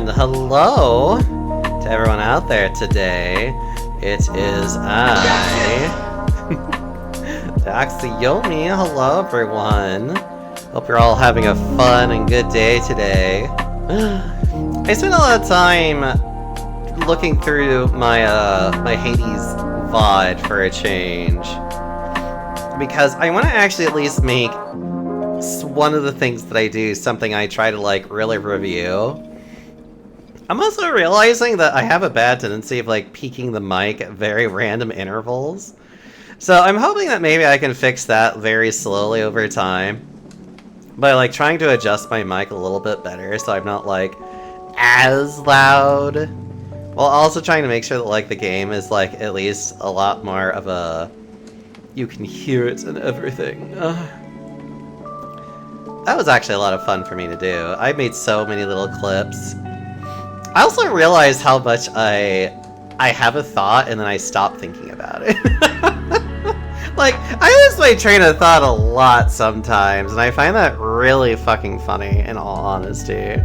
And hello to everyone out there today. It is I, Daxiomi. Hello, everyone. Hope you're all having a fun and good day today. I spent a lot of time looking through my my Hades VOD for a change, because I want to actually at least make one of the things that I do something I try to like really review. I'm also realizing that I have a bad tendency of like peaking the mic at very random intervals. So I'm hoping that maybe I can fix that very slowly over time by like trying to adjust my mic a little bit better so I'm not like as loud, while also trying to make sure that like the game is like at least a lot more of a you can hear it and everything. That was actually a lot of fun for me to do. I made so many little clips. I also realized how much I have a thought and then I stop thinking about it. Like, I lose my train of thought a lot sometimes, and I find that really fucking funny, in all honesty.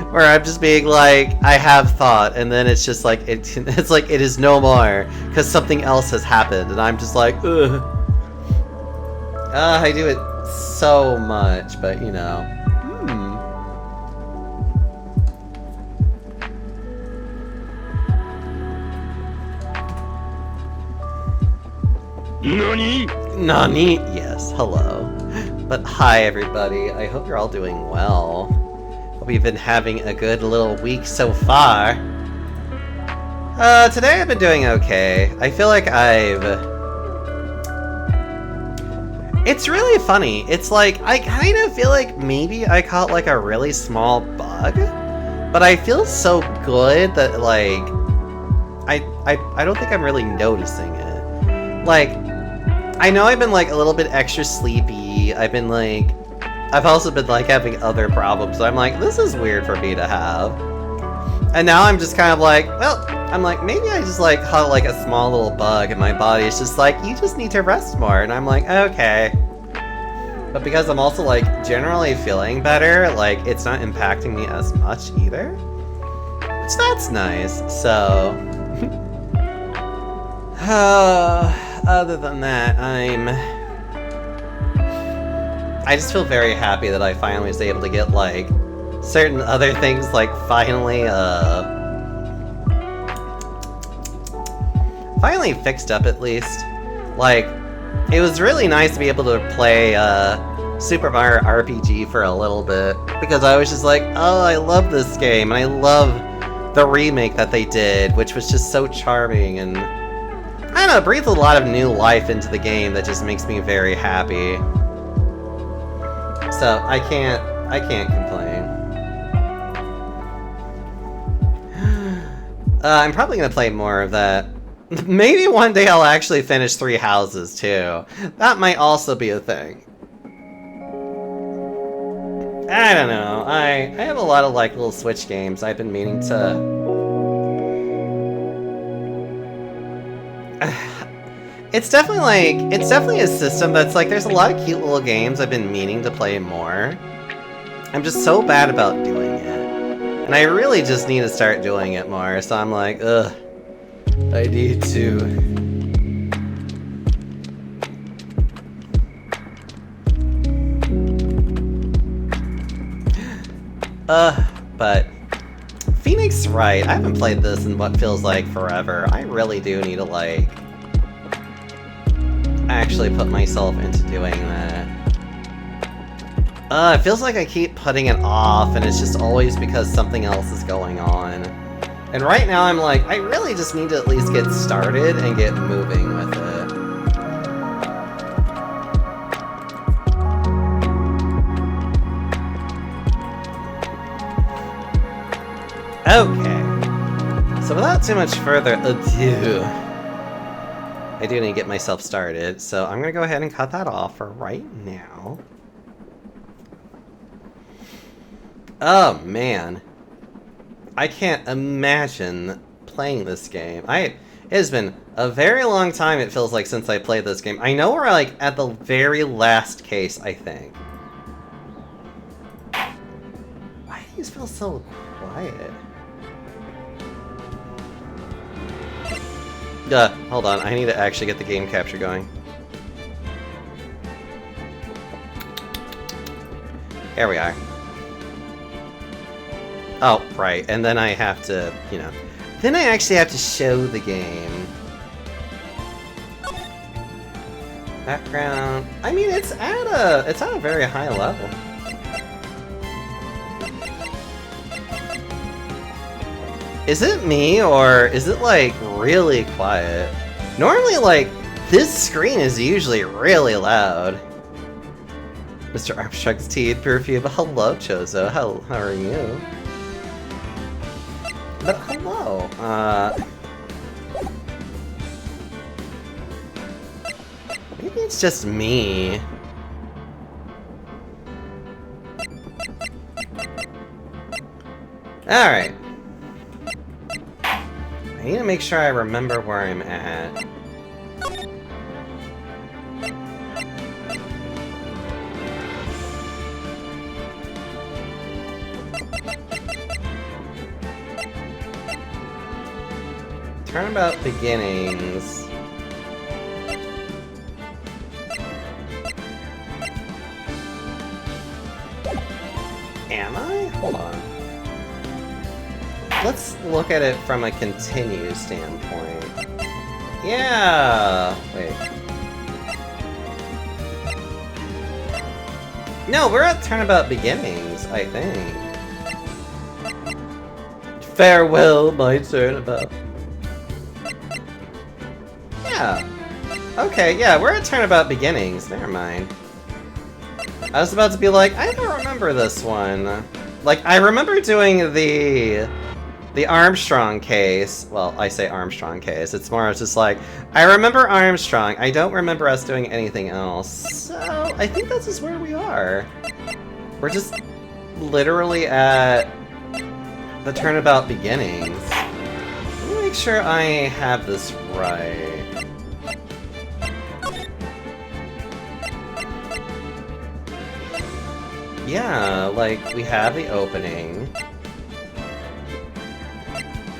Where I'm just being like, I have thought, and then it's just like, it's like it is no more, because something else has happened, and I'm just like, ugh. I do it so much, but you know. Nani? Nani? Yes, hello. But hi everybody, I hope you're all doing well. Hope you've been having a good little week so far. Today I've been doing okay. I feel like it's really funny. It's like, I kind of feel like maybe I caught like a really small bug, but I feel so good that like, I don't think I'm really noticing it. Like, I know I've been like a little bit extra sleepy. I've also been like having other problems. So I'm like, this is weird for me to have. And now I'm just kind of like, well, I'm like, maybe I just like caught like a small little bug and my body is just like, you just need to rest more. And I'm like, okay. But because I'm also like generally feeling better, like it's not impacting me as much either. Which that's nice. So other than that, I just feel very happy that I finally was able to get like certain other things like finally fixed up at least. Like, it was really nice to be able to play Super Mario RPG for a little bit, because I was just like, oh, I love this game, and I love the remake that they did, which was just so charming, and I don't know, it breathed a lot of new life into the game that just makes me very happy. So I can't complain. I'm probably gonna play more of that. Maybe one day I'll actually finish 3 Houses too. That might also be a thing. I don't know. I have a lot of like little Switch games I've been meaning to. It's definitely a system that's like, there's a lot of cute little games I've been meaning to play more. I'm just so bad about doing it. And I really just need to start doing it more, so I'm like, ugh, I need to. But Phoenix Wright, I haven't played this in what feels like forever. I really do need to like actually put myself into doing that. It feels like I keep putting it off, and it's just always because something else is going on. And right now I'm like, I really just need to at least get started and get moving with it. Okay. So without too much further ado, I do need to get myself started, so I'm gonna go ahead and cut that off for right now. Oh man, I can't imagine playing this game. It has been a very long time, it feels like, since I played this game. I know we're like at the very last case, I think. Why do these feel so quiet? Hold on, I need to actually get the game capture going. Here we are. Oh, right, and then I have to, you know... Then I actually have to show the game. Background... I mean, it's at a very high level. Is it me, or is it, like, really quiet? Normally, like, this screen is usually really loud. Mr. Armstrong's teeth perfume. Hello, Chozo. How are you? But hello. Maybe it's just me. Alright. I need to make sure I remember where I'm at. Turnabout beginnings. Am I? Hold on. Let's look at it from a continue standpoint. Yeah! Wait. No, we're at Turnabout Beginnings, I think. Farewell, my Turnabout. Yeah. Okay, yeah, we're at Turnabout Beginnings. Never mind. I was about to be like, I don't remember this one. Like, I remember doing the Armstrong case. Well, I say Armstrong case. It's more just like, I remember Armstrong. I don't remember us doing anything else. So, I think this is where we are. We're just literally at the Turnabout Beginnings. Let me make sure I have this right. Yeah, like, we have the opening.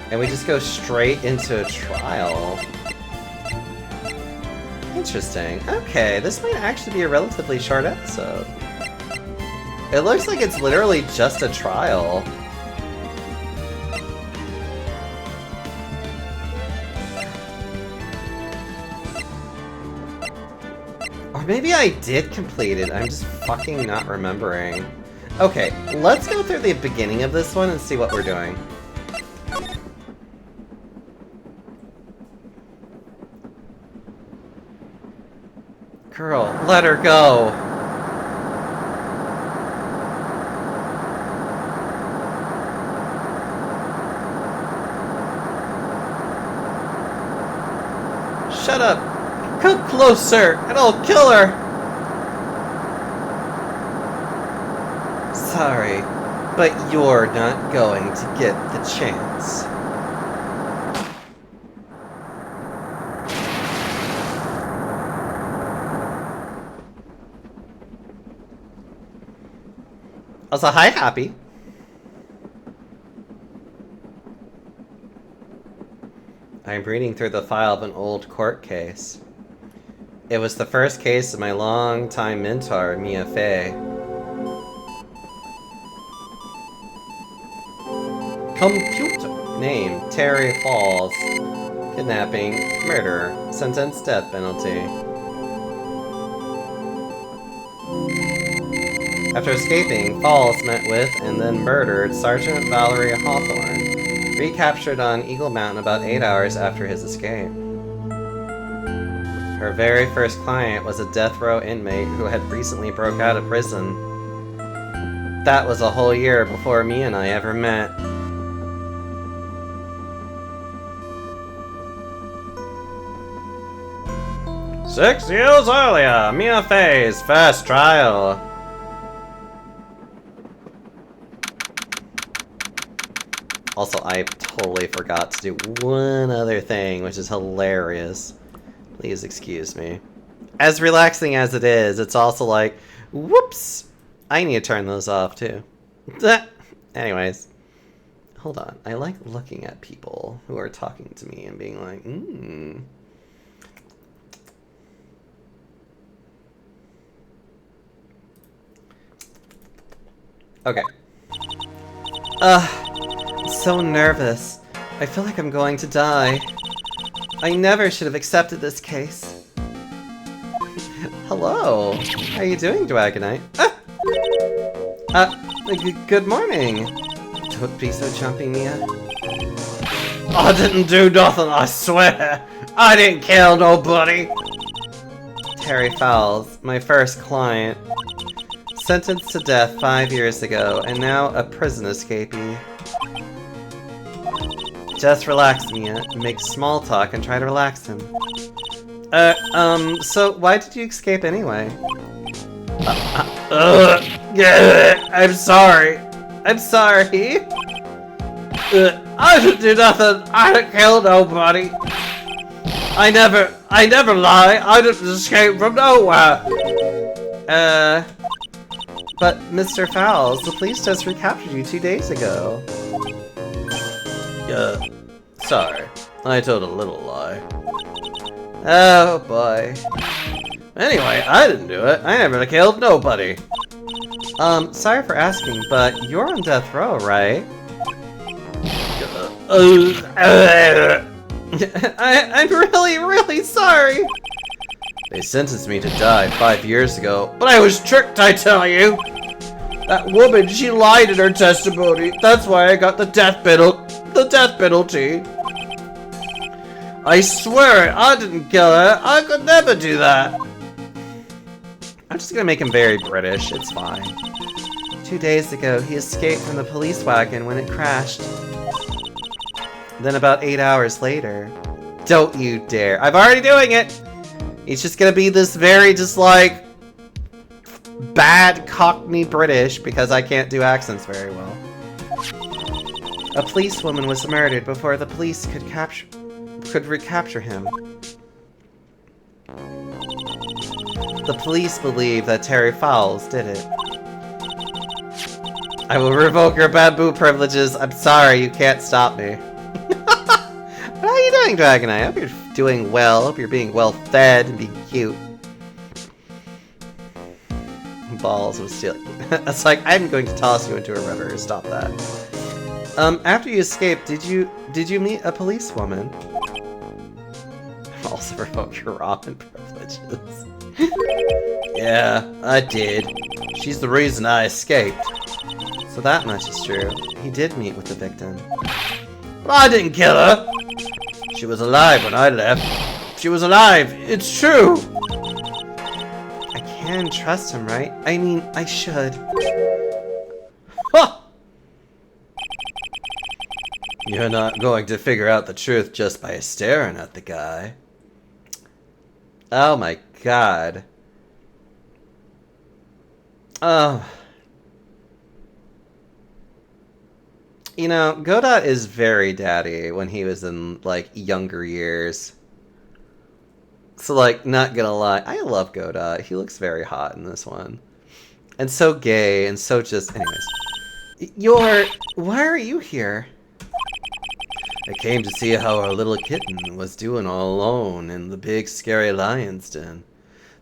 And we just go straight into a trial. Interesting. Okay, this might actually be a relatively short episode. It looks like it's literally just a trial. Or maybe I did complete it, I'm just fucking not remembering. Okay, let's go through the beginning of this one and see what we're doing. Girl, let her go! Shut up! Come closer, and I'll kill her! Sorry, but you're not going to get the chance. Also, hi, Happy. I'm reading through the file of an old court case. It was the first case of my long-time mentor, Mia Fey. Computer. Name, Terry Falls. Kidnapping, murder, sentence, death penalty. After escaping, Falls met with and then murdered Sergeant Valerie Hawthorne, recaptured on Eagle Mountain about 8 hours after his escape. Her very first client was a death row inmate who had recently broke out of prison. That was a whole year before me and I ever met. "6 years earlier, Mia Fey's first trial." Also, I totally forgot to do one other thing, which is hilarious. Please excuse me. As relaxing as it is, it's also like, whoops! I need to turn those off, too. Anyways. Hold on. I like looking at people who are talking to me and being like, Okay. So nervous. I feel like I'm going to die. I never should have accepted this case. Hello. How are you doing, Dragonite? Good morning. Don't be so jumpy, Mia. I didn't do nothing, I swear. I didn't kill nobody. Terry Fowles, my first client. Sentenced to death 5 years ago, and now a prison escapee. Just relax, Mia. Make small talk and try to relax him. So why did you escape anyway? I'm sorry. I'm sorry. I didn't do nothing. I didn't kill nobody. I never lie. I didn't escape from nowhere. But Mr. Fowles, the police just recaptured you 2 days ago. Sorry. I told a little lie. Oh boy. Anyway, I didn't do it. I never killed nobody. Sorry for asking, but you're on death row, right? I'm really sorry. They sentenced me to die 5 years ago, but I was tricked, I tell you. That woman, she lied in her testimony. That's why I got the death penalty. I swear, I didn't kill her. I could never do that. I'm just gonna make him very British. It's fine. 2 days ago, he escaped from the police wagon when it crashed. Then about 8 hours later... Don't you dare. I'm already doing it! He's just gonna be this very, just like... bad Cockney British, because I can't do accents very well. A policewoman was murdered before the police could recapture him. The police believe that Terry Fowles did it. I will revoke your bamboo privileges. I'm sorry, you can't stop me. How are you doing, Dragonite? I hope you're doing well. Hope you're being well fed and being cute. Balls of steel. It's like, I'm going to toss you into a river. Stop that. After you escaped, did you meet a policewoman? Also revoke your ramen privileges. Yeah, I did. She's the reason I escaped. So that much is true. He did meet with the victim. But I didn't kill her! She was alive when I left. She was alive! It's true! I can trust him, right? I mean, I should. Ha! You're not going to figure out the truth just by staring at the guy. Oh my god. Oh. You know, Godot is very daddy when he was in, like, younger years. So, like, not gonna lie, I love Godot. He looks very hot in this one. And so gay, and so just... Anyways. Why are you here? I came to see how our little kitten was doing all alone in the big scary lion's den.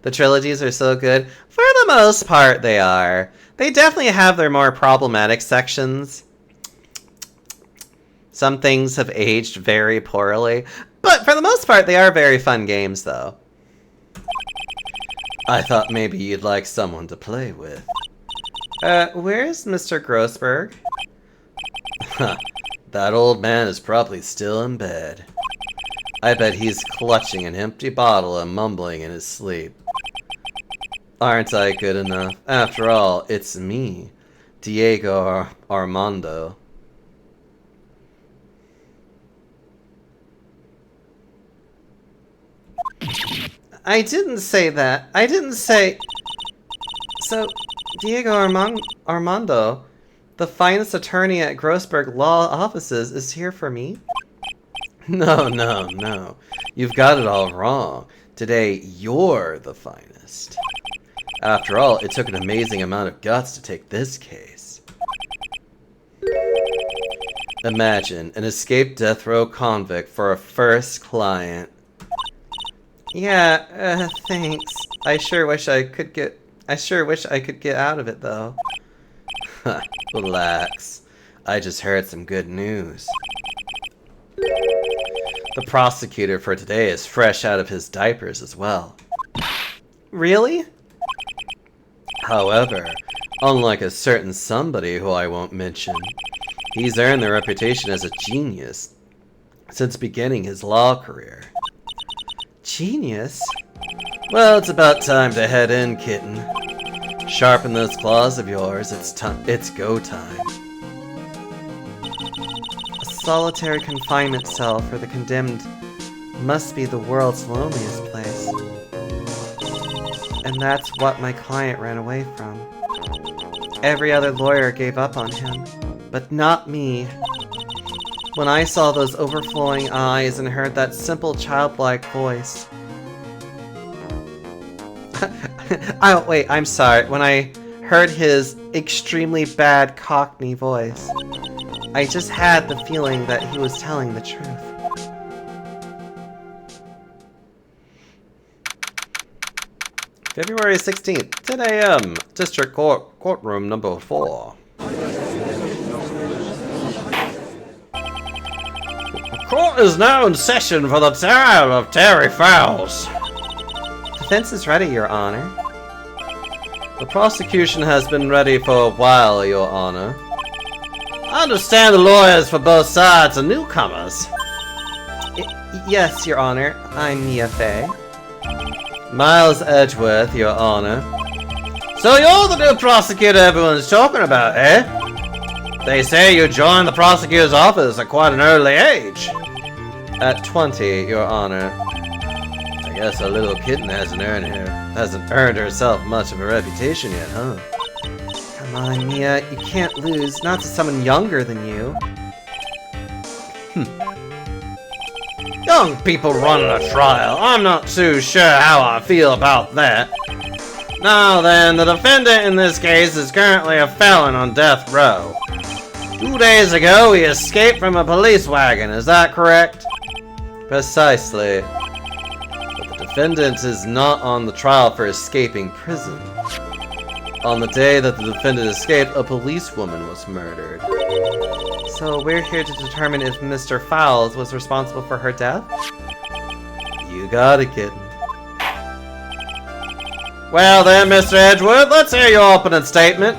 The trilogies are so good. For the most part, they are. They definitely have their more problematic sections. Some things have aged very poorly. But for the most part, they are very fun games, though. I thought maybe you'd like someone to play with. Where's Mr. Grossberg? That old man is probably still in bed. I bet he's clutching an empty bottle and mumbling in his sleep. Aren't I good enough? After all, it's me, Diego Armando. I didn't say that. I didn't say... So, Diego Armando, the finest attorney at Grossberg Law Offices, is here for me? No. You've got it all wrong. Today, you're the finest. After all, it took an amazing amount of guts to take this case. Imagine an escaped death row convict for a first client. Yeah, thanks. I sure wish I could get out of it, though. Relax. I just heard some good news. The prosecutor for today is fresh out of his diapers as well. Really? However, unlike a certain somebody who I won't mention, he's earned the reputation as a genius since beginning his law career. Genius? Well, it's about time to head in, kitten. Sharpen those claws of yours, it's go time. A solitary confinement cell for the condemned must be the world's loneliest place. And that's what my client ran away from. Every other lawyer gave up on him, but not me. When I saw those overflowing eyes and heard that simple childlike voice... Oh, wait, I'm sorry. When I heard his extremely bad Cockney voice, I just had the feeling that he was telling the truth. February 16th, 10 a.m., District Courtroom number 4. The court is now in session for the trial of Terry Fowles. Defense is ready, Your Honor. The prosecution has been ready for a while, Your Honor. I understand the lawyers for both sides are newcomers. Yes, Your Honor. I'm Mia Fey. Miles Edgeworth, Your Honor. So you're the new prosecutor everyone's talking about, eh? They say you joined the prosecutor's office at quite an early age. At 20, Your Honor. I guess our little kitten hasn't earned herself much of a reputation yet, huh? Come on, Mia, you can't lose, not to someone younger than you. Young people running a trial, I'm not too sure how I feel about that. Now then, the defendant in this case is currently a felon on death row. 2 days ago, he escaped from a police wagon, is that correct? Precisely. But the defendant is not on the trial for escaping prison. On the day that the defendant escaped, a policewoman was murdered. So we're here to determine if Mr. Fowles was responsible for her death? You got it, kitten. Well then, Mr. Edgeworth, let's hear your opening statement.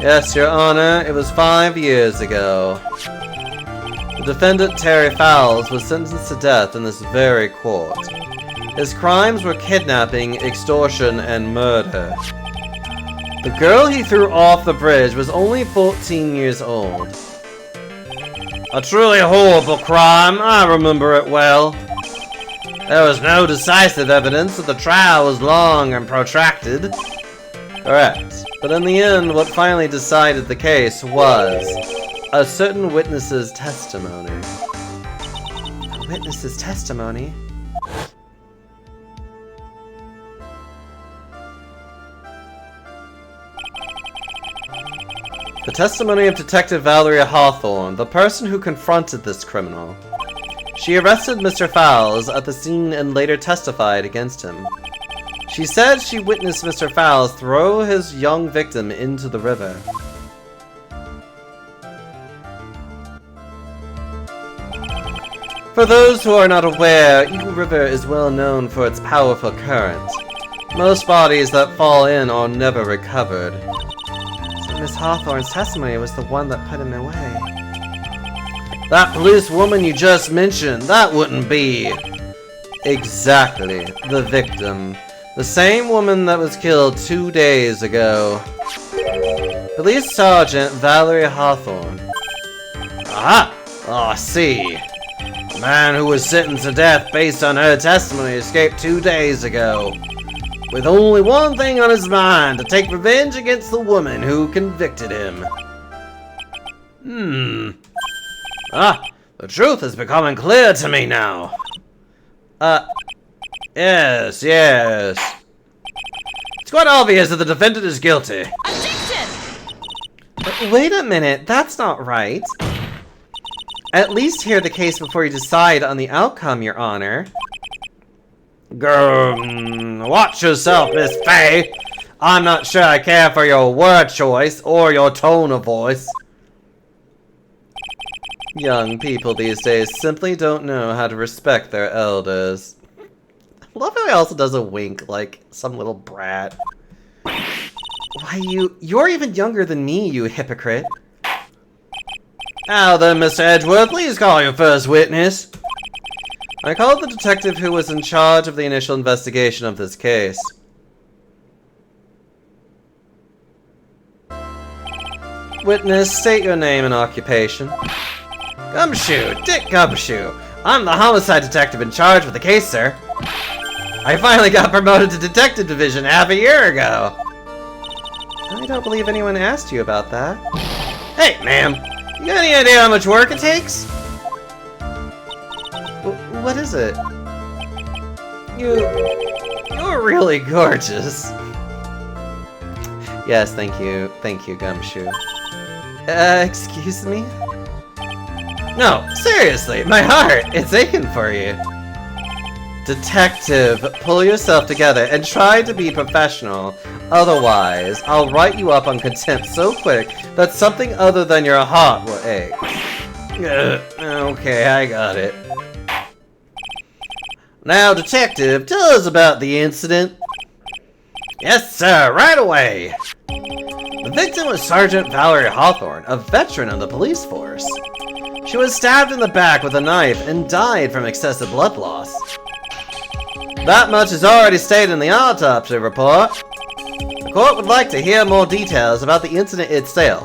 Yes, Your Honor, it was 5 years ago. The defendant, Terry Fowles, was sentenced to death in this very court. His crimes were kidnapping, extortion, and murder. The girl he threw off the bridge was only 14 years old. A truly horrible crime, I remember it well. There was no decisive evidence that the trial was long and protracted. Correct. But in the end, what finally decided the case was a certain witness's testimony. A witness's testimony? The testimony of Detective Valeria Hawthorne, the person who confronted this criminal. She arrested Mr. Fowles at the scene and later testified against him. She said she witnessed Mr. Fowles throw his young victim into the river. For those who are not aware, Eagle River is well known for its powerful current. Most bodies that fall in are never recovered. Miss Hawthorne's testimony was the one that put him away. That police woman you just mentioned, that wouldn't be... Exactly, the victim. The same woman that was killed 2 days ago. Police Sergeant Valeria Hawthorne. Aha! Oh, I see. The man who was sentenced to death based on her testimony escaped 2 days ago. With only one thing on his mind, to take revenge against the woman who convicted him. The truth is becoming clear to me now. Yes. It's quite obvious that the defendant is guilty. Objection! Wait a minute, that's not right. At least hear the case before you decide on the outcome, Your Honor. Watch yourself, Miss Faye. I'm not sure I care for your word choice or your tone of voice. Young people these days simply don't know how to respect their elders. I love how he also does a wink like some little brat. Why, you're even younger than me, you hypocrite. Now then, Mr. Edgeworth, please call your first witness. I called the detective who was in charge of the initial investigation of this case. Witness, state your name and occupation. Gumshoe, Dick Gumshoe. I'm the homicide detective in charge of the case, sir. I finally got promoted to detective division half a year ago. I don't believe anyone asked you about that. Hey, ma'am. You got any idea how much work it takes? What is it? You're really gorgeous. Yes, thank you. Thank you, Gumshoe. Excuse me? No, seriously, my heart, it's aching for you. Detective, pull yourself together and try to be professional. Otherwise, I'll write you up on contempt so quick that something other than your heart will ache. Okay, I got it. Now, detective, tell us about the incident. Yes, sir, right away. The victim was Sergeant Valerie Hawthorne, a veteran of the police force. She was stabbed in the back with a knife and died from excessive blood loss. That much is already stated in the autopsy report. The court would like to hear more details about the incident itself.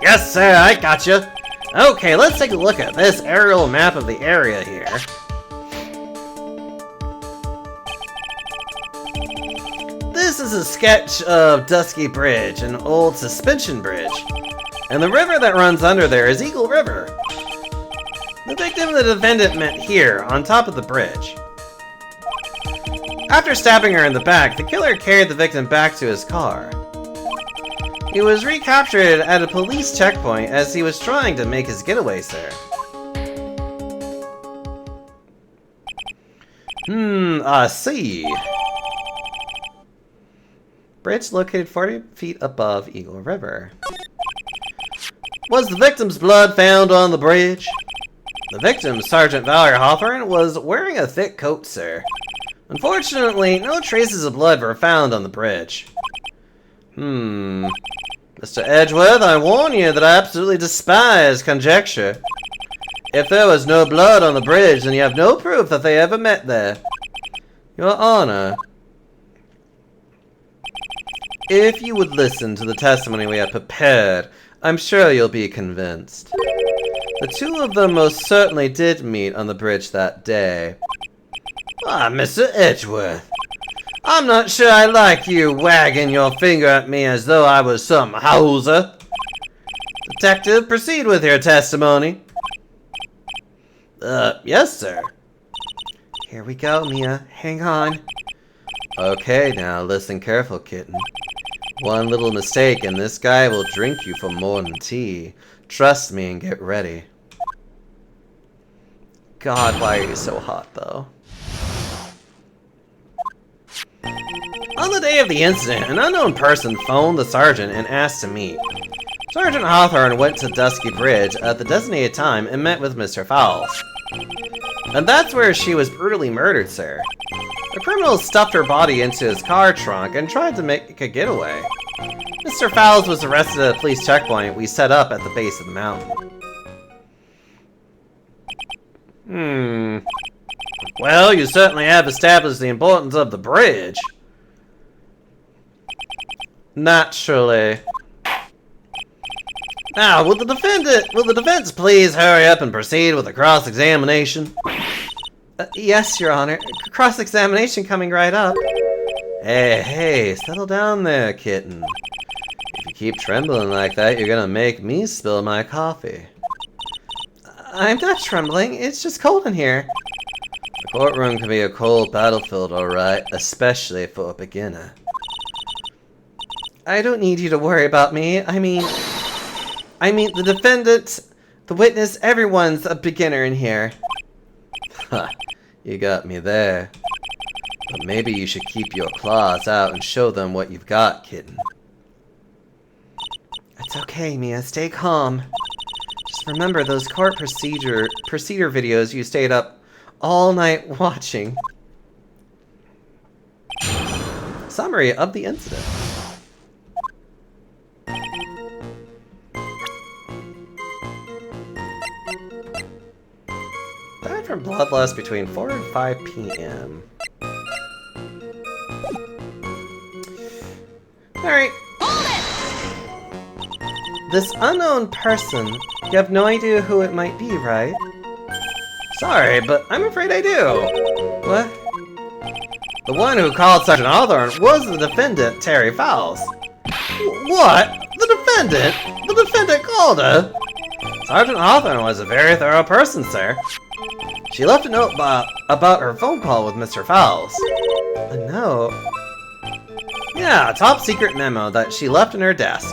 Yes, sir, I gotcha. Okay, let's take a look at this aerial map of the area here. This is a sketch of Dusky Bridge, an old suspension bridge. And the river that runs under there is Eagle River. The victim and the defendant met here, on top of the bridge. After stabbing her in the back, the killer carried the victim back to his car. He was recaptured at a police checkpoint as he was trying to make his getaway, sir. I see. Bridge located 40 feet above Eagle River. Was the victim's blood found on the bridge? The victim, Sergeant Valerie Hawthorne, was wearing a thick coat, sir. Unfortunately, no traces of blood were found on the bridge. Mr. Edgeworth, I warn you that I absolutely despise conjecture. If there was no blood on the bridge, then you have no proof that they ever met there. Your Honor, if you would listen to the testimony we have prepared, I'm sure you'll be convinced. The two of them most certainly did meet on the bridge that day. Ah, Mr. Edgeworth, I'm not sure I like you wagging your finger at me as though I was some houser. Detective, proceed with your testimony. Yes, sir. Here we go, Mia. Hang on. Okay, now listen careful, kitten. One little mistake and this guy will drink you for more than tea. Trust me and get ready. God, why are you so hot, though? On the day of the incident, an unknown person phoned the sergeant and asked to meet. Sergeant Hawthorne went to Dusky Bridge at the designated time and met with Mr. Fowles. And that's where she was brutally murdered, sir. The criminal stuffed her body into his car trunk and tried to make a getaway. Mr. Fowles was arrested at a police checkpoint we set up at the base of the mountain. Well, you certainly have established the importance of the bridge. Naturally. Now, will the defense please hurry up and proceed with the cross-examination? Yes, Your Honor. Cross-examination coming right up. Hey, settle down there, kitten. If you keep trembling like that, you're gonna make me spill my coffee. I'm not trembling, it's just cold in here. The courtroom can be a cold battlefield, alright, especially for a beginner. I don't need you to worry about me. I mean, the defendant, the witness, everyone's a beginner in here. Ha, you got me there. But maybe you should keep your claws out and show them what you've got, kitten. It's okay, Mia. Stay calm. Just remember those court procedure videos you stayed up all night watching. Summary of the incident. Died from blood loss between 4 and 5 p.m. Alright. This unknown person, you have no idea who it might be, right? Sorry, but I'm afraid I do. What? The one who called Sergeant Hawthorne was the defendant, Terry Fowles. What? The defendant? The defendant called her? Sergeant Hawthorne was a very thorough person, sir. She left a note about her phone call with Mr. Fowles. A note? Yeah, a top secret memo that she left in her desk.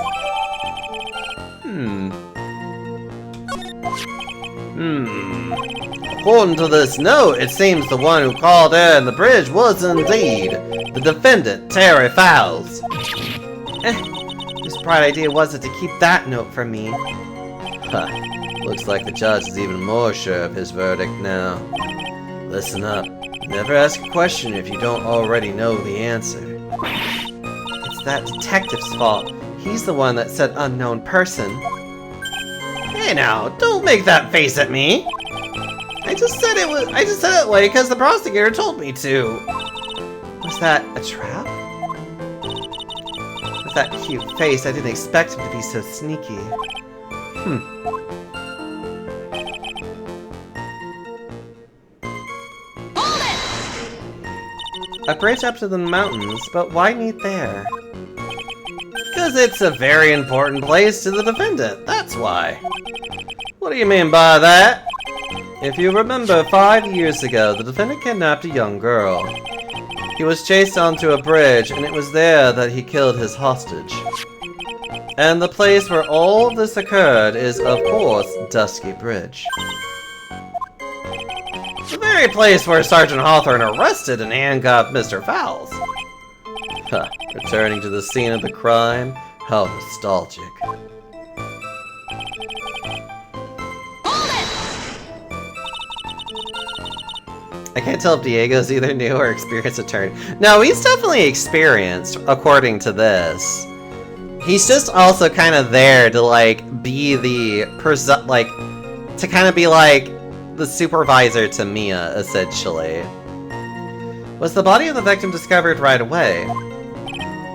According to this note, it seems the one who called her in the bridge was indeed the defendant, Terry Fowles. Whose bright idea was it to keep that note from me? Huh. Looks like the judge is even more sure of his verdict now. Listen up. Never ask a question if you don't already know the answer. It's that detective's fault. He's the one that said unknown person. Hey now, don't make that face at me! I just said it that way because the prosecutor told me to. Was that a trap? With that cute face, I didn't expect him to be so sneaky. A bridge up to the mountains, but why meet there? Because it's a very important place to the defendant, that's why. What do you mean by that? If you remember, 5 years ago, the defendant kidnapped a young girl. He was chased onto a bridge, and it was there that he killed his hostage. And the place where all of this occurred is, of course, Dusky Bridge. The very place where Sergeant Hawthorne arrested and handcuffed Mr. Fowles. Huh. Returning to the scene of the crime? How nostalgic. I can't tell if Diego's either new or experienced attorney. No, he's definitely experienced, according to this. He's just also kind of there to, like, be the to kind of be, like, the supervisor to Mia, essentially. Was the body of the victim discovered right away?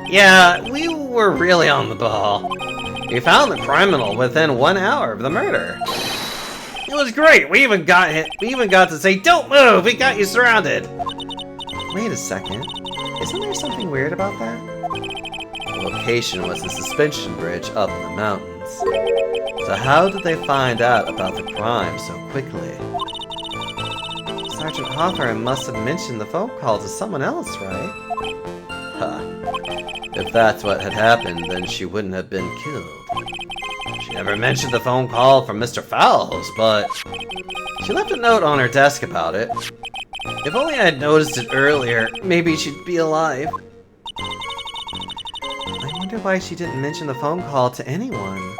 Yeah, we were really on the ball. We found the criminal within 1 hour of the murder. It was great. We even got to say, "Don't move. We got you surrounded." Wait a second. Isn't there something weird about that? The location was the suspension bridge up in the mountains. So how did they find out about the crime so quickly? Sergeant Hawthorne must have mentioned the phone call to someone else, right? Huh. If that's what had happened, then she wouldn't have been killed. She never mentioned the phone call from Mr. Fowles, but she left a note on her desk about it. If only I had noticed it earlier, maybe she'd be alive. I wonder why she didn't mention the phone call to anyone.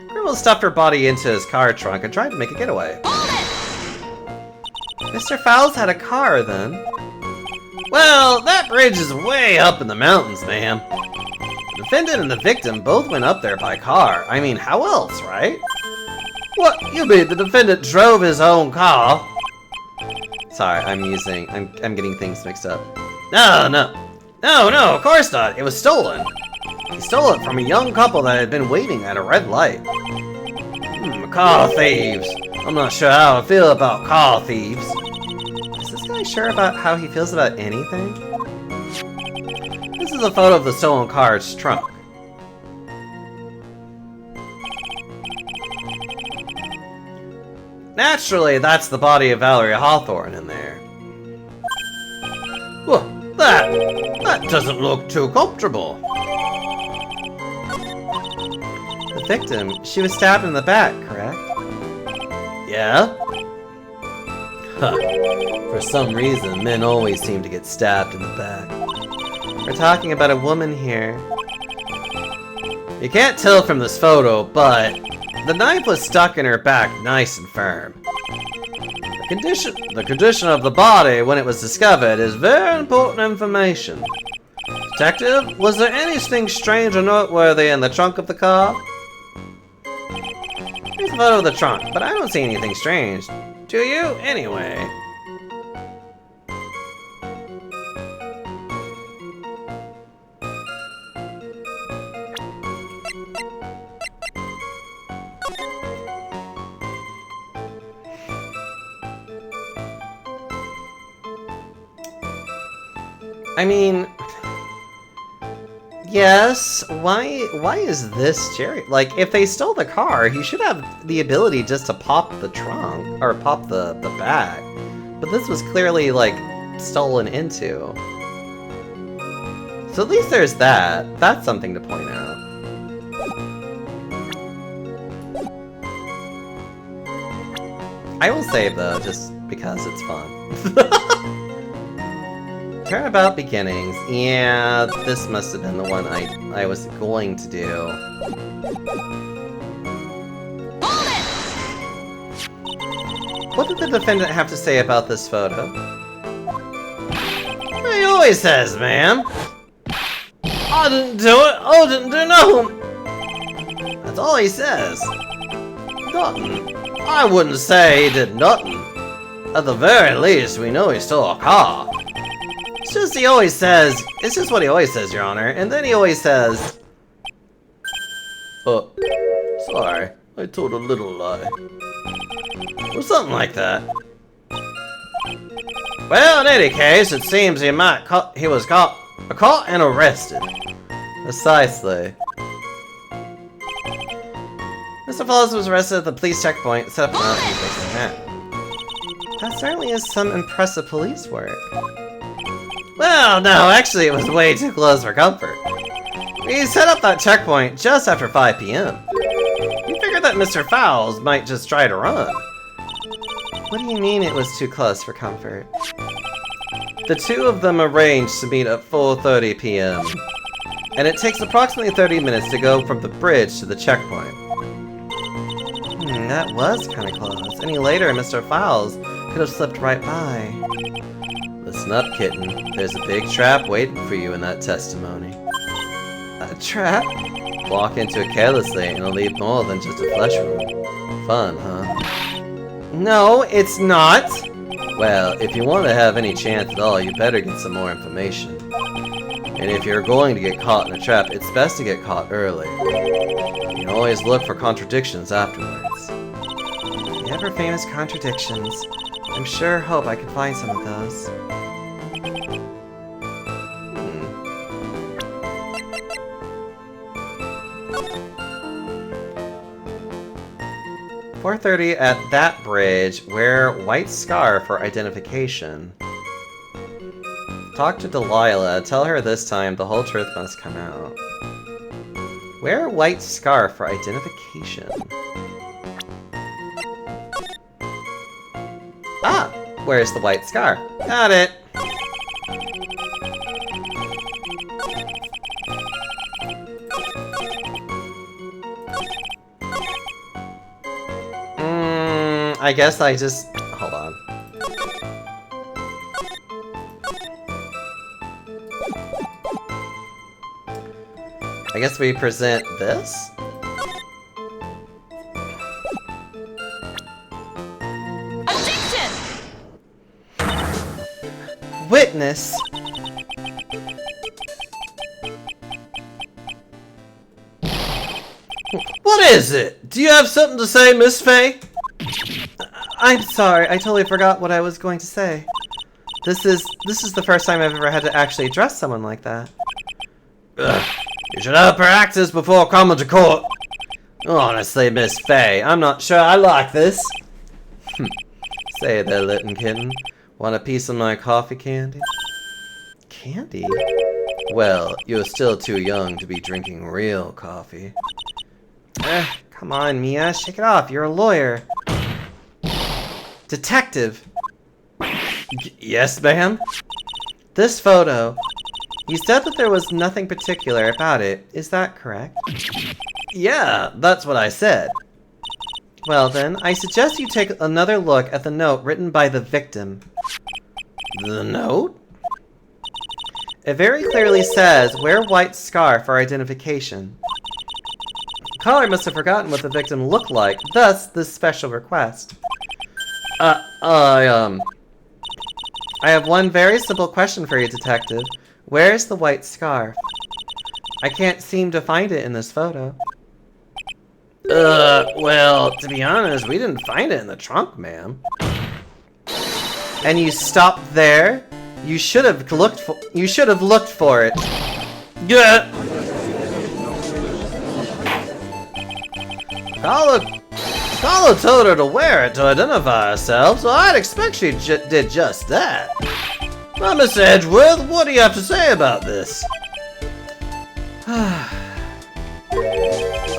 Gribble stuffed her body into his car trunk and tried to make a getaway. Mr. Fowles had a car, then. Well, that bridge is way up in the mountains, ma'am. The defendant and the victim both went up there by car. I mean, how else, right? What? You mean the defendant drove his own car? Sorry, I'm getting things mixed up. No, of course not. It was stolen. He stole it from a young couple that had been waiting at a red light. Car thieves. I'm not sure how I feel about car thieves. Is this guy sure about how he feels about anything? This is a photo of the stolen car's trunk. Naturally, that's the body of Valerie Hawthorne in there. Whoa, that That doesn't look too comfortable. The victim, she was stabbed in the back, correct? Yeah? Huh. For some reason, men always seem to get stabbed in the back. We're talking about a woman here. You can't tell from this photo, but the knife was stuck in her back nice and firm. The condition of the body when it was discovered is very important information. Detective, was there anything strange or noteworthy in the trunk of the car? Here's a photo of the trunk, but I don't see anything strange. Do you? Anyway. I mean, yes, why is this Jerry? Like, if they stole the car, he should have the ability just to pop the trunk, or pop the bag. But this was clearly, like, stolen into. So at least there's that. That's something to point out. I will save, though, just because it's fun. Turnabout beginnings. Yeah, this must have been the one I was going to do. What did the defendant have to say about this photo? He always says, ma'am. I didn't do it. I didn't do nothing. That's all he says. Nothing. I wouldn't say he did nothing. At the very least, we know he stole a car. It's just he always says, it's just what he always says, Your Honor, and then he always says, Sorry, I told a little lie. Or something like that. well, in any case, it seems he was caught and arrested. Precisely. Mr. Falls was arrested at the police checkpoint, set up an outreach map. That certainly is some impressive police work. Well, no, actually it was way too close for comfort. We set up that checkpoint just after 5 p.m. We figured that Mr. Fowles might just try to run. What do you mean it was too close for comfort? The two of them arranged to meet at 4:30 p.m. And it takes approximately 30 minutes to go from the bridge to the checkpoint. That was kind of close. Any later, Mr. Fowles could have slipped right by. Listen up, kitten. There's a big trap waiting for you in that testimony. A trap? Walk into it carelessly and it'll leave more than just a flesh wound. Fun, huh? No, it's not! Well, if you want to have any chance at all, you better get some more information. And if you're going to get caught in a trap, it's best to get caught early. You can always look for contradictions afterwards. The ever-famous contradictions. I'm sure hope I can find some of those. 4:30 at that bridge. Wear white scarf for identification. Talk to Delilah. Tell her this time the whole truth must come out. Wear white scarf for identification. Ah! Where's the white scarf? Got it! I guess I just... hold on. I guess we present this? Objection! Witness! What is it? Do you have something to say, Miss Faye? I'm sorry, I totally forgot what I was going to say. This is the first time I've ever had to actually address someone like that. Ugh. You should have practice before coming to court. Honestly, Miss Faye, I'm not sure I like this. Say there, Litton Kitten. Want a piece of my coffee candy? Candy? Well, you're still too young to be drinking real coffee. Come on, Mia, shake it off. You're a lawyer. Detective. Yes, ma'am? This photo. You said that there was nothing particular about it. Is that correct? Yeah, that's what I said. Well then, I suggest you take another look at the note written by the victim. The note? It very clearly says, wear white scarf for identification. The caller must have forgotten what the victim looked like, thus this special request. I have one very simple question for you, Detective. Where's the white scarf? I can't seem to find it in this photo. Well, to be honest, we didn't find it in the trunk, ma'am. And you stopped there? You should have looked for it. Yeah. Carla told her to wear it to identify herself, so I'd expect she did just that. Now, Miss Edgeworth, what do you have to say about this?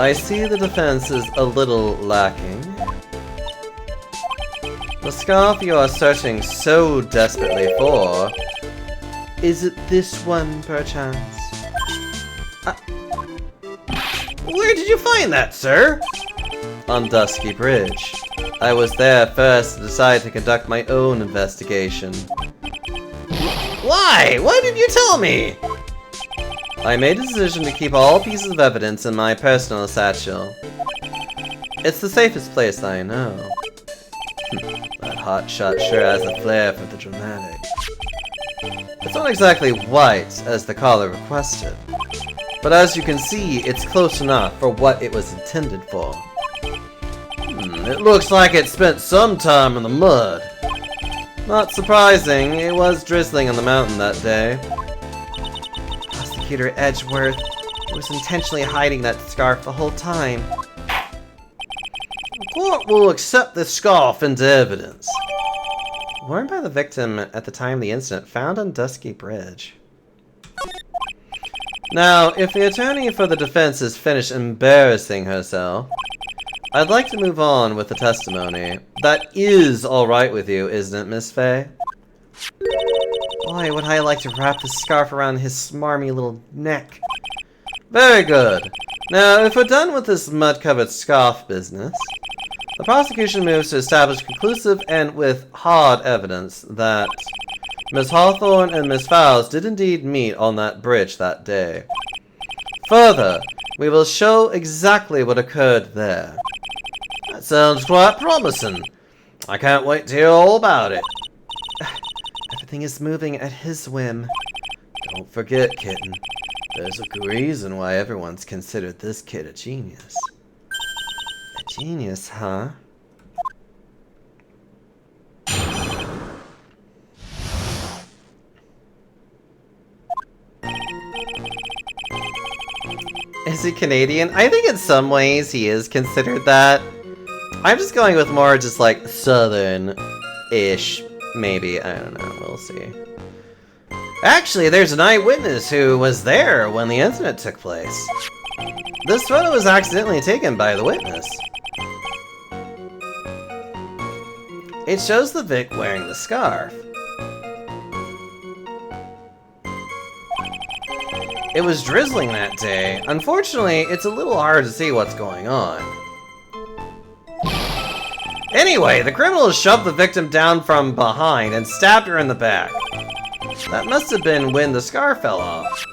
I see the defense is a little lacking. The scarf you are searching so desperately for, is it this one, perchance? Where did you find that, sir? On Dusky Bridge. I was there first to decide to conduct my own investigation. Why? Why didn't you tell me? I made a decision to keep all pieces of evidence in my personal satchel. It's the safest place I know. That hotshot sure has a flair for the dramatic. It's not exactly white, as the caller requested, but as you can see, it's close enough for what it was intended for. It looks like it spent some time in the mud. Not surprising, it was drizzling on the mountain that day. Prosecutor Edgeworth was intentionally hiding that scarf the whole time. The court will accept this scarf into evidence. Worn by the victim at the time of the incident, found on Dusky Bridge. Now, if the attorney for the defense is finished embarrassing herself, I'd like to move on with the testimony. That is alright with you, isn't it, Miss Faye? Boy, would I like to wrap the scarf around his smarmy little neck. Very good. Now, if we're done with this mud-covered scarf business, the prosecution moves to establish conclusive and with hard evidence that Miss Hawthorne and Miss Fowles did indeed meet on that bridge that day. Further, we will show exactly what occurred there. That sounds quite promising. I can't wait to hear all about it. Everything is moving at his whim. Don't forget, kitten. There's a good reason why everyone's considered this kid a genius. A genius, huh? Is he Canadian? I think in some ways he is considered that. I'm just going with more just like southern-ish, maybe. I don't know, we'll see. Actually, there's an eyewitness who was there when the incident took place. This photo was accidentally taken by the witness. It shows the Vic wearing the scarf. It was drizzling that day. Unfortunately, it's a little hard to see what's going on. Anyway, the criminal shoved the victim down from behind and stabbed her in the back. That must have been when the scarf fell off.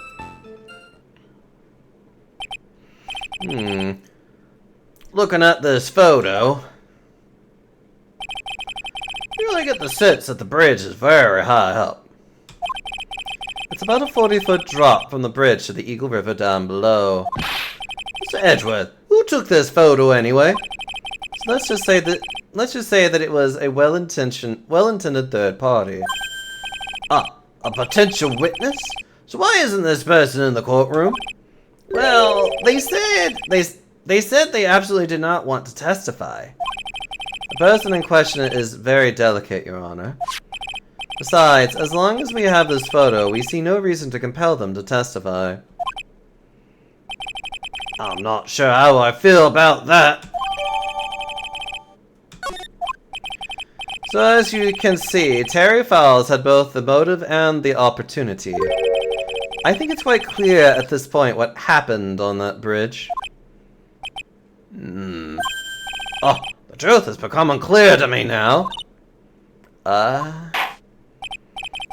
Looking at this photo, you really get the sense that the bridge is very high up. It's about a 40-foot drop from the bridge to the Eagle River down below. Mr. Edgeworth, who took this photo anyway? So let's just say that it was a well-intended third party. A potential witness? So why isn't this person in the courtroom? Well, they said they absolutely did not want to testify. The person in question is very delicate, Your Honor. Besides, as long as we have this photo, we see no reason to compel them to testify. I'm not sure how I feel about that. So as you can see, Terry Fowles had both the motive and the opportunity. I think it's quite clear at this point what happened on that bridge. Oh, the truth has become unclear to me now.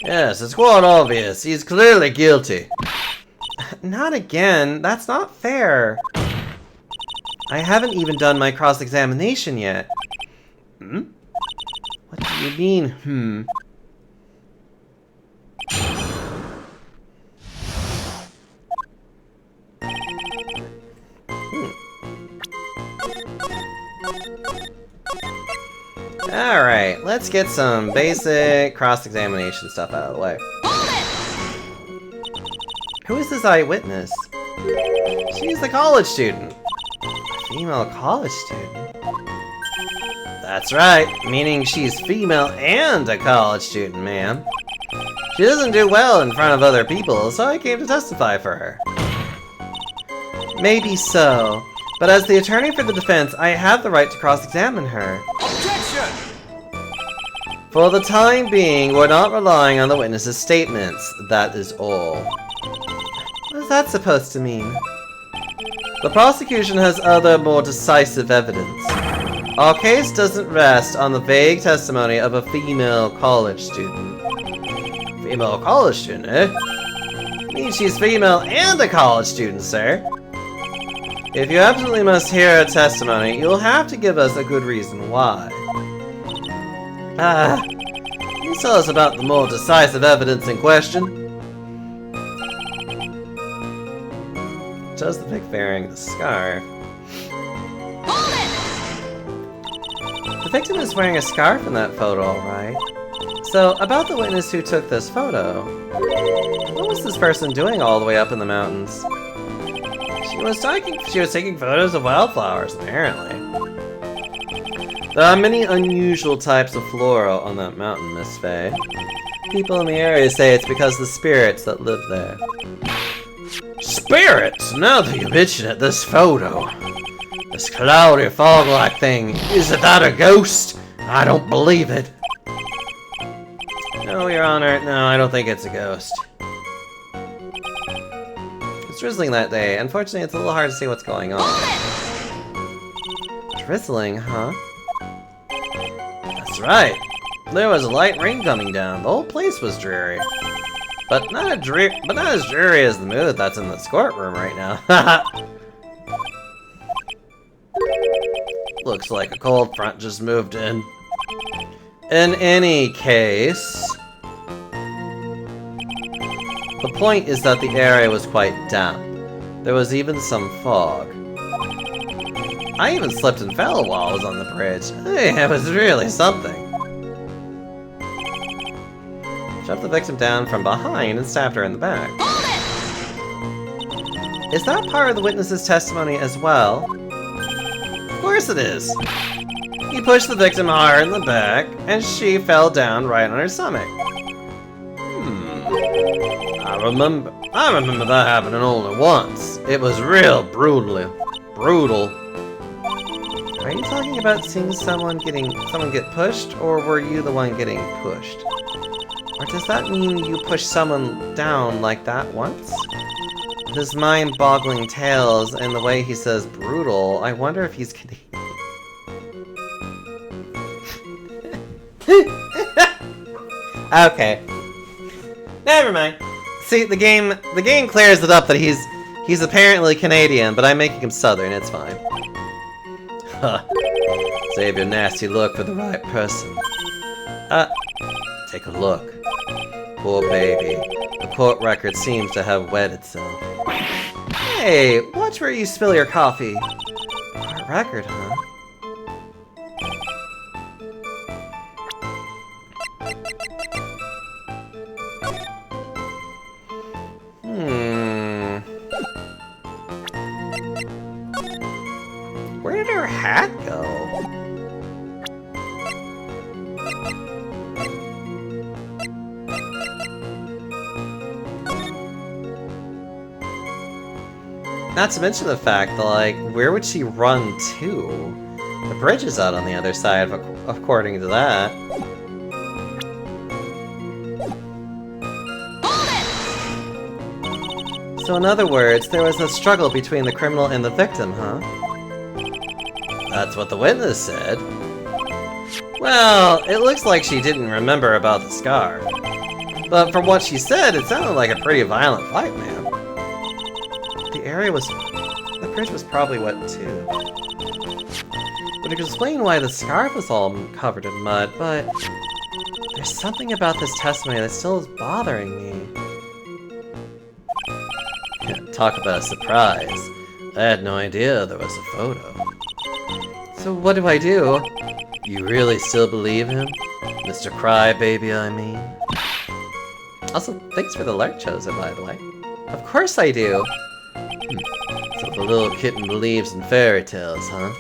Yes, it's quite obvious. He's clearly guilty. Not again. That's not fair. I haven't even done my cross-examination yet. What do you mean, Alright, let's get some basic cross-examination stuff out of the way. Who is this eyewitness? She's a college student. A female college student? That's right, meaning she's female and a college student, ma'am. She doesn't do well in front of other people, so I came to testify for her. Maybe so, but as the attorney for the defense, I have the right to cross-examine her. Objection! For the time being, we're not relying on the witness's statements, that is all. What is that supposed to mean? The prosecution has other, more decisive evidence. Our case doesn't rest on the vague testimony of a female college student. Female college student, eh? Means she's female and a college student, sir. If you absolutely must hear her testimony, you'll have to give us a good reason why. Can you tell us about the more decisive evidence in question? Does the pic wearing the scarf? The victim is wearing a scarf in that photo, alright. So, about the witness who took this photo. What was this person doing all the way up in the mountains? She was taking photos of wildflowers, apparently. There are many unusual types of flora on that mountain, Miss Faye. People in the area say it's because of the spirits that live there. Spirits? Now that you mention it, this photo. This cloudy fog-like thing. Is that a ghost? I don't believe it. No, Your Honor. No, I don't think it's a ghost. It's drizzling that day. Unfortunately, it's a little hard to see what's going on. Drizzling, huh? That's right. There was a light rain coming down. The whole place was dreary. But not as dreary as the mood that's in the courtroom right now. Looks like a cold front just moved in. In any case, the point is that the area was quite damp. There was even some fog. I even slipped and fell while I was on the bridge. Hey, it was really something. Shoved the victim down from behind and stabbed her in the back. Is that part of the witness's testimony as well? Of course it is. He pushed the victim hard in the back, and she fell down right on her stomach. I remember that happening only once. It was real brutal. Are you talking about seeing someone get pushed, or were you the one getting pushed? Or does that mean you pushed someone down like that once? With his mind-boggling tales and the way he says brutal, I wonder if he's kidding. Okay. Never mind. See, the game clears it up that he's apparently Canadian, but I'm making him Southern, it's fine. Huh. Save your nasty look for the right person. Take a look. Poor baby. The court record seems to have wet itself. Hey, watch where you spill your coffee. Court record, huh? Where did her hat go? Not to mention the fact that, like, where would she run to? The bridge is out on the other side, according to that. So in other words, there was a struggle between the criminal and the victim, huh? That's what the witness said. Well, it looks like she didn't remember about the scar. But from what she said, it sounded like a pretty violent fight, man. The bridge was probably wet too. Would explain why the scarf was all covered in mud, but there's something about this testimony that still is bothering me. Talk about a surprise. I had no idea there was a photo. So what do I do? You really still believe him? Mr. Crybaby, I mean? Also, thanks for the alert, Chosen, by the way. Of course I do! So the little kitten believes in fairy tales, huh?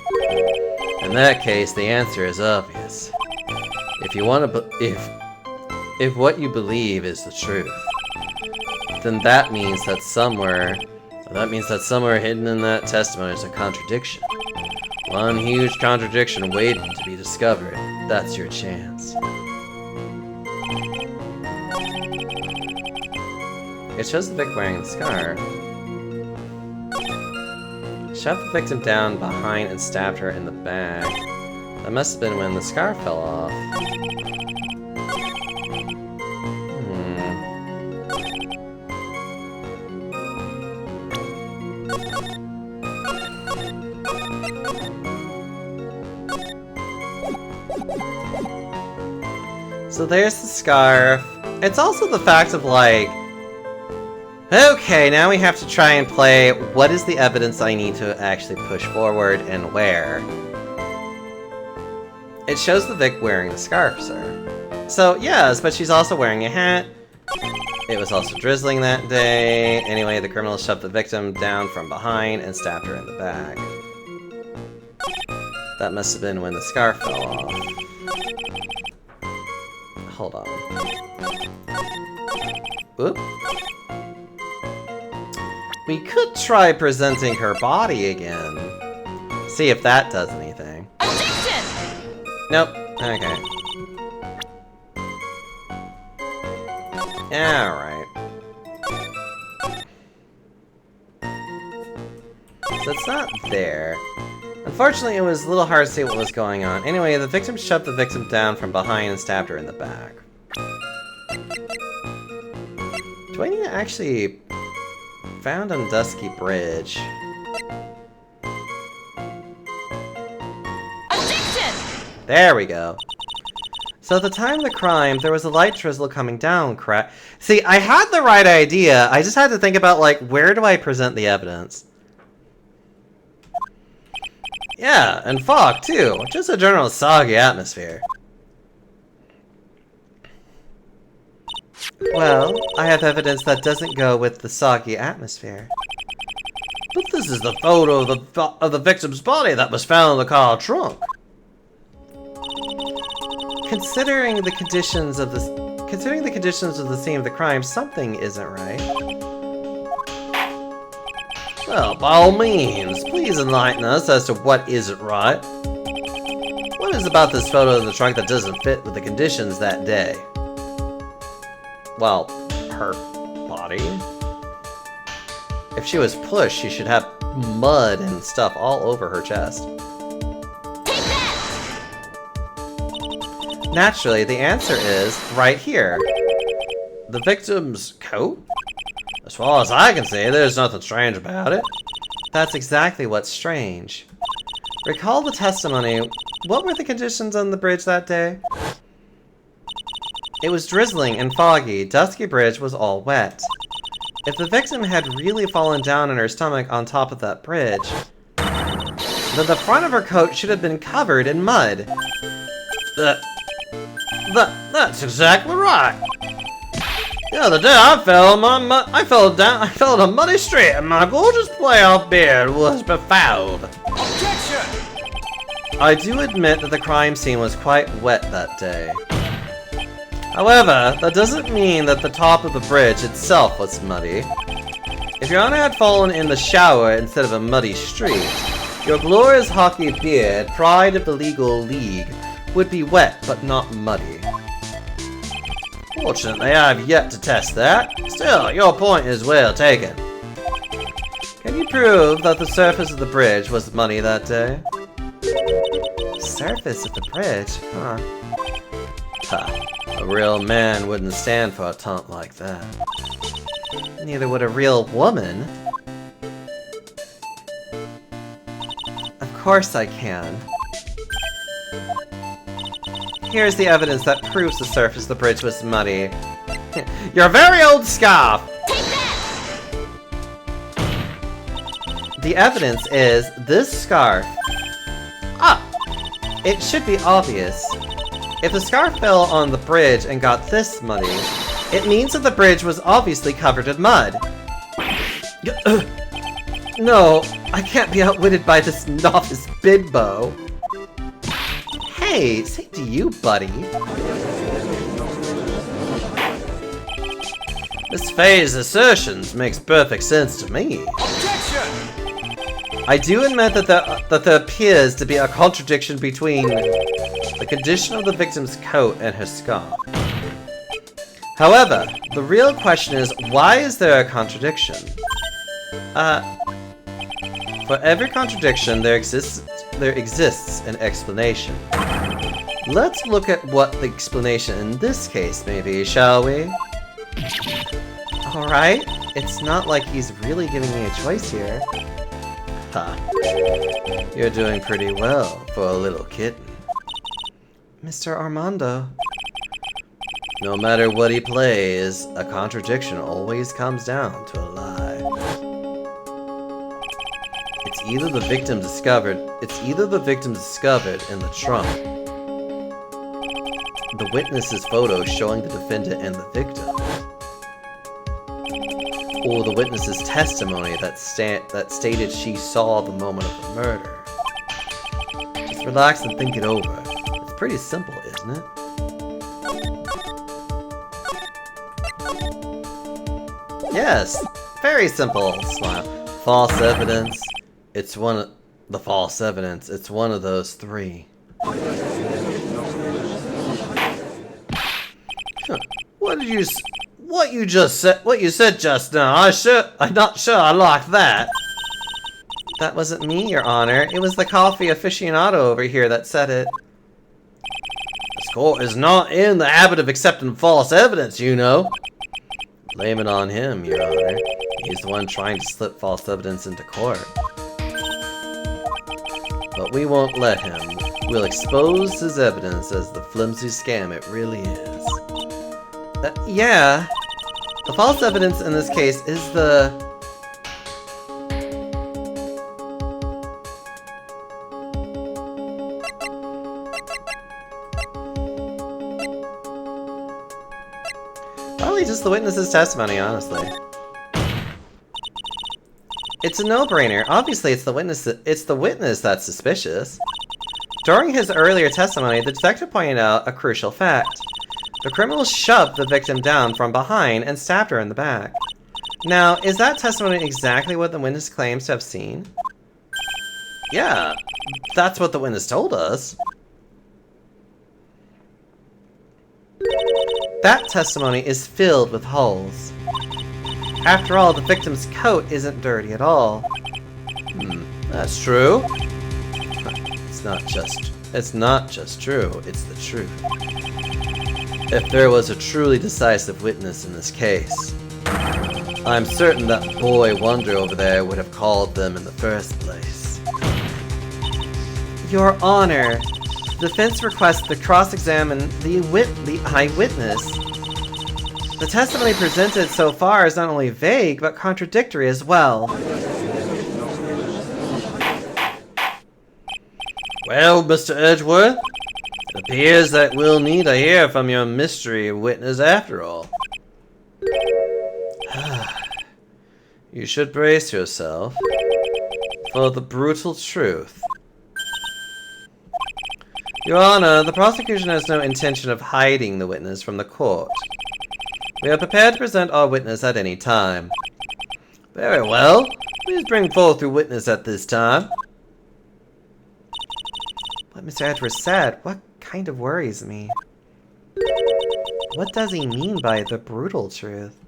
In that case, the answer is obvious. If you want to if what you believe is the truth, then that means that somewhere hidden in that testimony is a contradiction. One huge contradiction waiting to be discovered. That's your chance. It shows the victim wearing the scarf. Shoved the victim down behind and stabbed her in the back. That must have been when the scarf fell off. So there's the scarf. It's also the fact of like, okay, now we have to try and play what is the evidence I need to actually push forward and where. It shows the Vic wearing the scarf, sir. So yes, but she's also wearing a hat. It was also drizzling that day. Anyway, the criminal shoved the victim down from behind and stabbed her in the back. That must have been when the scarf fell off. Hold on. Oop. We could try presenting her body again. See if that does anything. Objection! Nope. Okay. Alright. So it's not there. Unfortunately, it was a little hard to see what was going on. Anyway, the victim shoved the victim down from behind and stabbed her in the back. Do I need to actually... Found on Dusky Bridge. Objection! There we go. So at the time of the crime, there was a light drizzle coming down, correct? See, I had the right idea. I just had to think about, like, where do I present the evidence? Yeah, and fog, too. Just a general soggy atmosphere. Well, I have evidence that doesn't go with the soggy atmosphere. But this is the photo of the victim's body that was found in the car trunk. Considering the conditions of the scene of the crime, something isn't right. Well, by all means, please enlighten us as to what isn't right. What is about this photo of the trunk that doesn't fit with the conditions that day? Well, her body. If she was pushed, she should have mud and stuff all over her chest. Take that! Naturally, the answer is right here. The victim's coat? As far as I can see, there's nothing strange about it. That's exactly what's strange. Recall the testimony. What were the conditions on the bridge that day? It was drizzling and foggy. Dusky Bridge was all wet. If the victim had really fallen down on her stomach on top of that bridge, then the front of her coat should have been covered in mud. That's exactly right. The other day I fell in a muddy street and my gorgeous playoff beard was befouled. Objection! I do admit that the crime scene was quite wet that day. However, that doesn't mean that the top of the bridge itself was muddy. If Your Honor had fallen in the shower instead of a muddy street, your glorious hockey beard, pride of the legal league, would be wet but not muddy. Fortunately, I have yet to test that. Still, your point is well taken. Can you prove that the surface of the bridge was muddy that day? Surface of the bridge? Huh. Ha. A real man wouldn't stand for a taunt like that. Neither would a real woman. Of course I can. Here's the evidence that proves the surface of the bridge was muddy. Your very old scarf! Take that! The evidence is this scarf. Ah! It should be obvious. If the scarf fell on the bridge and got this muddy, it means that the bridge was obviously covered in mud. No, I can't be outwitted by this novice bimbo. Hey, say to you, buddy. Miss Faye's assertions makes perfect sense to me. Objection! I do admit that there appears to be a contradiction between the condition of the victim's coat and her scarf. However, the real question is, why is there a contradiction? For every contradiction, there exists an explanation. Let's look at what the explanation in this case may be, shall we? Alright, it's not like he's really giving me a choice here. Ha. You're doing pretty well for a little kitten. Mr. Armando. No matter what he plays, a contradiction always comes down to a lie. It's either the victim discovered in the trunk, the witness's photo showing the defendant and the victim, or the witness's testimony that stated she saw the moment of the murder. Just relax and think it over. It's pretty simple, isn't it? Yes, very simple, Slap. False evidence. It's one of the false evidence. It's one of those three. What you said just now? I'm not sure I like that. That wasn't me, Your Honor. It was the coffee aficionado over here that said it. This court is not in the habit of accepting false evidence, you know. Blame it on him, Your Honor. He's the one trying to slip false evidence into court. But we won't let him. We'll expose his evidence as the flimsy scam it really is. Yeah. The false evidence in this case is the... Probably just the witness's testimony, honestly. It's a no-brainer. Obviously, it's the witness that's suspicious. During his earlier testimony, the detective pointed out a crucial fact. The criminal shoved the victim down from behind and stabbed her in the back. Now, is that testimony exactly what the witness claims to have seen? Yeah, that's what the witness told us. That testimony is filled with holes. After all, the victim's coat isn't dirty at all. That's true. It's not just true, it's the truth. If there was a truly decisive witness in this case, I'm certain that boy wonder over there would have called them in the first place. Your Honor, the defense requests to cross-examine the eyewitness. The testimony presented so far is not only vague, but contradictory as well. Well, Mr. Edgeworth, it appears that we'll need to hear from your mystery witness after all. You should brace yourself for the brutal truth. Your Honor, the prosecution has no intention of hiding the witness from the court. We are prepared to present our witness at any time. Very well. Please bring forth your witness at this time. What Mr. Edwards said, what kind of worries me? What does he mean by the brutal truth?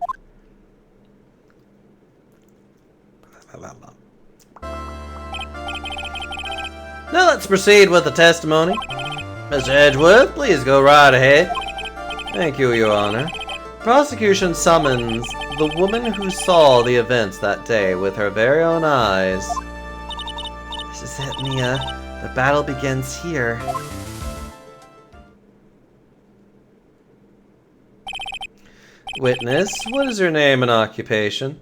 Now let's proceed with the testimony. Mr. Edgeworth, please go right ahead. Thank you, Your Honor. Prosecution summons the woman who saw the events that day with her very own eyes. This is it, Mia. The battle begins here. Witness, what is your name and occupation?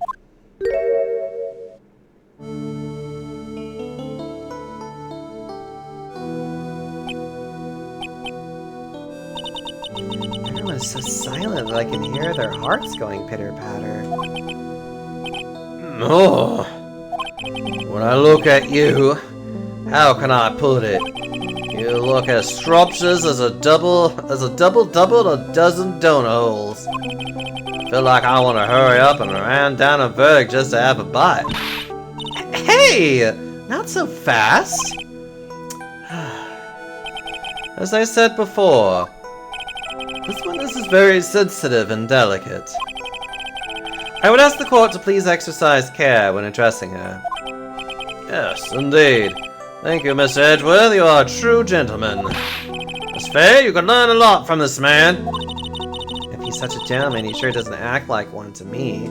Everyone's so silent that I can hear their hearts going pitter-patter. Oh, when I look at you, how can I put it? You look as scrumptious as a double double a dozen donut holes. I feel like I want to hurry up and ran down a verdict just to have a bite. Hey! Not so fast! As I said before, this witness is very sensitive and delicate. I would ask the court to please exercise care when addressing her. Yes, indeed. Thank you, Mr. Edgeworth. You are a true gentleman. Miss Faye, you can learn a lot from this man. If he's such a gentleman, he sure doesn't act like one to me.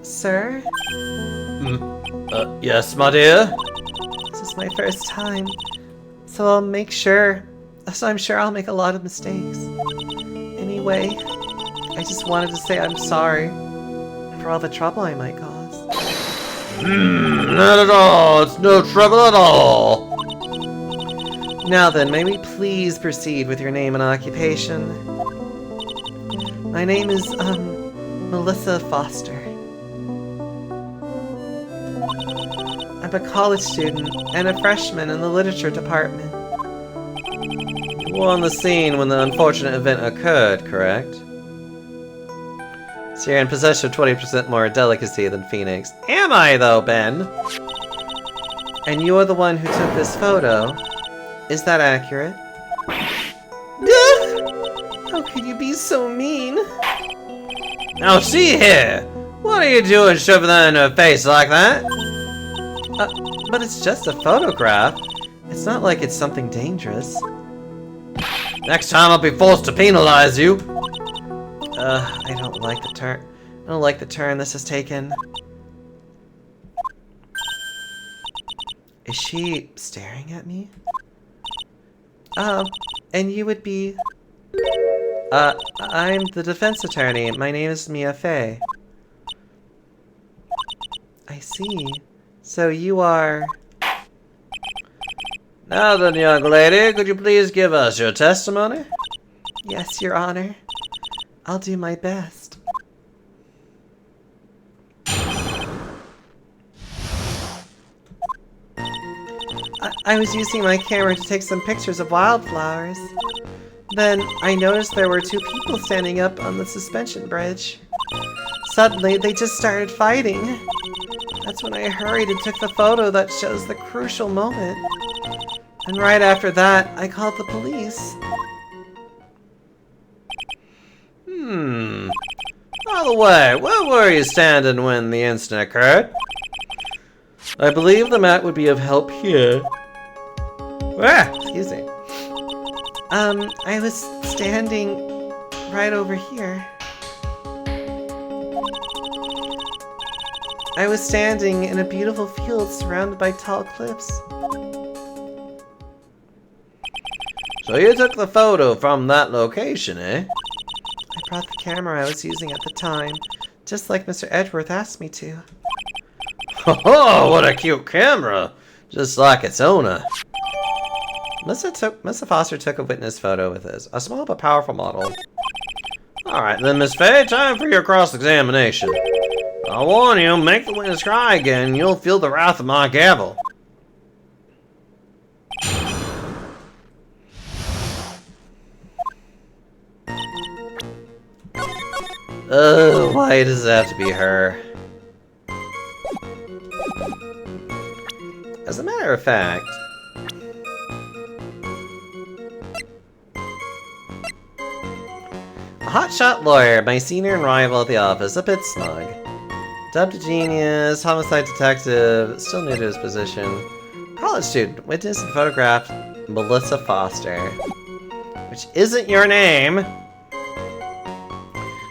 Sir? Yes, my dear? This is my first time, so I'm sure I'll make a lot of mistakes. Anyway, I just wanted to say I'm sorry for all the trouble I might cause. Not at all. It's no trouble at all. Now then, may we please proceed with your name and occupation? My name is, Melissa Foster. I'm a college student and a freshman in the literature department. You were on the scene when the unfortunate event occurred, correct? So you're in possession of 20% more delicacy than Phoenix. Am I, though, Ben? And you're the one who took this photo. Is that accurate? How could you be so mean? Now see here! What are you doing shoving that in her face like that? But it's just a photograph. It's not like it's something dangerous. Next time I'll be forced to penalize you. I don't like the turn. I don't like the turn this has taken. Is she staring at me? And you would be... I'm the defense attorney. My name is Mia Fey. I see. So you are... Now then, young lady, could you please give us your testimony? Yes, Your Honor. I'll do my best. I was using my camera to take some pictures of wildflowers. Then I noticed there were two people standing up on the suspension bridge. Suddenly, they just started fighting. That's when I hurried and took the photo that shows the crucial moment. And right after that, I called the police. By the way, where were you standing when the incident occurred? I believe the mat would be of help here. Excuse me. I was standing right over here. I was standing in a beautiful field surrounded by tall cliffs. So you took the photo from that location, eh? I brought the camera I was using at the time, just like Mr. Edgeworth asked me to. Oh, what a cute camera! Just like its owner. Mr. Foster took a witness photo with us, a small but powerful model. Alright then, Miss Faye, time for your cross-examination. I warn you, make the witness cry again, and you'll feel the wrath of my gavel. Why does it have to be her? As a matter of fact... A hotshot lawyer, my senior and rival at the office, a bit smug. Dubbed a genius, homicide detective, still new to his position. College student, witnessed and photographed Melissa Foster. Which isn't your name!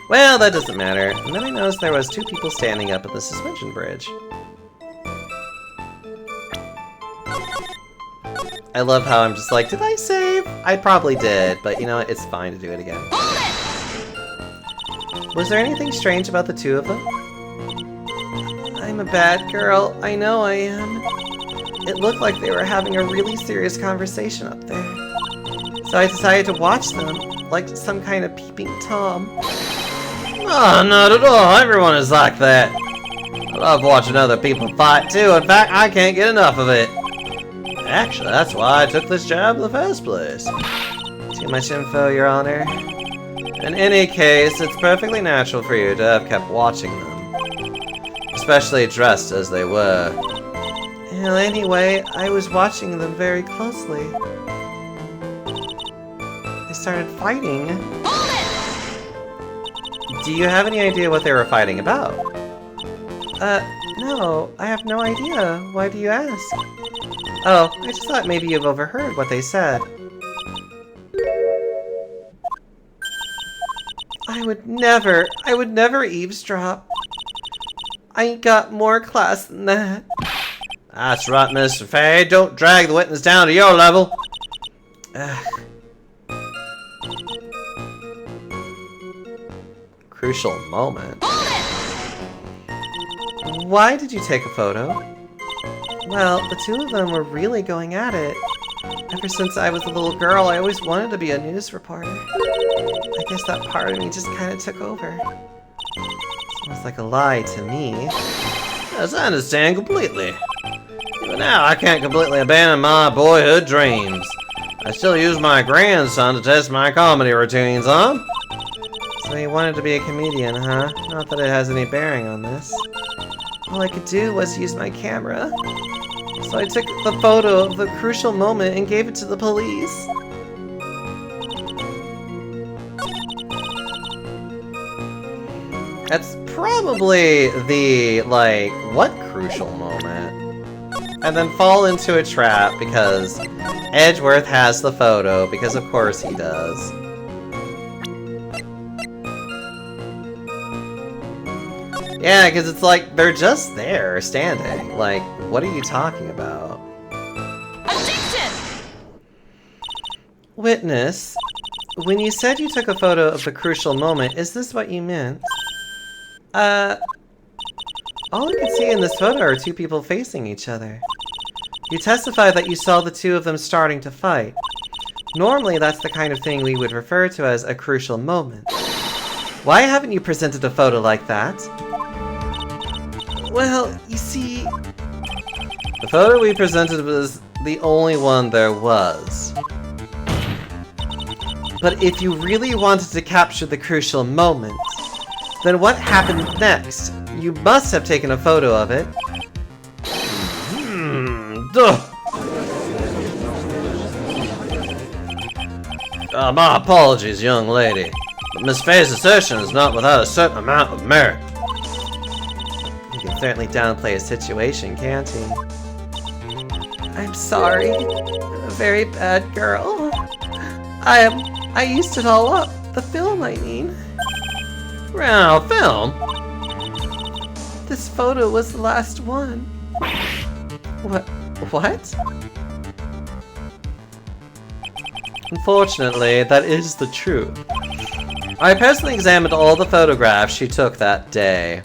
Well, that doesn't matter. And then I noticed there was 2 people standing up at the suspension bridge. I love how I'm just like, did I save? I probably did, but you know what? It's fine to do it again. Was there anything strange about the 2 of them? I'm a bad girl. I know I am. It looked like they were having a really serious conversation up there. So I decided to watch them, like some kind of peeping Tom. Oh, not at all. Everyone is like that. I love watching other people fight too. In fact, I can't get enough of it. Actually, that's why I took this job in the first place. Too much info, Your Honor. In any case, it's perfectly natural for you to have kept watching them. Especially dressed as they were. Well, anyway, I was watching them very closely. They started fighting. Do you have any idea what they were fighting about? No, I have no idea. Why do you ask? Oh, I just thought maybe you've overheard what they said. I would never eavesdrop. I got more class than that. That's right, Mr. Fay. Don't drag the witness down to your level. Crucial moment. Why did you take a photo? Well, the 2 of them were really going at it. Ever since I was a little girl, I always wanted to be a news reporter. I guess that part of me just kind of took over. Sounds like a lie to me. Yes, I understand completely. Even now, I can't completely abandon my boyhood dreams. I still use my grandson to test my comedy routines on. So you wanted to be a comedian, huh? Not that it has any bearing on this. All I could do was use my camera. So I took the photo of the crucial moment and gave it to the police. That's probably the, like, what crucial moment? And then fall into a trap because Edgeworth has the photo, because of course he does. Yeah, because it's like, they're just there, standing. Like, what are you talking about? Objection! Witness, when you said you took a photo of the crucial moment, is this what you meant? All I can see in this photo are 2 people facing each other. You testified that you saw the 2 of them starting to fight. Normally, that's the kind of thing we would refer to as a crucial moment. Why haven't you presented a photo like that? Well, you see... The photo we presented was the only one there was. But if you really wanted to capture the crucial moment, then what happened next? You must have taken a photo of it. My apologies, young lady. But Miss Fay's assertion is not without a certain amount of merit. He can certainly downplay a situation, can't he? I'm sorry. I'm a very bad girl. I used it all up. The film, I mean. Well, film? This photo was the last one. What? Unfortunately, that is the truth. I personally examined all the photographs she took that day.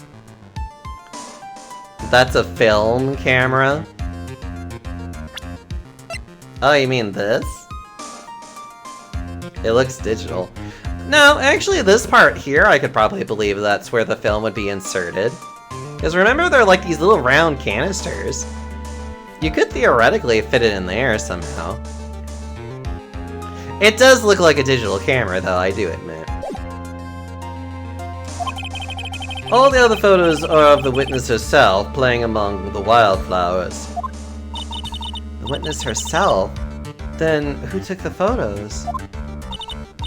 That's a film camera? Oh, you mean this? It looks digital. No, actually this part here, I could probably believe that's where the film would be inserted. Because remember, they're like these little round canisters. You could theoretically fit it in there somehow. It does look like a digital camera, though, I do admit. All the other photos are of the witness herself playing among the wildflowers. The witness herself? Then who took the photos?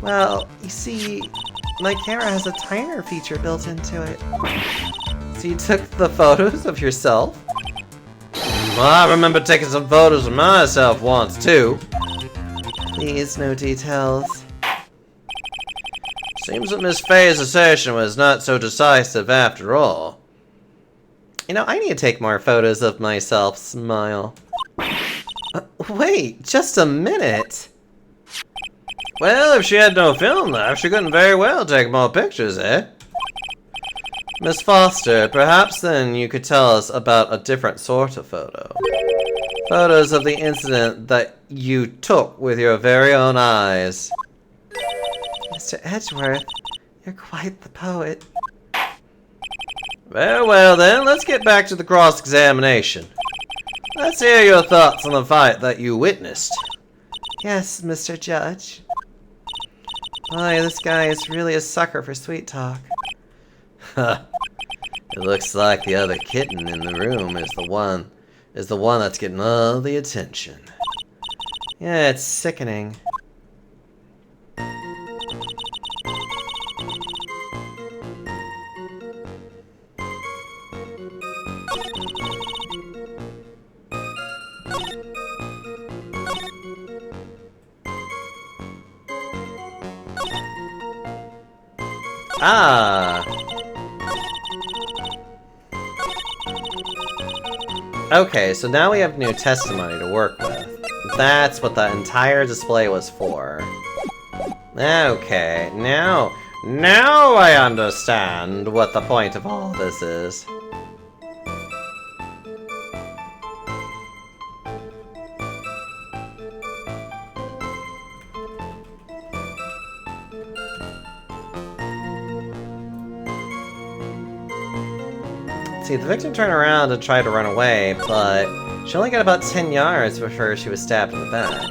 Well, you see, my camera has a timer feature built into it. So you took the photos of yourself? Well, I remember taking some photos of myself once, too. Please, no details. Seems that Miss Faye's assertion was not so decisive after all. You know, I need to take more photos of myself, smile. Wait, just a minute. Well, if she had no film left, she couldn't very well take more pictures, eh? Miss Foster, perhaps then you could tell us about a different sort of photo. Photos of the incident that you took with your very own eyes. Mr. Edgeworth, you're quite the poet. Well then, let's get back to the cross-examination. Let's hear your thoughts on the fight that you witnessed. Yes, Mr. Judge. Boy, this guy is really a sucker for sweet talk. It looks like the other kitten in the room is the one that's getting all the attention. Yeah, it's sickening. Ah. Okay, so now we have new testimony to work with. That's what the entire display was for. Okay, now I understand what the point of all this is. See, the victim turned around and tried to run away, but she only got about 10 yards before she was stabbed in the back.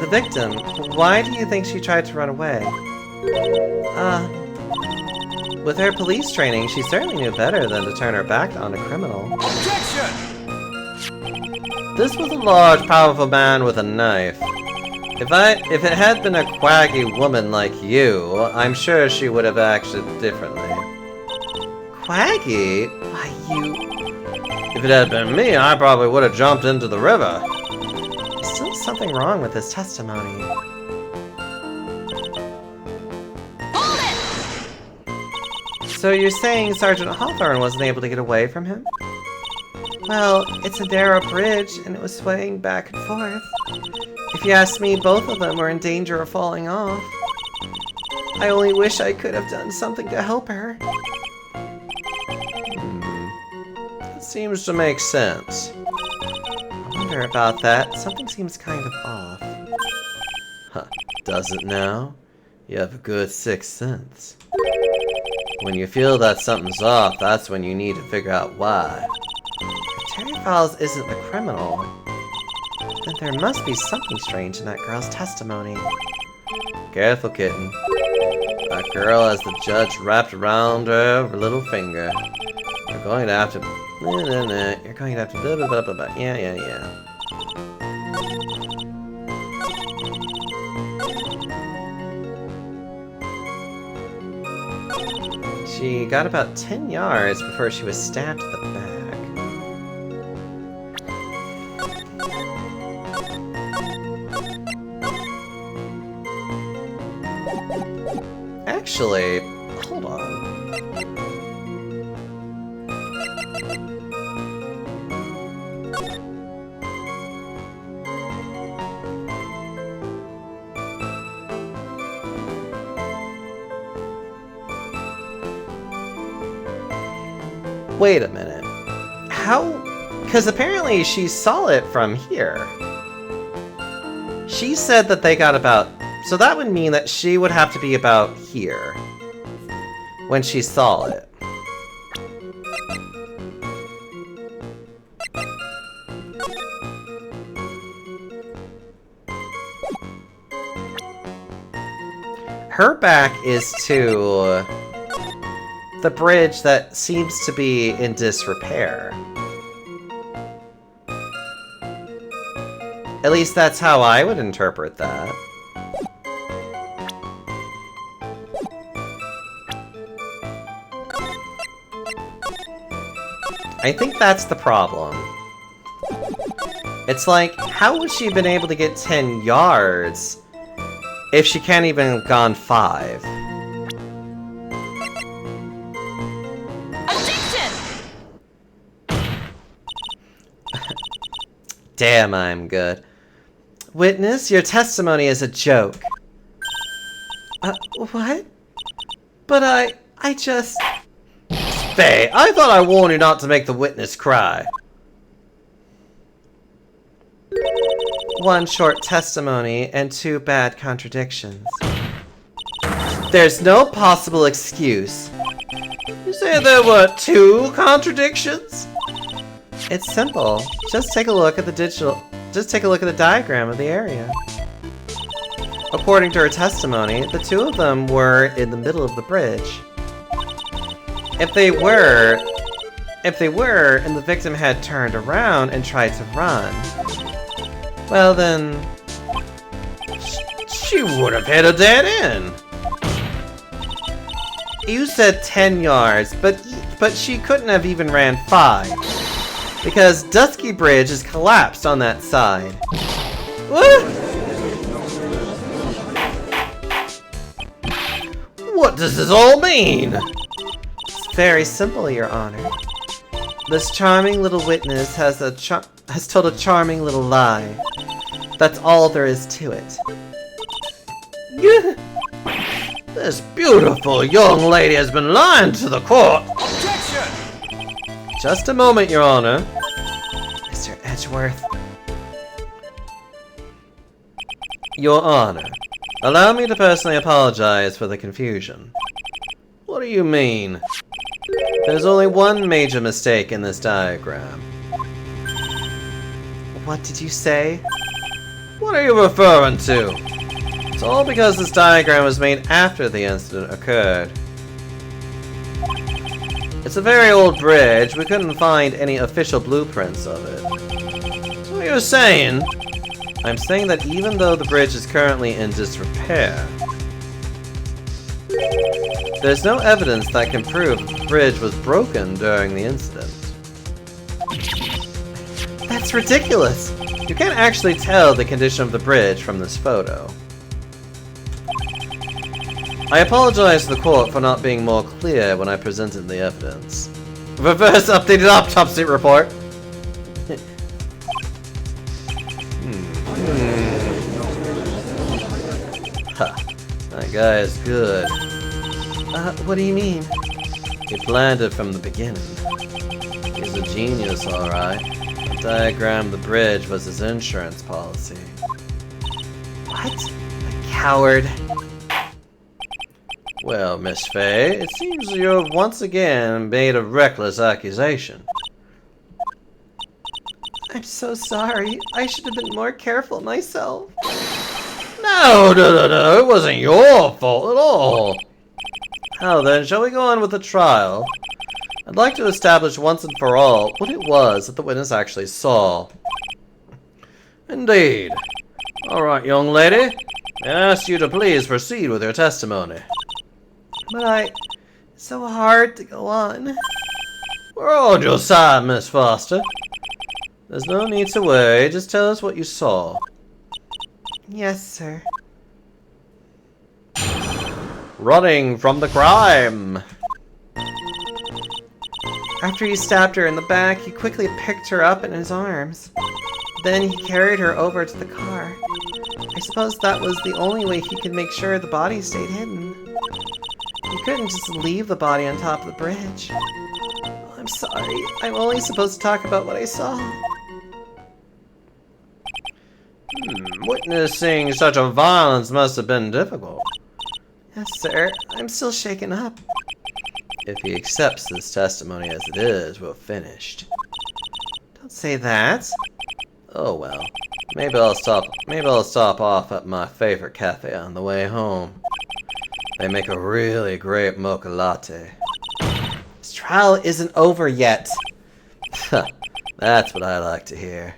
The victim, why do you think she tried to run away? With her police training, she certainly knew better than to turn her back on a criminal. Objection! This was a large, powerful man with a knife. If it had been a quaggy woman like you, I'm sure she would have acted differently. Quaggy? Why, you... If it had been me, I probably would have jumped into the river. There's still something wrong with this testimony. Hold it! So you're saying Sergeant Hawthorne wasn't able to get away from him? Well, it's a narrow bridge, and it was swaying back and forth. If you ask me, both of them were in danger of falling off. I only wish I could have done something to help her. That seems to make sense. I wonder about that. Something seems kind of off. Huh, does it now? You have a good sixth sense. When you feel that something's off, that's when you need to figure out why. If Terry Falls isn't the criminal, then there must be something strange in that girl's testimony. Careful, kitten. That girl has the judge wrapped around her little finger. You're going to have to... You're going to have to... Blah, blah, blah, blah, blah. Yeah. She got about 10 yards before she was stabbed in the back. Actually, hold on. Wait a minute. How? Because apparently she saw it from here. She said that they got about... So that would mean that she would have to be about here when she saw it. her back is to the bridge that seems to be in disrepair. At least that's how I would interpret that. I think that's the problem. It's like, how would she have been able to get 10 yards if she can't even have gone 5? Objection! Damn, I'm good. Witness, your testimony is a joke. What? But I just... Faye, I thought I warned you not to make the witness cry. One short testimony and 2 bad contradictions. There's no possible excuse. You say there were 2 contradictions? It's simple. Just take a look at the diagram of the area. According to her testimony, the 2 of them were in the middle of the bridge. If they were, and the victim had turned around and tried to run, well then... She would have hit a dead end. You said 10 yards, but she couldn't have even ran 5. Because Dusky Bridge is collapsed on that side. What does this all mean? It's very simple, Your Honor. This charming little witness has told a charming little lie. That's all there is to it. This beautiful young lady has been lying to the court. Objection! Just a moment, Your Honor. Mr. Edgeworth. Your Honor, allow me to personally apologize for the confusion. What do you mean? There's only one major mistake in this diagram. What did you say? What are you referring to? It's all because this diagram was made after the incident occurred. It's a very old bridge. We couldn't find any official blueprints of it. So what you're saying? I'm saying that even though the bridge is currently in disrepair, there's no evidence that can prove the bridge was broken during the incident. That's ridiculous! You can't actually tell the condition of the bridge from this photo. I apologize to the court for not being more clear when I presented the evidence. Reverse updated autopsy report. That guy is good. What do you mean? He planned it from the beginning. He's a genius, alright. The diagram of the bridge was his insurance policy. What? A coward. Well, Miss Faye, it seems you've once again made a reckless accusation. I'm so sorry. I should have been more careful myself. No, it wasn't your fault at all. How then, shall we go on with the trial? I'd like to establish once and for all what it was that the witness actually saw. Indeed. Alright, young lady. I ask you to please proceed with your testimony. But it's so hard to go on. We're on your side, Miss Foster. There's no need to worry, just tell us what you saw. Yes, sir. Running from the crime. After he stabbed her in the back, he quickly picked her up in his arms. Then he carried her over to the car. I suppose that was the only way he could make sure the body stayed hidden. He couldn't just leave the body on top of the bridge. Oh, I'm sorry. I'm only supposed to talk about what I saw. Witnessing such a violence must have been difficult. Yes, sir. I'm still shaken up. If he accepts this testimony as it is, we're finished. Don't say that. Oh well. Maybe I'll stop off at my favorite cafe on the way home. They make a really great mocha latte. This trial isn't over yet. That's what I like to hear.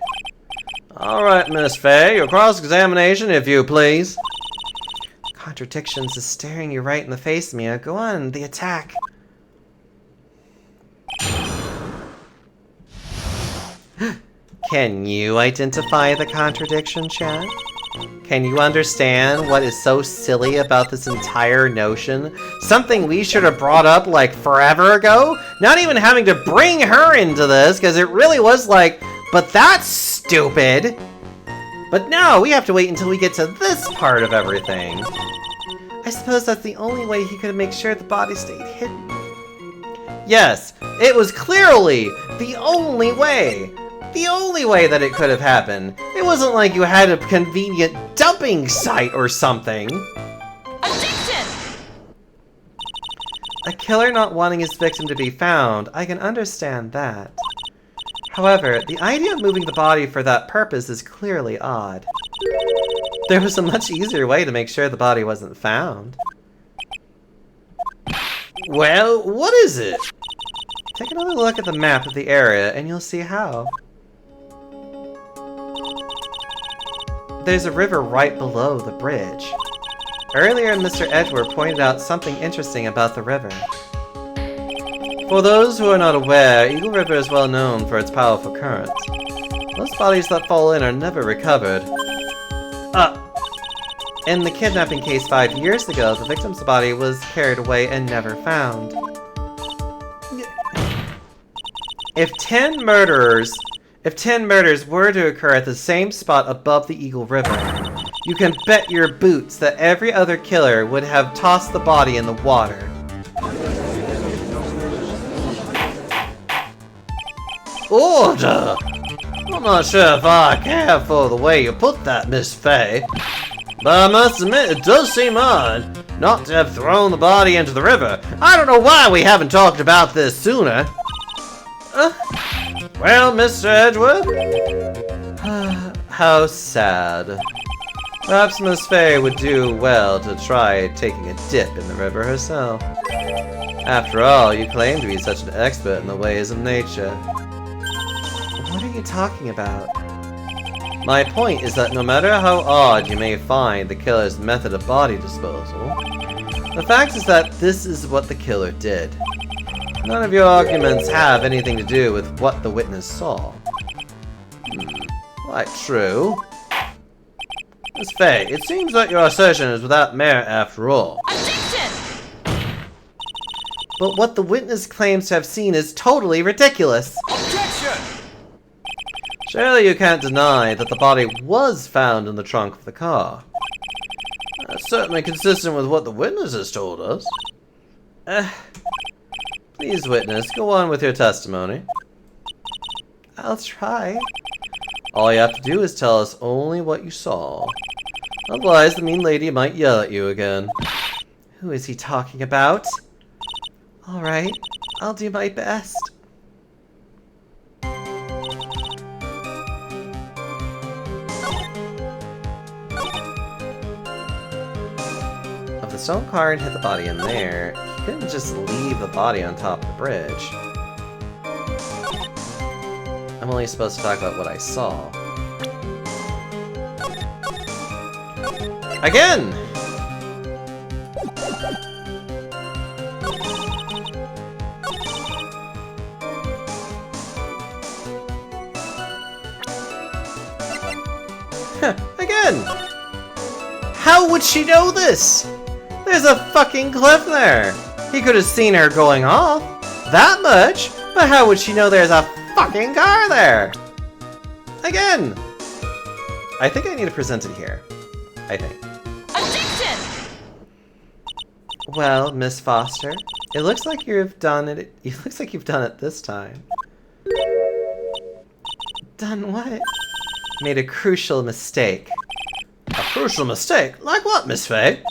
Alright, Miss Faye, your cross-examination, if you please. Contradictions is staring you right in the face, Mia. Go on, the attack. Can you identify the contradiction, Chad? Can you understand what is so silly about this entire notion? Something we should have brought up like forever ago? Not even having to bring her into this, because it really was like, but that's stupid. But no, we have to wait until we get to this part of everything. I suppose that's the only way he could make sure the body stayed hidden. Yes, it was clearly the only way. The only way that it could have happened. It wasn't like you had a convenient dumping site or something. Objection! A killer not wanting his victim to be found, I can understand that. However, the idea of moving the body for that purpose is clearly odd. There was a much easier way to make sure the body wasn't found. Well, what is it? Take another look at the map of the area and you'll see how. There's a river right below the bridge. Earlier, Mr. Edward pointed out something interesting about the river. For those who are not aware, Eagle River is well known for its powerful current. Most bodies that fall in are never recovered. In the kidnapping case 5 years ago, the victim's body was carried away and never found. If 10 murders were to occur at the same spot above the Eagle River, you can bet your boots that every other killer would have tossed the body in the water. Order! I'm not sure if I care for the way you put that, Miss Faye. But I must admit, it does seem odd not to have thrown the body into the river. I don't know why we haven't talked about this sooner. Well, Mr. Edward? How sad. Perhaps Miss Faye would do well to try taking a dip in the river herself. After all, you claim to be such an expert in the ways of nature. What are you talking about? My point is that no matter how odd you may find the killer's method of body disposal, the fact is that this is what the killer did. None of your arguments have anything to do with what the witness saw. Quite true. Miss Faye, it seems that your assertion is without merit after all. Objection! But what the witness claims to have seen is totally ridiculous. Objection! Surely you can't deny that the body was found in the trunk of the car. That's certainly consistent with what the witness has told us. Please, witness, go on with your testimony. I'll try. All you have to do is tell us only what you saw. Otherwise, the mean lady might yell at you again. Who is he talking about? Alright, I'll do my best. If the stone car had hit the body in there, he couldn't just leave the body on top of the bridge. I'm only supposed to talk about what I saw. Again! Again! How would she know this? There's a fucking cliff there! He could have seen her going off. That much! But how would she know there's a fucking car there? Again! I think I need to present it here. I think. Objection! Well, Miss Foster, it looks like you've done it. It looks like you've done it this time. Done what? Made a crucial mistake. A crucial mistake? Like what, Miss Faye?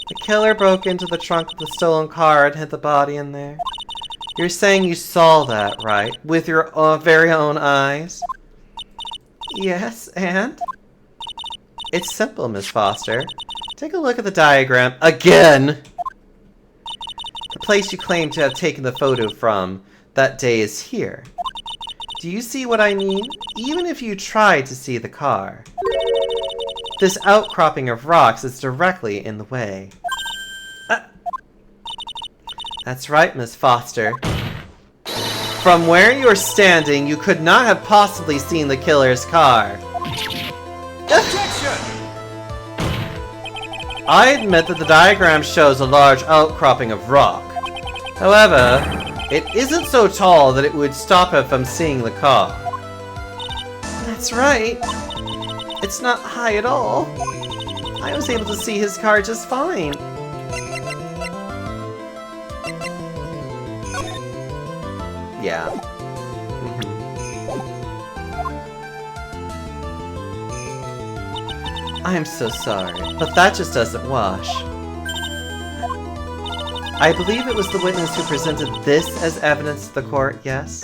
The killer broke into the trunk of the stolen car and hid the body in there. You're saying you saw that, right? With your very own eyes? Yes, and? It's simple, Miss Foster. Take a look at the diagram again! place you claim to have taken the photo from that day is here. Do you see what I mean? Even if you try to see the car, this outcropping of rocks is directly in the way. That's right, Miss Foster. From where you're standing, you could not have possibly seen the killer's car. Objection! I admit that the diagram shows a large outcropping of rock. However, it isn't so tall that it would stop her from seeing the car. That's right. It's not high at all. I was able to see his car just fine. Yeah. I'm so sorry, but that just doesn't wash. I believe it was the witness who presented this as evidence to the court, yes?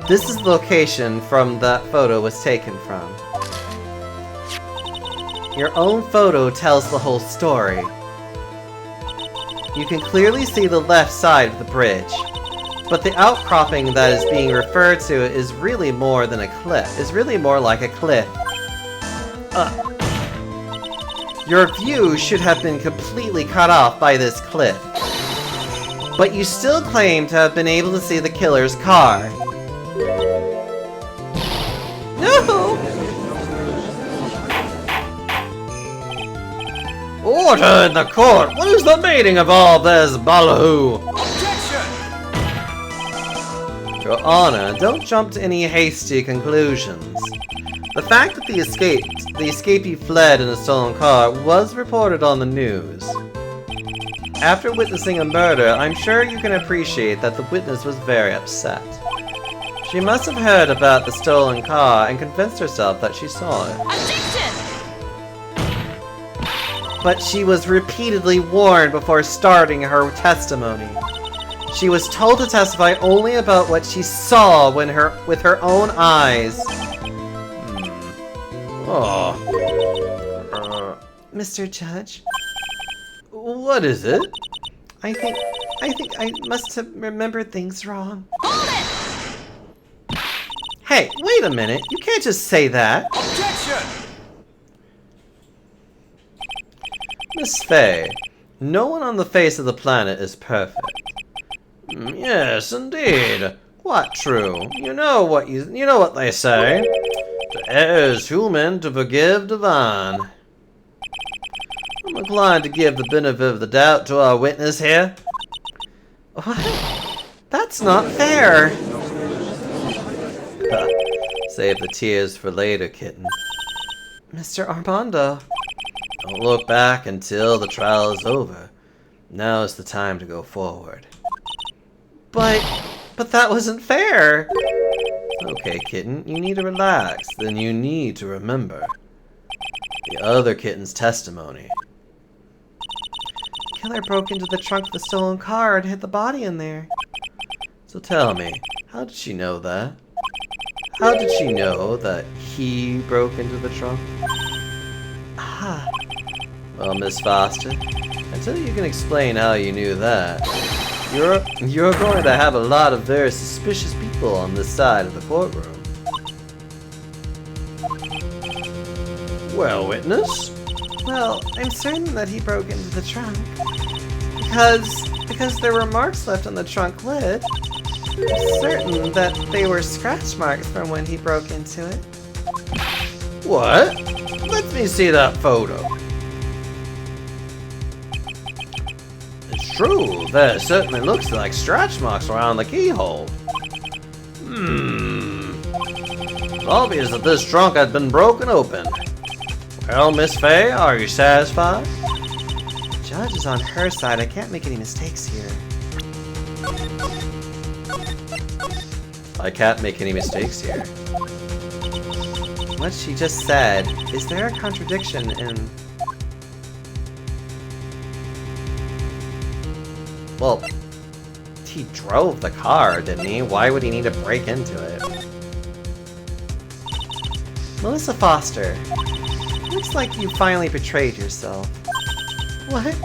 This is the location from that photo was taken from. Your own photo tells the whole story. You can clearly see the left side of the bridge, but the outcropping that is being referred to is really more than a cliff. It's really more like a cliff. Your view should have been completely cut off by this cliff. But you still claim to have been able to see the killer's car. No! Order in the court! What is the meaning of all this ballyhoo? Objection! Your Honor, don't jump to any hasty conclusions. The fact that the escapee fled in a stolen car was reported on the news. After witnessing a murder, I'm sure you can appreciate that the witness was very upset. She must have heard about the stolen car and convinced herself that she saw it. Objection! But she was repeatedly warned before starting her testimony. She was told to testify only about what she saw with her own eyes. Mr. Judge? What is it? I think I must have remembered things wrong. Hold it! Hey, wait a minute. You can't just say that. Objection! Miss Faye, no one on the face of the planet is perfect. Yes, indeed. What true? You know what they say. To err is human, to forgive divine. I'm inclined to give the benefit of the doubt to our witness here. What? That's not fair. Save the tears for later, kitten. Mr. Armando. Don't look back until the trial is over. Now is the time to go forward. But that wasn't fair. Okay, kitten, you need to relax. Then you need to remember the other kitten's testimony. The killer broke into the trunk of the stolen car and hit the body in there. So tell me, how did she know that? How did she know that he broke into the trunk? Ah. Well, Miss Foster, until you can explain how you knew that, you're going to have a lot of very suspicious people on this side of the courtroom. Well, witness? Well, I'm certain that he broke into the trunk. Because there were marks left on the trunk lid. I'm certain that they were scratch marks from when he broke into it. What? Let me see that photo. It's true, there certainly looks like scratch marks around the keyhole. It's obvious that this trunk had been broken open. Well, Miss Faye, are you satisfied? The judge is on her side. I can't make any mistakes here. I can't make any mistakes here. What she just said, is there a contradiction in... Well, he drove the car, didn't he? Why would he need to break into it? Melissa Foster, looks like you finally betrayed yourself. What?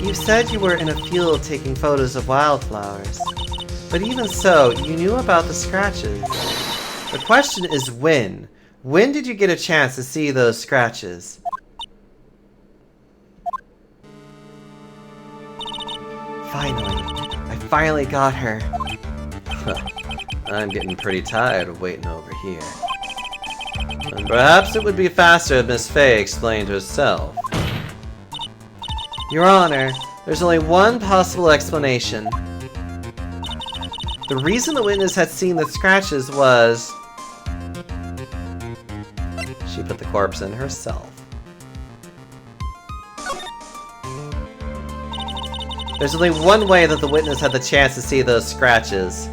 You said you were in a field taking photos of wildflowers. But even so, you knew about the scratches. The question is when? When did you get a chance to see those scratches? Finally. I finally got her. I'm getting pretty tired of waiting over here. And perhaps it would be faster if Miss Fey explained herself. Your Honor, there's only one possible explanation. The reason the witness had seen the scratches was... She put the corpse in herself. There's only one way that the witness had the chance to see those scratches.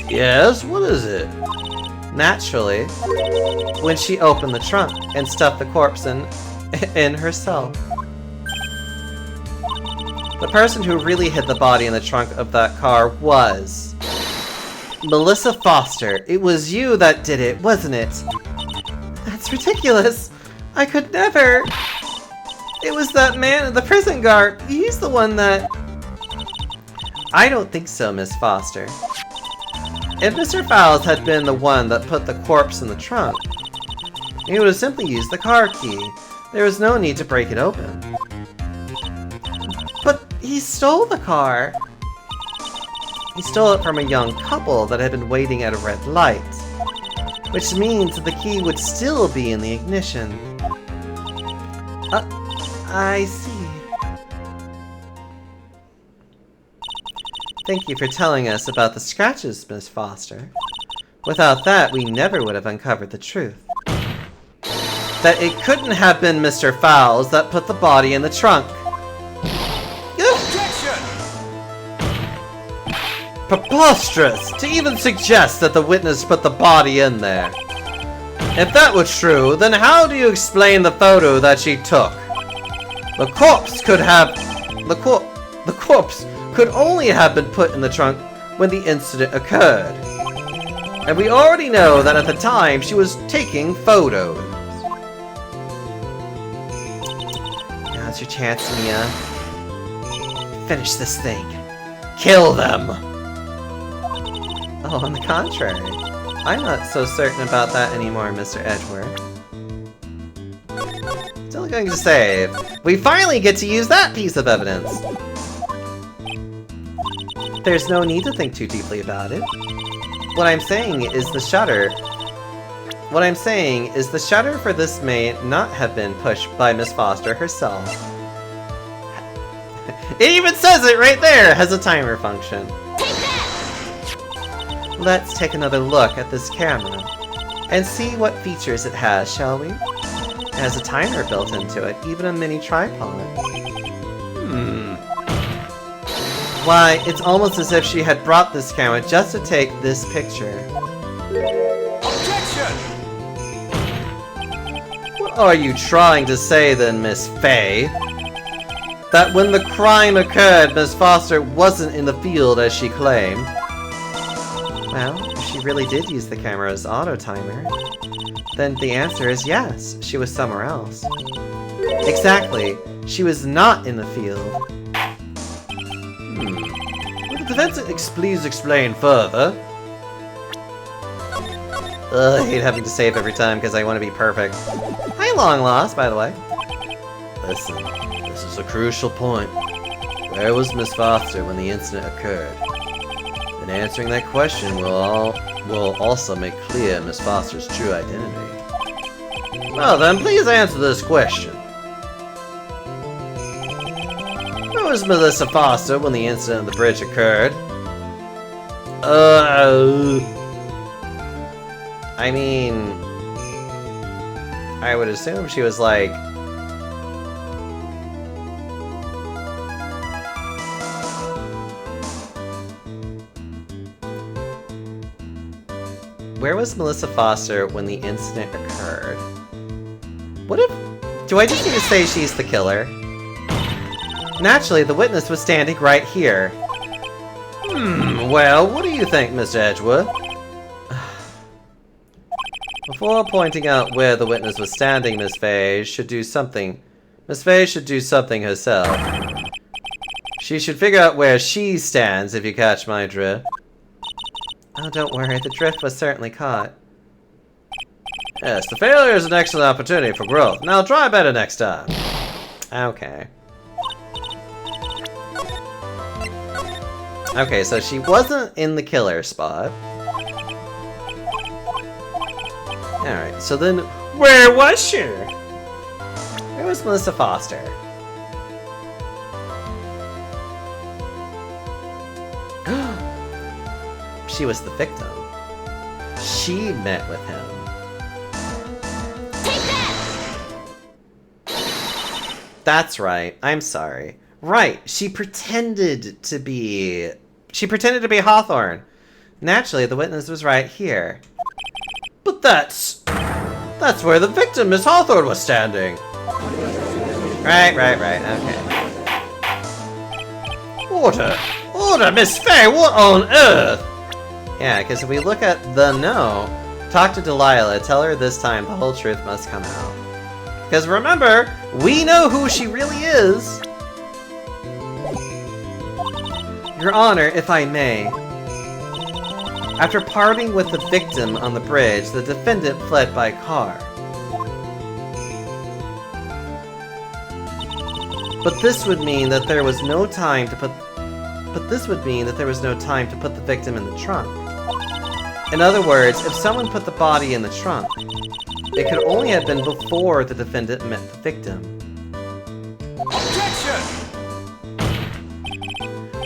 Yes? What is it? Naturally, when she opened the trunk and stuffed the corpse in herself. The person who really hid the body in the trunk of that car was... Melissa Foster. It was you that did it, wasn't it? That's ridiculous. I could never... It was that man, the prison guard. He's the one that... I don't think so, Miss Foster. If Mr. Fowles had been the one that put the corpse in the trunk, he would have simply used the car key. There was no need to break it open. But he stole the car. He stole it from a young couple that had been waiting at a red light, which means that the key would still be in the ignition. I see. Thank you for telling us about the scratches, Miss Foster. Without that, we never would have uncovered the truth. That it couldn't have been Mr. Fowles that put the body in the trunk. Objection! Preposterous! To even suggest that the witness put the body in there. If that were true, then how do you explain the photo that she took? The corpse could have... The corpse could only have been put in the trunk when the incident occurred. And we already know that at the time she was taking photos. Now's your chance, Mia. Finish this thing. Kill them! Oh, on the contrary. I'm not so certain about that anymore, Mr. Edgeworth. Still going to say, we finally get to use that piece of evidence. There's no need to think too deeply about it. What I'm saying is the shutter for this may not have been pushed by Miss Foster herself. It even says it right there! It has a timer function. Let's take another look at this camera and see what features it has, shall we? It has a timer built into it, even a mini tripod. Why, it's almost as if she had brought this camera just to take this picture. Objection! What are you trying to say then, Miss Fey? That when the crime occurred, Miss Foster wasn't in the field as she claimed. Well, if she really did use the camera's auto timer, then the answer is yes, she was somewhere else. Exactly, she was not in the field. Would the defense please explain further? Ugh, I hate having to save every time because I want to be perfect. Hi, long lost, by the way. Listen, this is a crucial point. Where was Miss Foster when the incident occurred? And answering that question will also make clear Miss Foster's true identity. Well then, please answer this question. Where was Melissa Foster when the incident on the bridge occurred? I mean... I would assume she was like... Where was Melissa Foster when the incident occurred? What if... Do I just need to say she's the killer? Naturally, the witness was standing right here. Well, what do you think, Mr. Edgeworth? Before pointing out where the witness was standing, Miss Faye should do something. Miss Faye should do something herself. She should figure out where she stands, if you catch my drift. Oh, don't worry, the drift was certainly caught. Yes, the failure is an excellent opportunity for growth. Now try better next time. Okay. Okay, so she wasn't in the killer spot. Alright, so then where was she? Where was Melissa Foster? She was the victim. She met with him. Take that! That's right. I'm sorry. Right. She pretended to be Hawthorne. Naturally, the witness was right here. But that's where the victim, Miss Hawthorne, was standing. Right. Okay. Order, Miss Faye, what on earth? Yeah, because if we look at the note, talk to Delilah, tell her this time the whole truth must come out. Because remember, we know who she really is. Your Honor, if I may. After parting with the victim on the bridge, the defendant fled by car. But this would mean that there was no time to put the victim in the trunk. In other words, if someone put the body in the trunk, it could only have been before the defendant met the victim. Objection!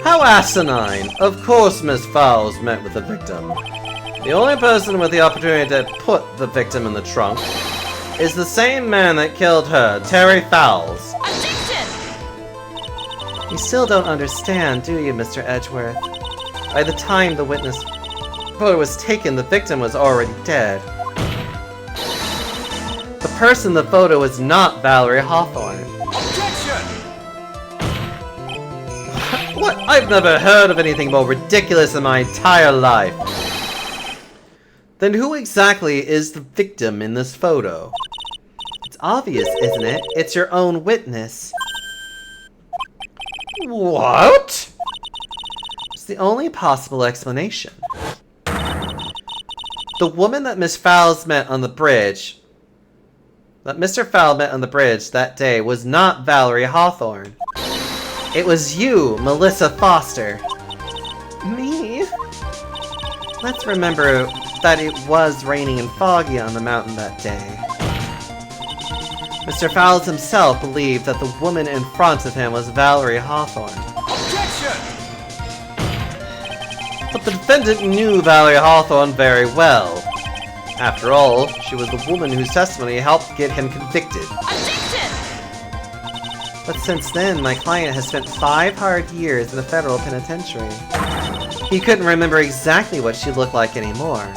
How asinine! Of course Miss Fowles met with the victim. The only person with the opportunity to put the victim in the trunk is the same man that killed her, Terry Fowles. Objection! You still don't understand, do you, Mr. Edgeworth? By the time the witness photo was taken, the victim was already dead. The person in the photo was not Valerie Hawthorne. Objection! What? I've never heard of anything more ridiculous in my entire life. Then who exactly is the victim in this photo? It's obvious, isn't it? It's your own witness. What? It's the only possible explanation. The woman that Miss Fowles met on the bridge, that Mr. Fowl met on the bridge that day, was not Valerie Hawthorne. It was you, Melissa Foster. Me? Let's remember that it was raining and foggy on the mountain that day. Mr. Fowles himself believed that the woman in front of him was Valerie Hawthorne. Objection! But the defendant knew Valerie Hawthorne very well. After all, she was the woman whose testimony helped get him convicted. Objection! But since then, my client has spent 5 hard years in the federal penitentiary. He couldn't remember exactly what she looked like anymore.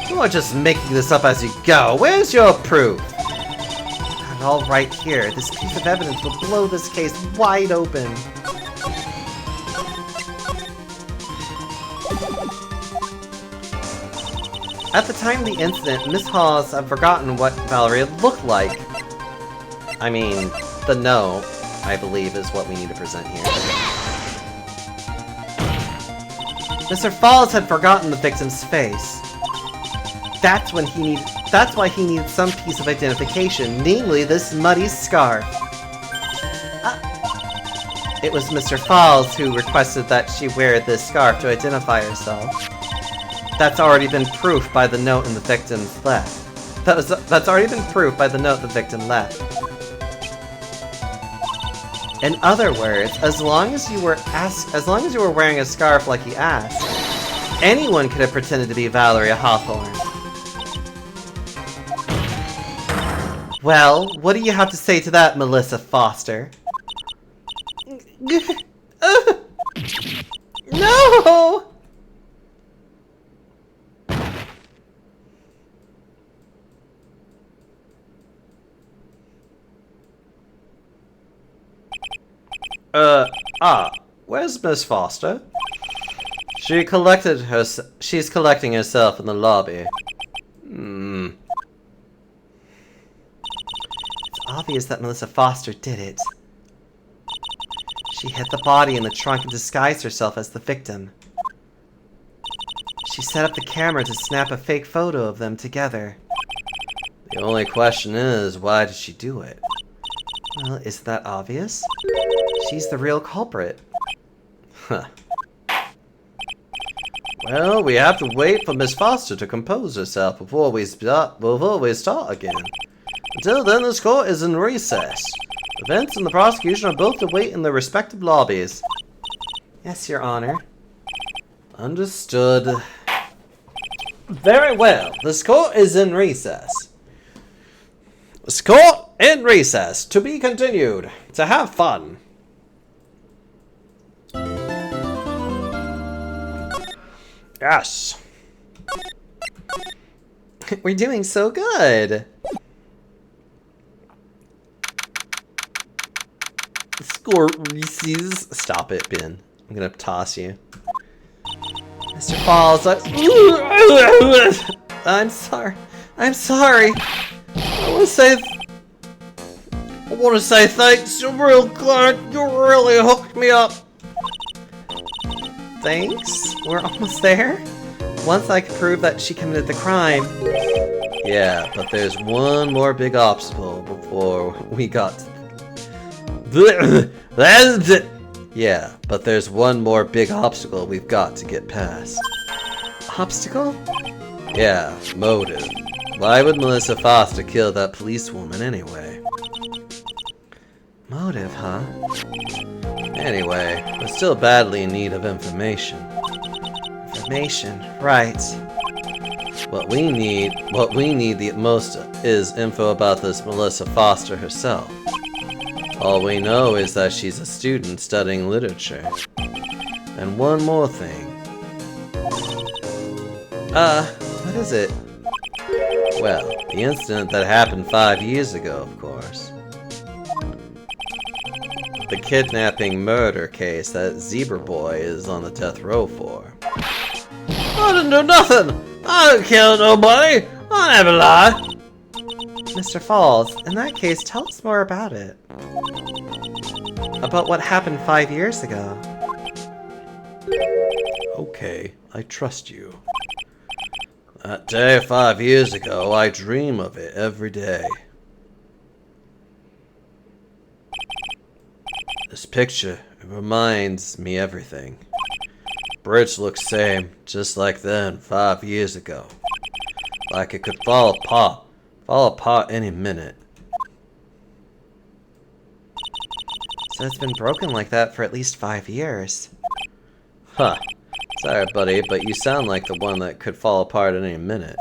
You are just making this up as you go. Where's your proof? And all right here, this piece of evidence will blow this case wide open. At the time of the incident, Miss Hawes had forgotten what Valerie looked like. I mean, the no, I believe, is what we need to present here. Mr. Falls had forgotten the victim's face. That's why he needed some piece of identification, namely this muddy scarf. It was Mr. Falls who requested that she wear this scarf to identify herself. That's already been proof by the note in the victim's left. That's already been proof by the note the victim left. In other words, as long as you were wearing a scarf like he asked, anyone could have pretended to be Valerie Hawthorne. Well, what do you have to say to that, Melissa Foster? No! Where's Miss Foster? She's collecting herself in the lobby. obvious that Melissa Foster did it. She hid the body in the trunk and disguised herself as the victim. She set up the camera to snap a fake photo of them together. The only question is, why did she do it? Well, isn't that obvious? She's the real culprit. Huh. Well, we have to wait for Miss Foster to compose herself before we start again. Until then, this court is in recess. Defense and the prosecution are both to wait in their respective lobbies. Yes, Your Honor. Understood. Very well. This court is in recess. This court in recess. To be continued. To have fun. Yes. We're doing so good. Score Reese's. Stop it, Ben. I'm gonna toss you. Mr. Falls, I'm sorry. I'm sorry. I want to say thanks. You're real glad. You really hooked me up. Thanks. We're almost there. Once I can prove that she committed the crime. Yeah, but there's one more big obstacle before we got to... Yeah, but there's one more big obstacle we've got to get past. Obstacle? Yeah, motive. Why would Melissa Foster kill that policewoman anyway? Motive, huh? Anyway, we're still badly in need of information. Information, right. What we need the most is info about this Melissa Foster herself. All we know is that she's a student studying literature. And one more thing. What is it? Well, the incident that happened 5 years ago, of course. The kidnapping murder case that Zebra Boy is on the death row for. I didn't do nothing! I didn't kill nobody! I never lied! Mr. Falls, in that case, tell us more about it. About what happened 5 years ago. Okay, I trust you. That day 5 years ago, I dream of it every day. This picture, it reminds me everything. Bridge looks same, just like then, 5 years ago. Like it could fall apart any minute. So it's been broken like that for at least 5 years. Huh. Sorry, buddy, but you sound like the one that could fall apart at any minute.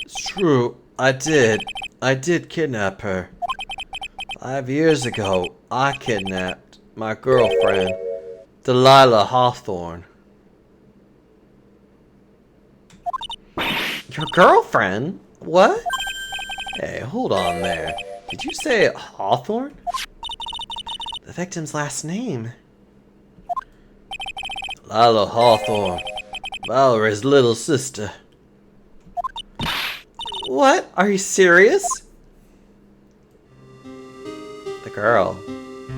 It's true, I did kidnap her. 5 years ago, I kidnapped my girlfriend, Delilah Hawthorne. Your girlfriend? What? Hey, hold on there. Did you say Hawthorne? The victim's last name. Delilah Hawthorne, Valerie's little sister. What? Are you serious? The girl.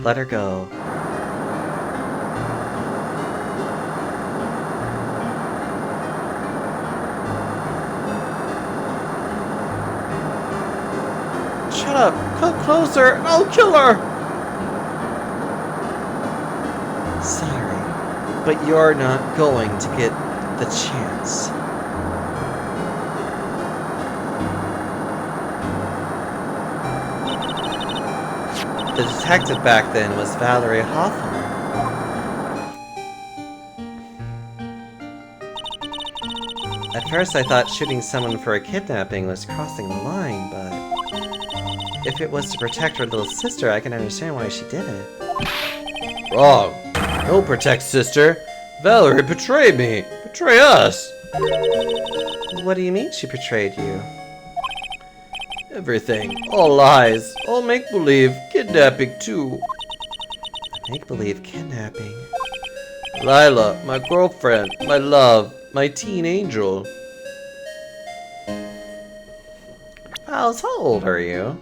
Let her go. Shut up! Come closer and I'll kill her! Sorry, but you're not going to get the chance. The detective back then was Valerie Hawthorne. At first I thought shooting someone for a kidnapping was crossing the line, but if it was to protect her little sister, I can understand why she did it. Wrong. Don't protect sister. Valerie betrayed me. Betray us. What do you mean she betrayed you? Everything. All lies. All make-believe. Kidnapping too. Make-believe kidnapping? Lila, my girlfriend, my love, my teen angel. Miles, how old are you?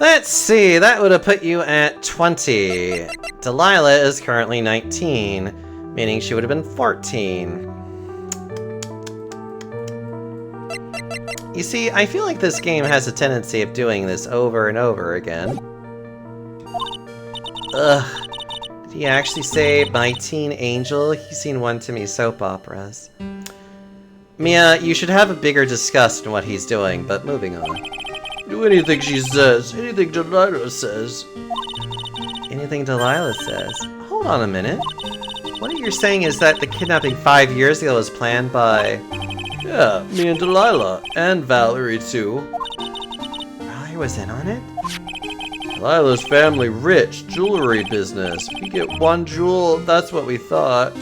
Let's see, that would have put you at 20. Delilah is currently 19, meaning she would have been 14. You see, I feel like this game has a tendency of doing this over and over again. Ugh. Did he actually say my teen angel? He's seen one too many soap operas. Mia, you should have a bigger disgust in what he's doing, but moving on. Do anything she says. Anything Delilah says. Anything Delilah says? Hold on a minute. What you're saying is that the kidnapping 5 years ago was planned by... Yeah, me and Delilah. And Valerie, too. Valerie was in on it? Delilah's family rich, jewelry business. We get one jewel, that's what we thought.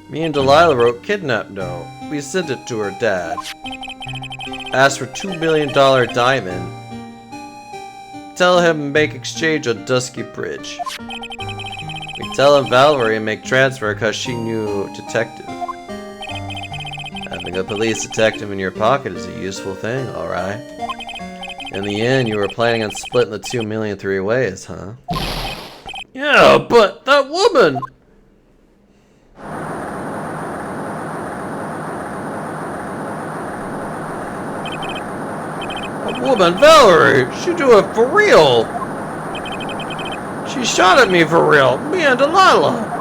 Me and Delilah wrote kidnap note. We sent it to her dad. Asked for $2 million diamond. Tell him make exchange on Dusky Bridge. We tell him Valerie make transfer cause she knew detective. Having a police detective in your pocket is a useful thing, alright. In the end, you were planning on splitting the 2 million 3 ways, huh? Yeah, but that woman! That woman, Valerie! She do it for real! She shot at me for real! Me and Delilah!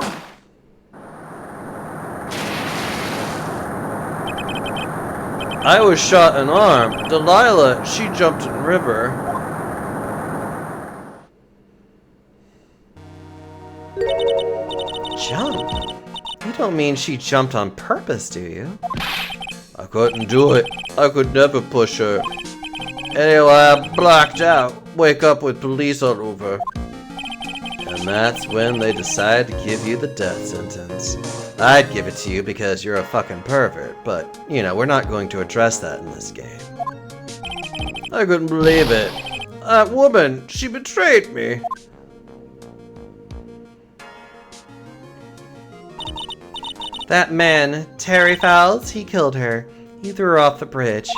I was shot in arm. Delilah, she jumped in river. Jump? You don't mean she jumped on purpose, do you? I couldn't do it. I could never push her. Anyway, I blacked out. Wake up with police all over. And that's when they decide to give you the death sentence. I'd give it to you because you're a fucking pervert, but, you know, we're not going to address that in this game. I couldn't believe it. That woman, she betrayed me. That man, Terry Fowles, he killed her. He threw her off the bridge.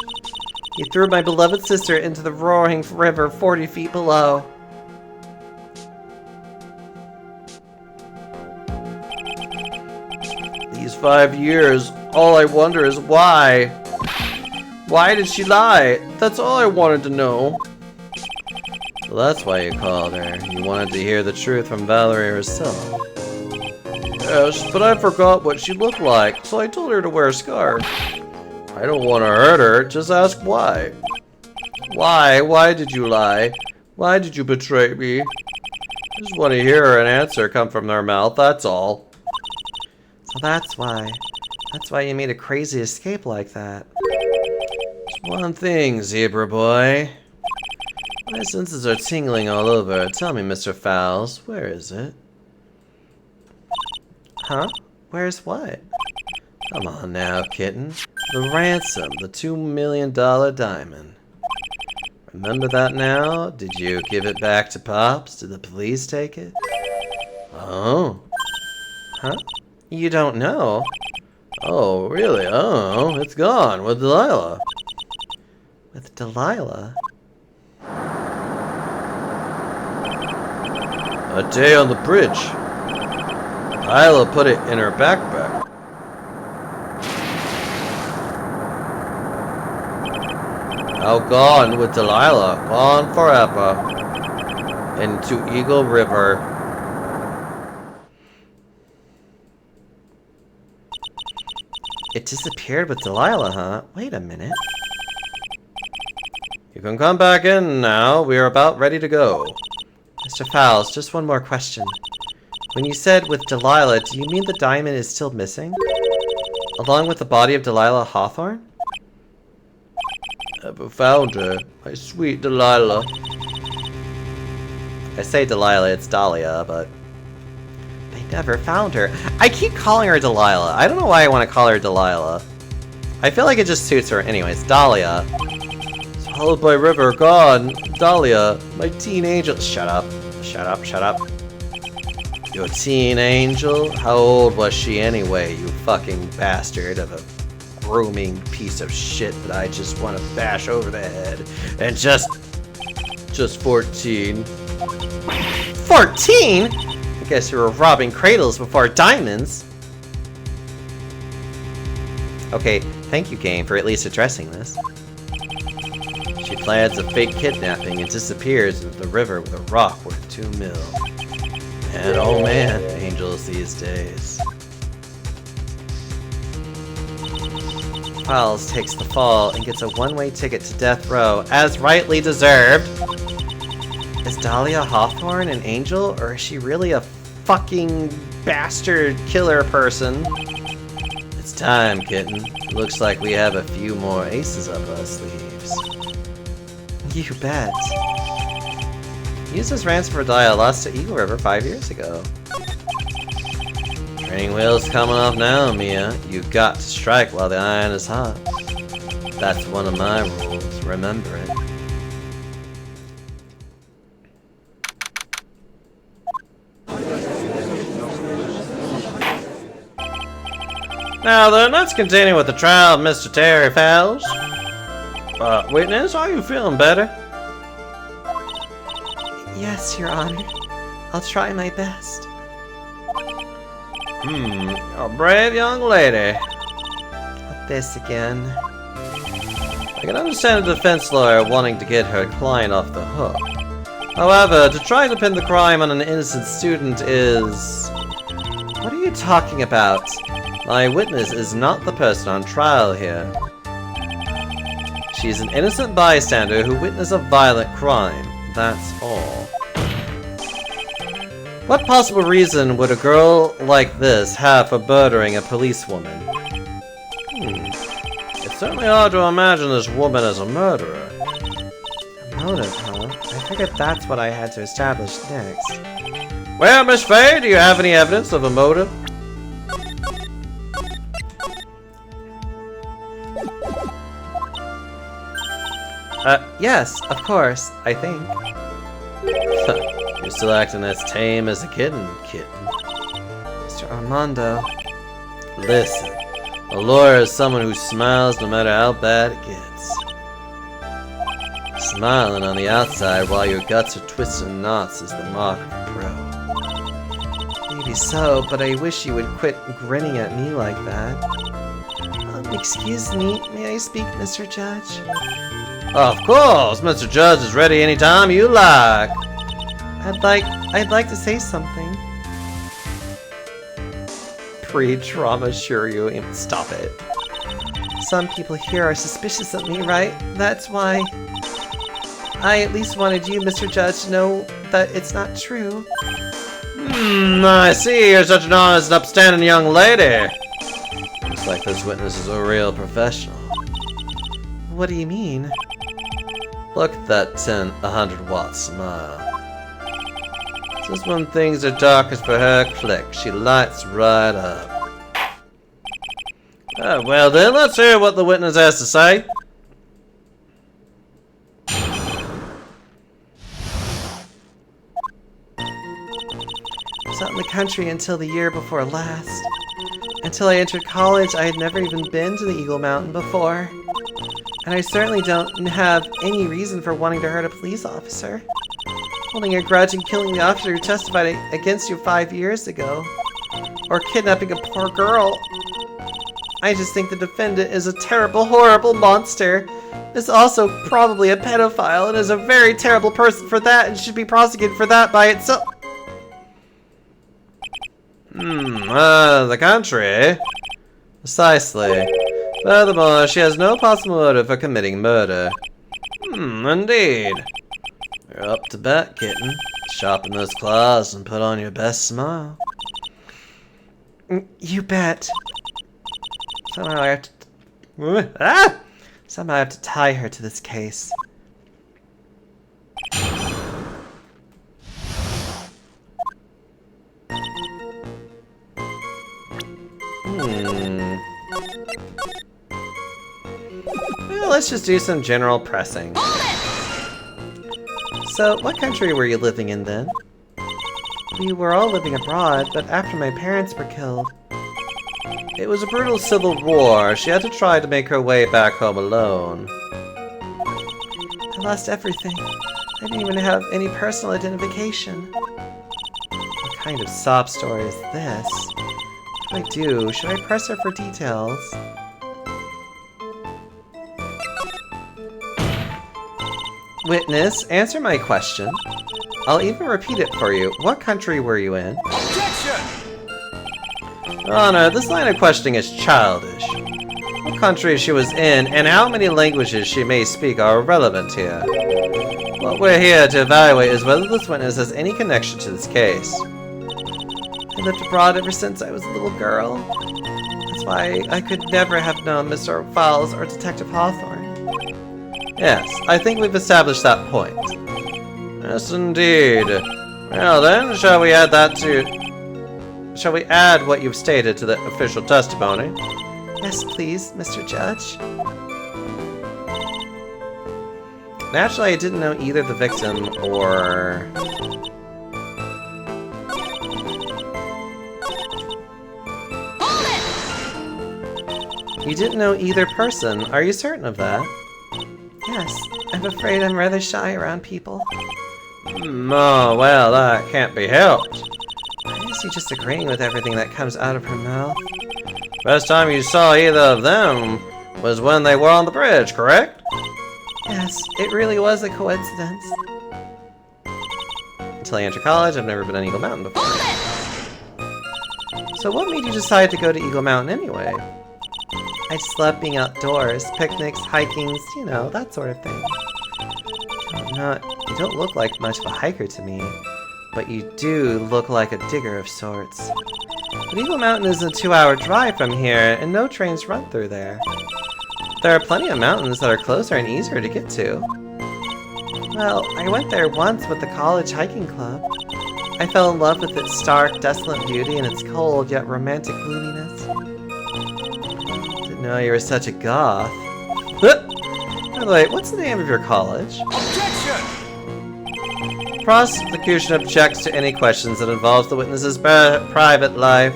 He threw my beloved sister into the roaring river 40 feet below. These 5 years, all I wonder is why? Why did she lie? That's all I wanted to know. Well, that's why you called her. You wanted to hear the truth from Valerie herself. Yes, but I forgot what she looked like, so I told her to wear a scarf. I don't want to hurt her, just ask why. Why? Why did you lie? Why did you betray me? I just want to hear an answer come from their mouth, that's all. So that's why. That's why you made a crazy escape like that. Just one thing, zebra boy. My senses are tingling all over. Tell me, Mr. Fowles, where is it? Huh? Where's what? Come on now, kitten. The ransom, the $2 million diamond. Remember that now? Did you give it back to Pops? Did the police take it? Oh. Huh? You don't know? Oh, really? Oh, it's gone with Delilah. With Delilah? A day on the bridge. Delilah put it in her backpack. Now gone with Delilah, gone forever. Into Eagle River. It disappeared with Delilah, huh? Wait a minute. You can come back in now. We are about ready to go. Mr. Fowles, just one more question. When you said with Delilah, do you mean the diamond is still missing? Along with the body of Delilah Hawthorne? Never found her. My sweet Delilah. I say Delilah, it's Dahlia, but... They never found her. I keep calling her Delilah. I don't know why I want to call her Delilah. I feel like it just suits her. Anyways, Dahlia. Swallowed by river, gone. Dahlia, my teen angel. Shut up. Shut up, shut up. Your teen angel? How old was she anyway, you fucking bastard of a grooming piece of shit that I just want to bash over the head and just Just 14. 14? I guess you were robbing cradles before diamonds. Okay, thank you, game, for at least addressing this. She plans a fake kidnapping and disappears into the river with a rock worth 2 mil. And oh man, angels these days. Files takes the fall and gets a one-way ticket to death row, as rightly deserved. Is Dahlia Hawthorne an angel, or is she really a fucking bastard killer person? It's time, kitten. Looks like we have a few more aces up our sleeves. You bet. Used as ransom for Dahlia lost to Eagle River 5 years ago. Training wheel's coming off now, Mia. You've got to strike while the iron is hot. That's one of my rules. Remember it. Now then, let's continue with the trial of Mr. Terry Fowles. Witness, are you feeling better? Yes, Your Honor. I'll try my best. A brave young lady. Not this again. I can understand a defense lawyer wanting to get her client off the hook. However, to try to pin the crime on an innocent student is... What are you talking about? My witness is not the person on trial here. She's an innocent bystander who witnessed a violent crime. That's all. What possible reason would a girl like this have for murdering a policewoman? It's certainly hard to imagine this woman as a murderer. A motive, huh? I figured that's what I had to establish next. Well, Miss Faye, do you have any evidence of a motive? Yes, of course, I think. You're still acting as tame as a kitten. Mr. Armando. Listen, a lawyer is someone who smiles no matter how bad it gets. Smiling on the outside while your guts are twisted in knots is the mark of a pro. Maybe so, but I wish you would quit grinning at me like that. Excuse me, may I speak, Mr. Judge? Of course, Mr. Judge is ready anytime you like. I'd like to say something. Pre-trauma Shiryu, stop it. Some people here are suspicious of me, right? That's why I at least wanted you, Mr. Judge, to know that it's not true. I see you're such an honest and upstanding young lady. Looks like this witness is a real professional. What do you mean? Look at that 100-watt smile. Just when things are darkest for her, click, she lights right up. Well then, let's hear what the witness has to say. I was out in the country until the year before last. Until I entered college, I had never even been to the Eagle Mountain before. And I certainly don't have any reason for wanting to hurt a police officer. Holding a grudge and killing the officer who testified against you 5 years ago. Or kidnapping a poor girl. I just think the defendant is a terrible, horrible monster. Is also probably a pedophile and is a very terrible person for that and should be prosecuted for that by itself. The contrary. Precisely. Furthermore, she has no possible motive for committing murder. Indeed. You're up to bat, kitten. Sharpen those claws and put on your best smile. You bet. Somehow I have to tie her to this case. Well, let's just do some general pressing. So, what country were you living in then? We were all living abroad, but after my parents were killed. It was a brutal civil war. She had to try to make her way back home alone. I lost everything. I didn't even have any personal identification. What kind of sob story is this? What do I do? Should I press her for details? Witness, answer my question. I'll even repeat it for you. What country were you in? Objection! Your Honor, this line of questioning is childish. What country she was in and how many languages she may speak are irrelevant here. What we're here to evaluate is whether this witness has any connection to this case. I lived abroad ever since I was a little girl. That's why I could never have known Mr. Fowles or Detective Hawthorne. Yes, I think we've established that point. Yes, indeed. Well then, shall we add what you've stated to the official testimony? Yes, please, Mr. Judge. Naturally, I didn't know either the victim or... Hold it! You didn't know either person. Are you certain of that? Yes, I'm afraid I'm rather shy around people. Oh, well, that can't be helped. Why is he just agreeing with everything that comes out of her mouth? First time you saw either of them was when they were on the bridge, correct? Yes, it really was a coincidence. Until I entered college, I've never been on Eagle Mountain before. Hold it! So what made you decide to go to Eagle Mountain anyway? I just love being outdoors, picnics, hikings, you know, that sort of thing. You don't look like much of a hiker to me, but you do look like a digger of sorts. But Eagle Mountain is a 2-hour drive from here, and no trains run through there. There are plenty of mountains that are closer and easier to get to. Well, I went there once with the college hiking club. I fell in love with its stark, desolate beauty and its cold yet romantic gloominess. Didn't know you were such a goth. By the way, what's the name of your college? Objection! Prosecution objects to any questions that involves the witness's private life.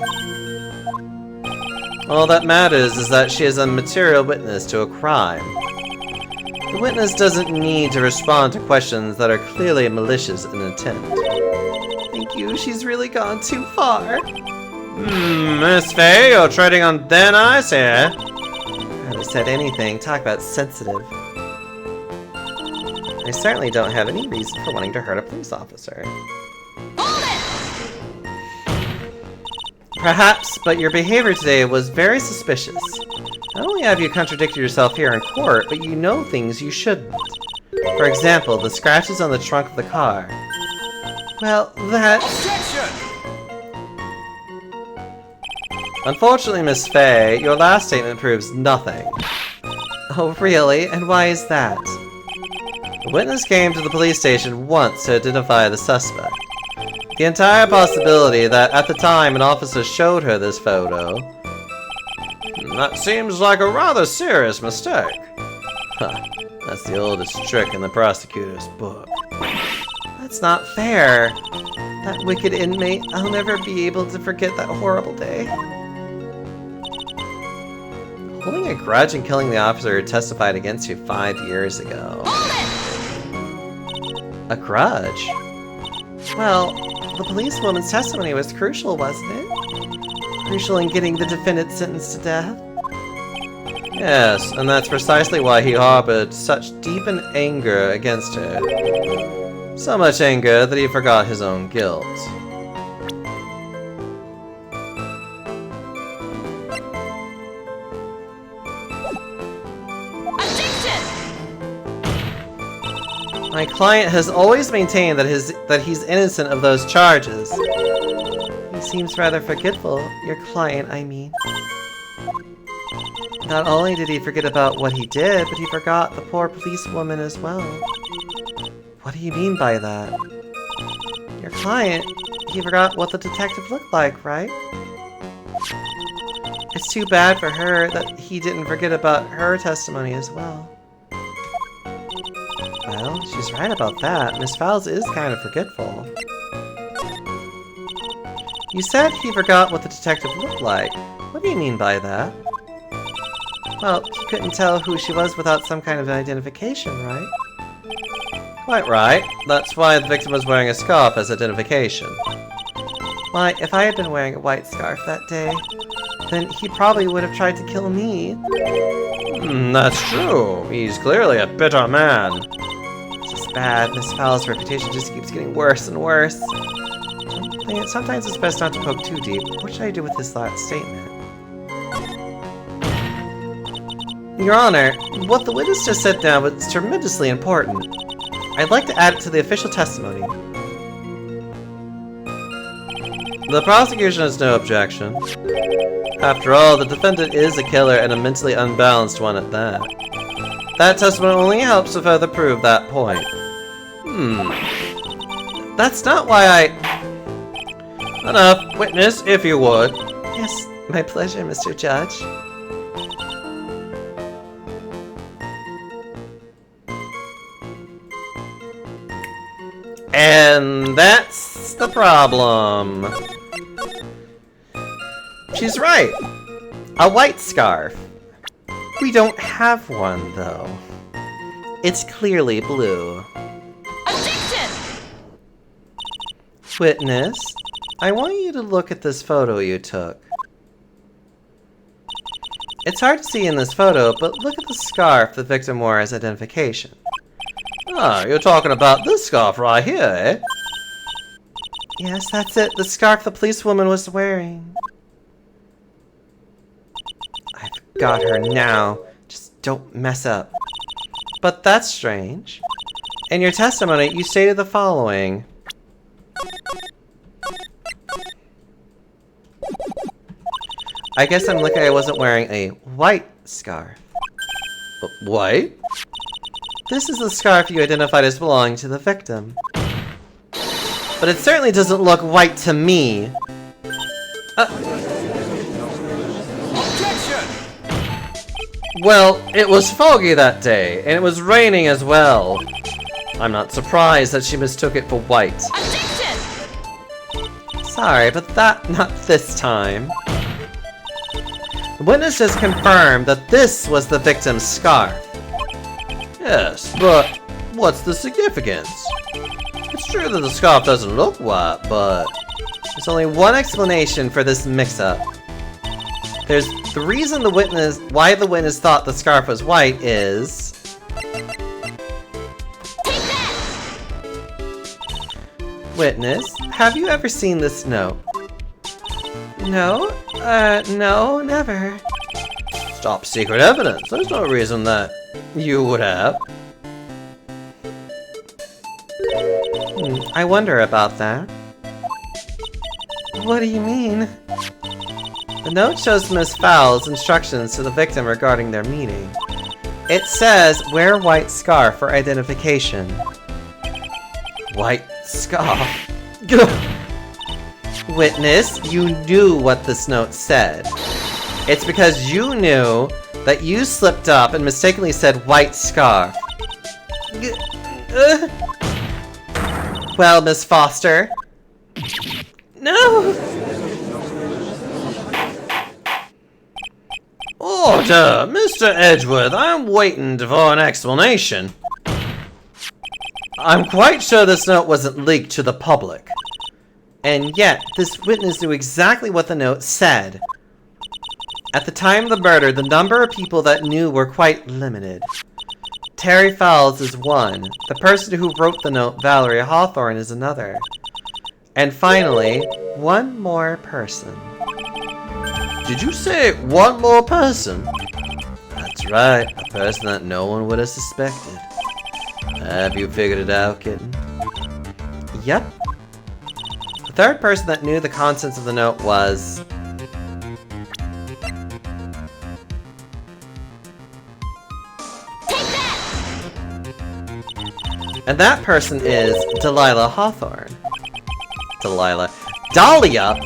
All that matters is that she is a material witness to a crime. The witness doesn't need to respond to questions that are clearly malicious in intent. Thank you, she's really gone too far. Miss Faye, you're treading on thin ice here. I haven't said anything. Talk about sensitive. I certainly don't have any reason for wanting to hurt a police officer. Hold it! Perhaps, but your behavior today was very suspicious. Not only have you contradicted yourself here in court, but you know things you shouldn't. For example, the scratches on the trunk of the car. Well, that... Objection! Unfortunately, Miss Faye, your last statement proves nothing. Oh, really? And why is that? The witness came to the police station once to identify the suspect. The entire possibility that at the time an officer showed her this photo... That seems like a rather serious mistake. Huh, that's the oldest trick in the prosecutor's book. That's not fair. That wicked inmate, I'll never be able to forget that horrible day. Holding a grudge and killing the officer who testified against you 5 years ago. A grudge? Well, the policewoman's testimony was crucial, wasn't it? Crucial in getting the defendant sentenced to death. Yes, and that's precisely why he harbored such deep anger against her. So much anger that he forgot his own guilt. Objection! My client has always maintained that he's innocent of those charges. He seems rather forgetful, your client, I mean. Not only did he forget about what he did, but he forgot the poor policewoman as well. What do you mean by that? Your client, he forgot what the detective looked like, right? It's too bad for her that he didn't forget about her testimony as well. Well, she's right about that. Miss Fowles is kind of forgetful. You said he forgot what the detective looked like. What do you mean by that? Well, he couldn't tell who she was without some kind of identification, right? Quite right. That's why the victim was wearing a scarf as identification. Why, if I had been wearing a white scarf that day, then he probably would have tried to kill me. That's true. He's clearly a bitter man. This is bad. Miss Fowler's reputation just keeps getting worse and worse. Sometimes it's best not to poke too deep. What should I do with this last statement? Your Honor, what the witness just said now was tremendously important. I'd like to add it to the official testimony. The prosecution has no objection. After all, the defendant is a killer and a mentally unbalanced one at that. That testimony only helps to further prove that point. That's not why I... Enough. Witness, if you would. Yes, my pleasure, Mr. Judge. And that's the problem. She's right. A white scarf. We don't have one, though. It's clearly blue. Objection! Witness, I want you to look at this photo you took. It's hard to see in this photo, but look at the scarf the victim wore as identification. Ah, you're talking about this scarf right here, eh? Yes, that's it. The scarf the policewoman was wearing. I've got her now. Just don't mess up. But that's strange. In your testimony, you stated the following. I guess I'm lucky I wasn't wearing a white scarf. White? This is the scarf you identified as belonging to the victim. But it certainly doesn't look white to me. Objection! Well, it was foggy that day, and it was raining as well. I'm not surprised that she mistook it for white. Objection! Sorry, but not this time. The witness has confirmed that this was the victim's scarf. Yes, but what's the significance? It's true that the scarf doesn't look white, but... There's only one explanation for this mix-up. There's the reason why the witness thought the scarf was white is... Take that! Witness, have you ever seen this note? No? No, never. Stop secret evidence. There's no reason that you would have. I wonder about that. What do you mean? The note shows Miss Fowle's instructions to the victim regarding their meeting. It says, wear white scarf for identification. White scarf? Witness, you knew what this note said. It's because you knew that you slipped up and mistakenly said white scarf. Well, Miss Foster. No! Order! Mr. Edgeworth, I'm waiting for an explanation. I'm quite sure this note wasn't leaked to the public. And yet, this witness knew exactly what the note said. At the time of the murder, the number of people that knew were quite limited. Terry Fowles is one. The person who wrote the note, Valerie Hawthorne, is another. And finally, one more person. Did you say one more person? That's right, a person that no one would have suspected. Have you figured it out, kitten? Yep. The third person that knew the contents of the note was... And that person is Delilah Hawthorne. Delilah. Dahlia?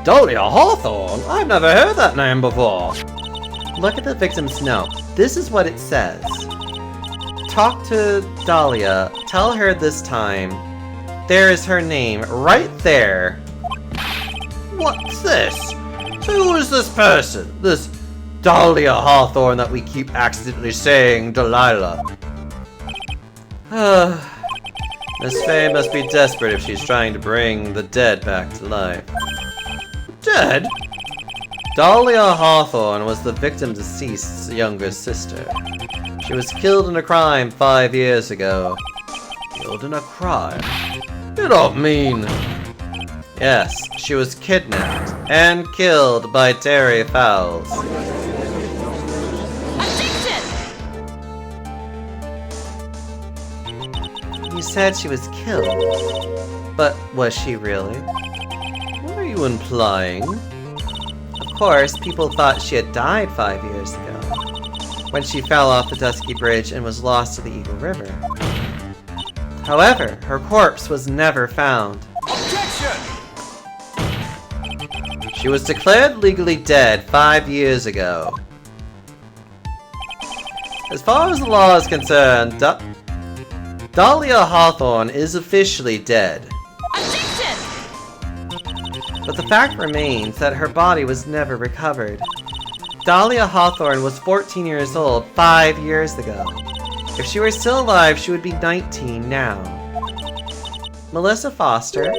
Dahlia Hawthorne? I've never heard that name before. Look at the victim's note. This is what it says. Talk to Dahlia. Tell her this time. There is her name right there. What's this? Who is this person? This Dahlia Hawthorne that we keep accidentally saying Delilah? Miss Fay must be desperate if she's trying to bring the dead back to life. Dead? Dahlia Hawthorne was the victim's deceased's younger sister. She was killed in a crime 5 years ago. Killed in a crime? You don't mean... Yes, she was kidnapped and killed by Terry Fowles. Objection! You said she was killed, but was she really? What are you implying? Of course, people thought she had died 5 years ago, when she fell off the Dusky Bridge and was lost to the Eagle River. However, her corpse was never found. Objection! She was declared legally dead 5 years ago. As far as the law is concerned, Dahlia Hawthorne is officially dead. Objection! But the fact remains that her body was never recovered. Dahlia Hawthorne was 14 years old 5 years ago. If she were still alive, she would be 19 now. Melissa Foster, I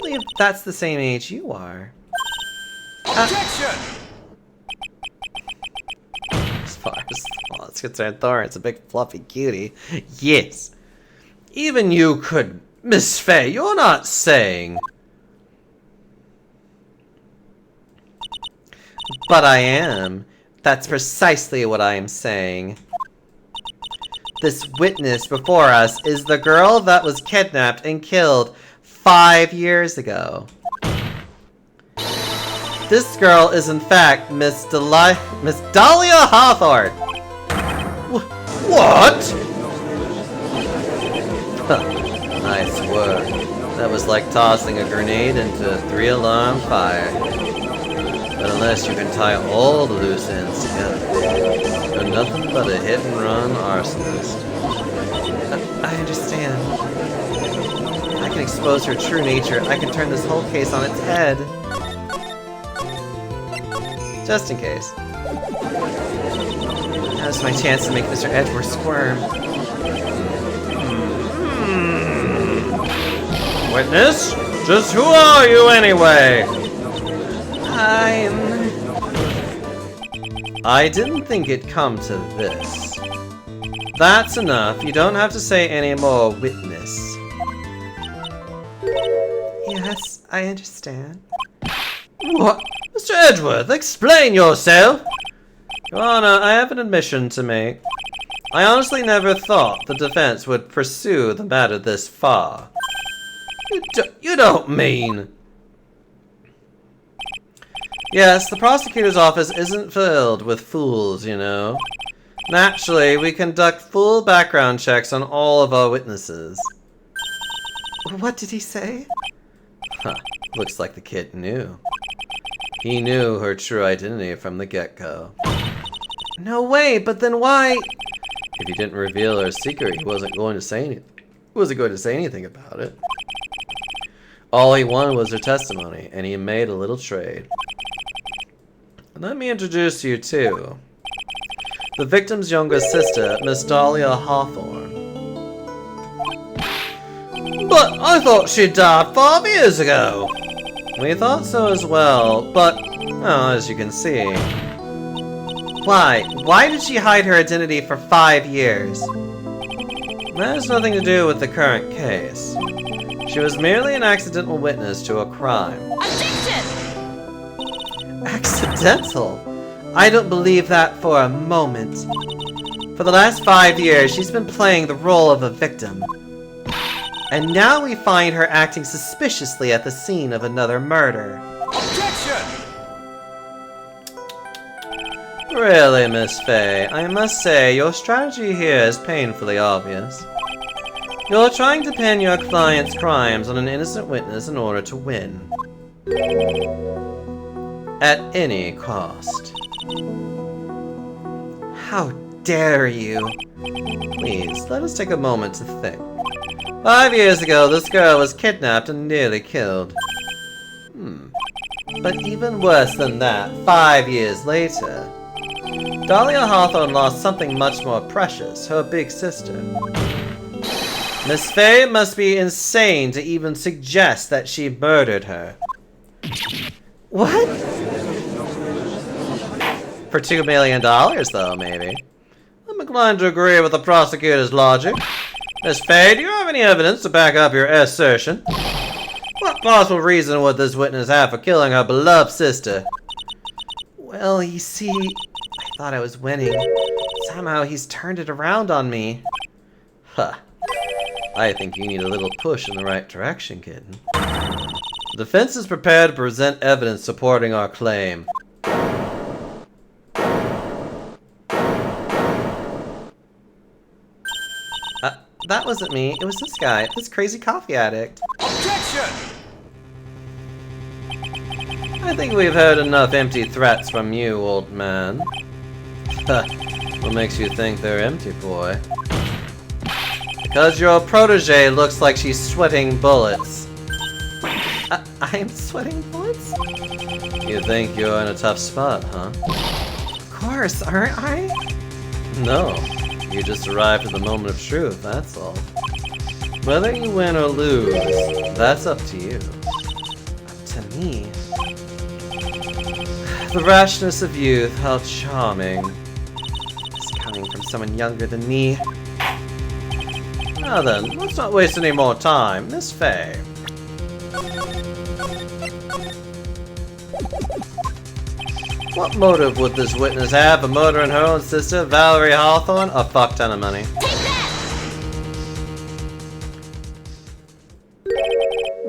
believe that's the same age you are. Objection! As far as the law is concerned, Thorne's a big fluffy cutie. Yes. Even you could... Miss Fay, you're not saying... But I am. That's precisely what I am saying. This witness before us is the girl that was kidnapped and killed 5 years ago. This girl is in fact Miss Dahlia Hawthorne. What? Nice work. That was like tossing a grenade into a 3-alarm fire. But unless you can tie all the loose ends together, you're nothing but a hit-and-run arsonist. I understand. I can expose her true nature. I can turn this whole case on its head. Just in case. Now's my chance to make Mr. Edgeworth squirm. Witness? Just who are you anyway? I didn't think it'd come to this. That's enough. You don't have to say any more, witness. Yes, I understand. What? Mr. Edgeworth, explain yourself! Your Honor, I have an admission to make. I honestly never thought the defense would pursue the matter this far. You don't mean... Yes, the prosecutor's office isn't filled with fools, you know. Naturally, we conduct full background checks on all of our witnesses. What did he say? Huh, looks like the kid knew. He knew her true identity from the get-go. No way, but then why? If he didn't reveal her secret, he wasn't going to say anything. He wasn't going to say anything about it. All he wanted was her testimony, and he made a little trade. Let me introduce you to the victim's younger sister, Miss Dahlia Hawthorne. But I thought she died 5 years ago! We thought so as well, but, well, as you can see. Why? Why did she hide her identity for 5 years? That has nothing to do with the current case. She was merely an accidental witness to a crime. Objection! Accidental? I don't believe that for a moment. For the last 5 years, she's been playing the role of a victim. And now we find her acting suspiciously at the scene of another murder. Objection! Really, Miss Fay, I must say your strategy here is painfully obvious. You're trying to pin your client's crimes on an innocent witness in order to win. At any cost. How dare you? Please, let us take a moment to think. 5 years ago, this girl was kidnapped and nearly killed. But even worse than that, 5 years later, Dahlia Hawthorne lost something much more precious, her big sister. Miss Fey must be insane to even suggest that she murdered her. What? For $2 million, though, maybe. I'm inclined to agree with the prosecutor's logic. Miss Fey, do you have any evidence to back up your assertion? What possible reason would this witness have for killing her beloved sister? Well, you see, I thought I was winning. Somehow he's turned it around on me. Huh. I think you need a little push in the right direction, kitten. The defense is prepared to present evidence supporting our claim. That wasn't me. It was this guy, this crazy coffee addict. Objection! I think we've heard enough empty threats from you, old man. What makes you think they're empty, boy? Because your protege looks like she's sweating bullets. I'm sweating bullets? You think you're in a tough spot, huh? Of course, aren't I? No. You just arrived at the moment of truth, that's all. Whether you win or lose, that's up to you. Up to me. The rashness of youth, how charming. It's coming from someone younger than me. Now then, let's not waste any more time. Miss Fey. What motive would this witness have for murdering her own sister, Valerie Hawthorne? A fuck ton of money. Take that!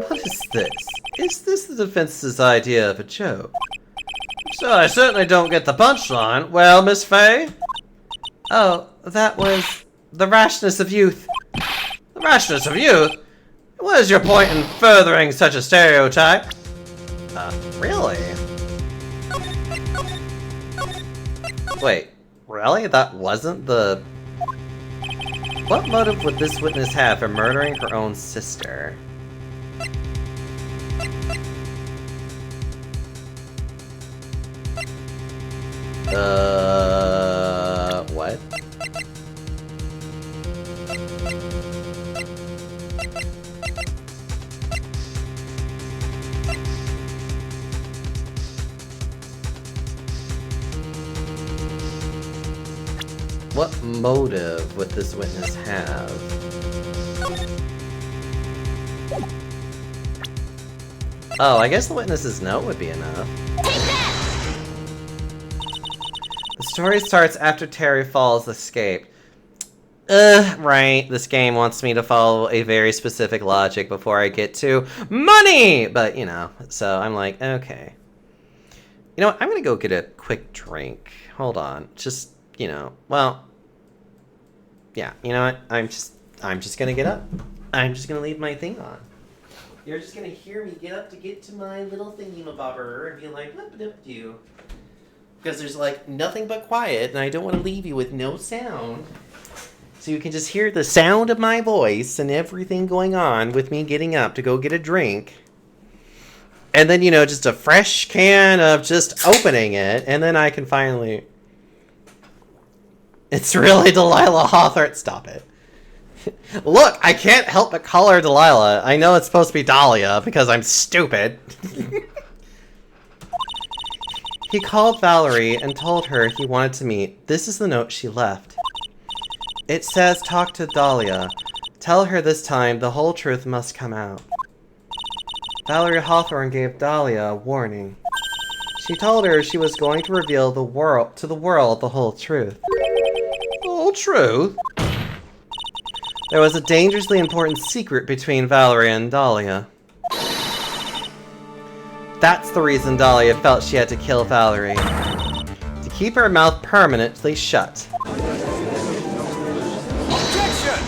What is this? Is this the defense's idea of a joke? So I certainly don't get the punchline. Well, Miss Fey? Oh, that was the rashness of youth. The rashness of youth? What is your point in furthering such a stereotype? Really? Wait, really? That wasn't the... What motive would this witness have for murdering her own sister? What? What motive would this witness have? Oh, I guess the witness's note would be enough. The story starts after Terry Falls escaped. Right. This game wants me to follow a very specific logic before I get to money! But, you know, so I'm like, okay. You know what? I'm gonna go get a quick drink. Hold on. Just, you know, well... Yeah, you know what? I'm just gonna get up. I'm just gonna leave my thing on. You're just gonna hear me get up to get to my little thingy-mabobber and be like, "Lip-dip-doo." Because there's like nothing but quiet, and I don't want to leave you with no sound. So you can just hear the sound of my voice and everything going on with me getting up to go get a drink. And then, you know, just a fresh can of just opening it, and then I can finally... It's really Delilah Hawthorne. Stop it. Look, I can't help but call her Delilah. I know it's supposed to be Dahlia because I'm stupid. He called Valerie and told her he wanted to meet. This is the note she left. It says, talk to Dahlia. Tell her this time the whole truth must come out. Valerie Hawthorne gave Dahlia a warning. She told her she was going to reveal to the world the whole truth. Whole truth? There was a dangerously important secret between Valerie and Dahlia. That's the reason Dahlia felt she had to kill Valerie. To keep her mouth permanently shut. Objection!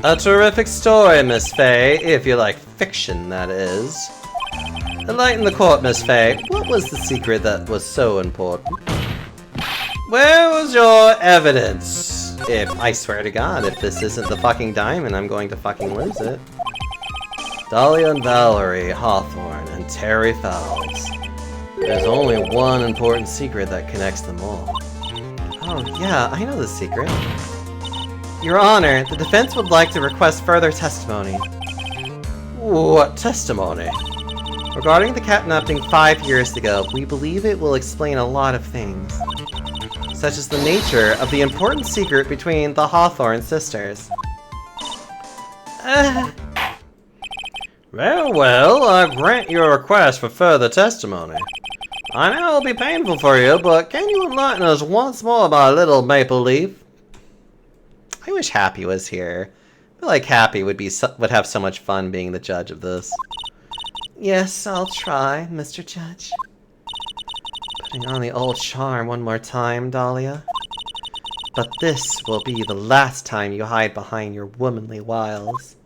A terrific story, Miss Fey, if you like fiction, that is. Enlighten the court, Miss Fey. What was the secret that was so important? Where was your evidence? I swear to God, if this isn't the fucking diamond, I'm going to fucking lose it. Dahlia and Valerie Hawthorne and Terry Fowles. There's only one important secret that connects them all. Oh yeah, I know the secret. Your Honor, the defense would like to request further testimony. What testimony? Regarding the kidnapping 5 years ago, we believe it will explain a lot of things, such as the nature of the important secret between the Hawthorne sisters. Well, I grant your request for further testimony. I know it'll be painful for you, but can you enlighten us once more, my little Maple Leaf? I wish Happy was here. I feel like Happy would have so much fun being the judge of this. Yes, I'll try, Mr. Judge. Putting on the old charm one more time, Dahlia. But this will be the last time you hide behind your womanly wiles.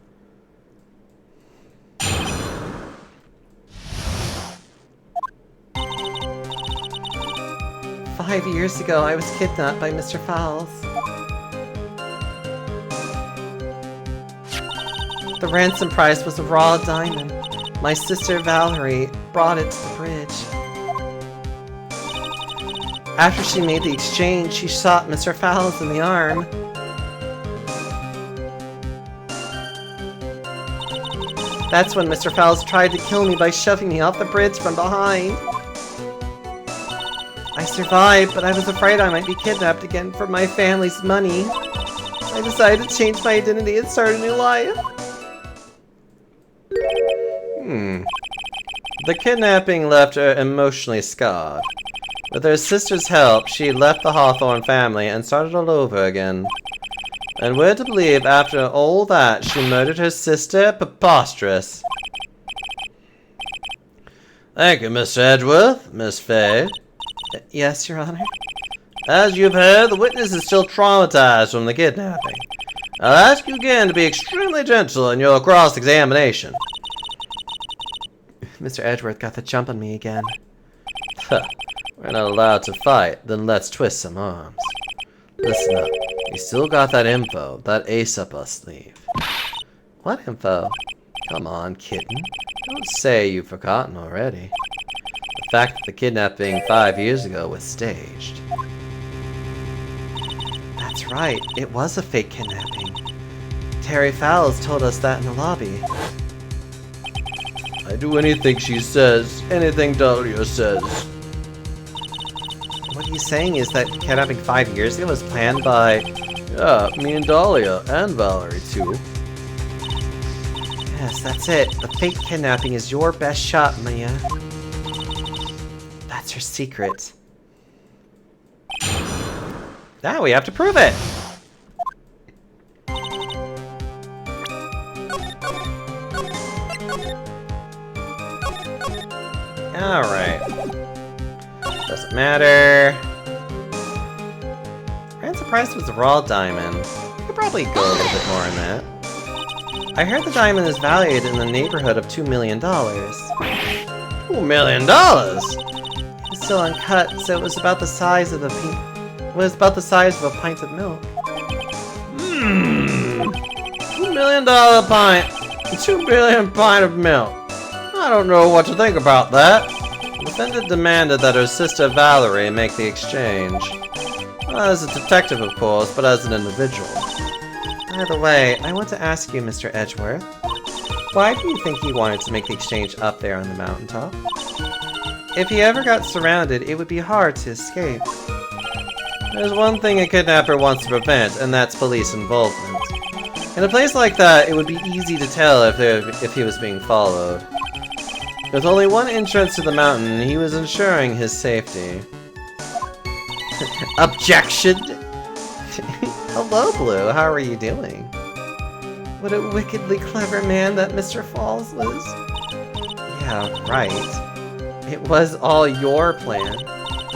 "5 years ago, I was kidnapped by Mr. Fowles. The ransom price was a raw diamond. My sister Valerie brought it to the bridge. After she made the exchange, she shot Mr. Fowles in the arm. That's when Mr. Fowles tried to kill me by shoving me off the bridge from behind. I survived, but I was afraid I might be kidnapped again for my family's money. I decided to change my identity and start a new life." The kidnapping left her emotionally scarred. With her sister's help, she left the Hawthorne family and started all over again. And we're to believe after all that she murdered her sister? Preposterous. Thank you, Mr. Edgeworth. Miss Fay. Yes, Your Honor? As you've heard, the witness is still traumatized from the kidnapping. I'll ask you again to be extremely gentle in your cross-examination. Mr. Edgeworth got the jump on me again. We're not allowed to fight, then let's twist some arms. Listen up, you still got that info, that ace up our sleeve. What info? Come on, kitten. Don't say you've forgotten already. The fact that the kidnapping 5 years ago was staged. That's right, it was a fake kidnapping. Terry Fowles told us that in the lobby. I do anything she says, anything Dahlia says. What he's saying is that kidnapping 5 years ago was planned by... Yeah, me and Dahlia, and Valerie too. Yes, that's it. The fake kidnapping is your best shot, Mia. That's her secret. Now we have to prove it! Alright. Doesn't matter. Ransom price was a raw diamond. We could probably go a little bit more on that. I heard the diamond is valued in the neighborhood of $2 million. $2 million? It's still uncut, so it was about the size of a pint of milk. $2 million pint. 2 billion pint of milk. I don't know what to think about that. The defendant demanded that her sister Valerie make the exchange. Not as a detective, of course, but as an individual. By the way, I want to ask you, Mr. Edgeworth, why do you think he wanted to make the exchange up there on the mountaintop? If he ever got surrounded, it would be hard to escape. There's one thing a kidnapper wants to prevent, and that's police involvement. In a place like that, it would be easy to tell if he was being followed. With only one entrance to the mountain, he was ensuring his safety. Objection! Hello, Blue. How are you doing? What a wickedly clever man that Mr. Falls was. Yeah, right. It was all your plan.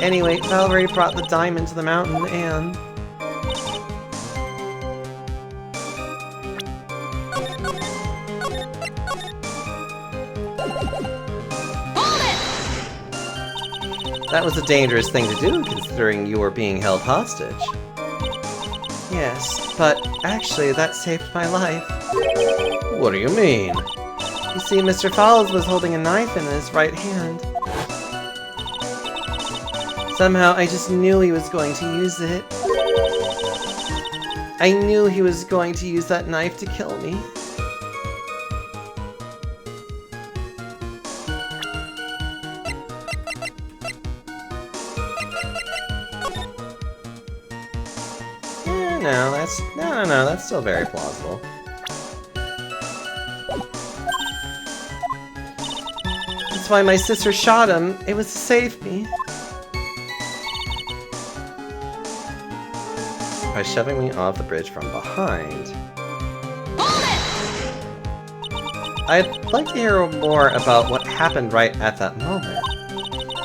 Anyway, Valerie brought the diamond to the mountain and... That was a dangerous thing to do, considering you were being held hostage. Yes, but actually that saved my life. What do you mean? You see, Mr. Fowles was holding a knife in his right hand. Somehow, I just knew he was going to use it. I knew he was going to use that knife to kill me. No, that's still very plausible. That's why my sister shot him. It was to save me. By shoving me off the bridge from behind. I'd like to hear more about what happened right at that moment.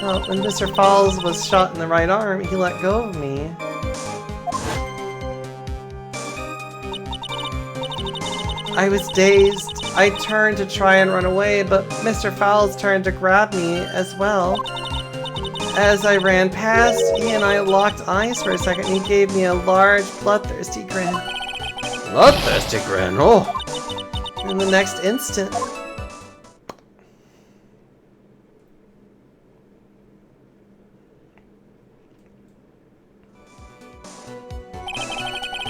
Well, when Mr. Falls was shot in the right arm, he let go of me. I was dazed. I turned to try and run away, but Mr. Fowles turned to grab me as well. As I ran past, he and I locked eyes for a second. He gave me a large, bloodthirsty grin. Bloodthirsty grin, oh! In the next instant...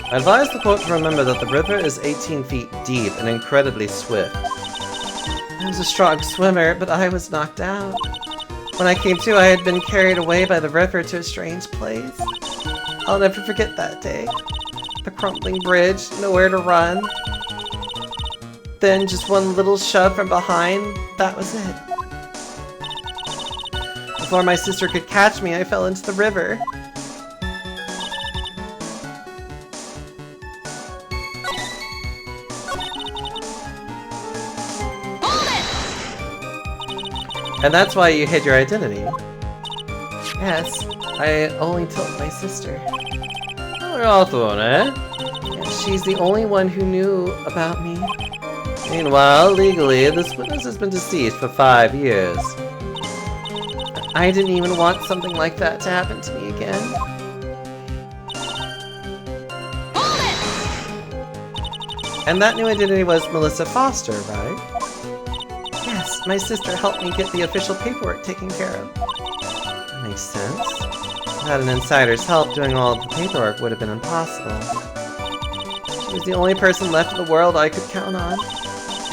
I advise the quote to remember that the river is 18 feet deep and incredibly swift. I was a strong swimmer, but I was knocked out. When I came to, I had been carried away by the river to a strange place. I'll never forget that day. The crumbling bridge, nowhere to run. Then just one little shove from behind, that was it. Before my sister could catch me, I fell into the river. And that's why you hid your identity. Yes, I only told my sister. Oh, Hawthorne, eh? And she's the only one who knew about me. Meanwhile, legally, this witness has been deceased for 5 years. I didn't even want something like that to happen to me again. And that new identity was Melissa Foster, right? Yes, my sister helped me get the official paperwork taken care of. That makes sense. Without an insider's help, doing all of the paperwork would have been impossible. She was the only person left in the world I could count on.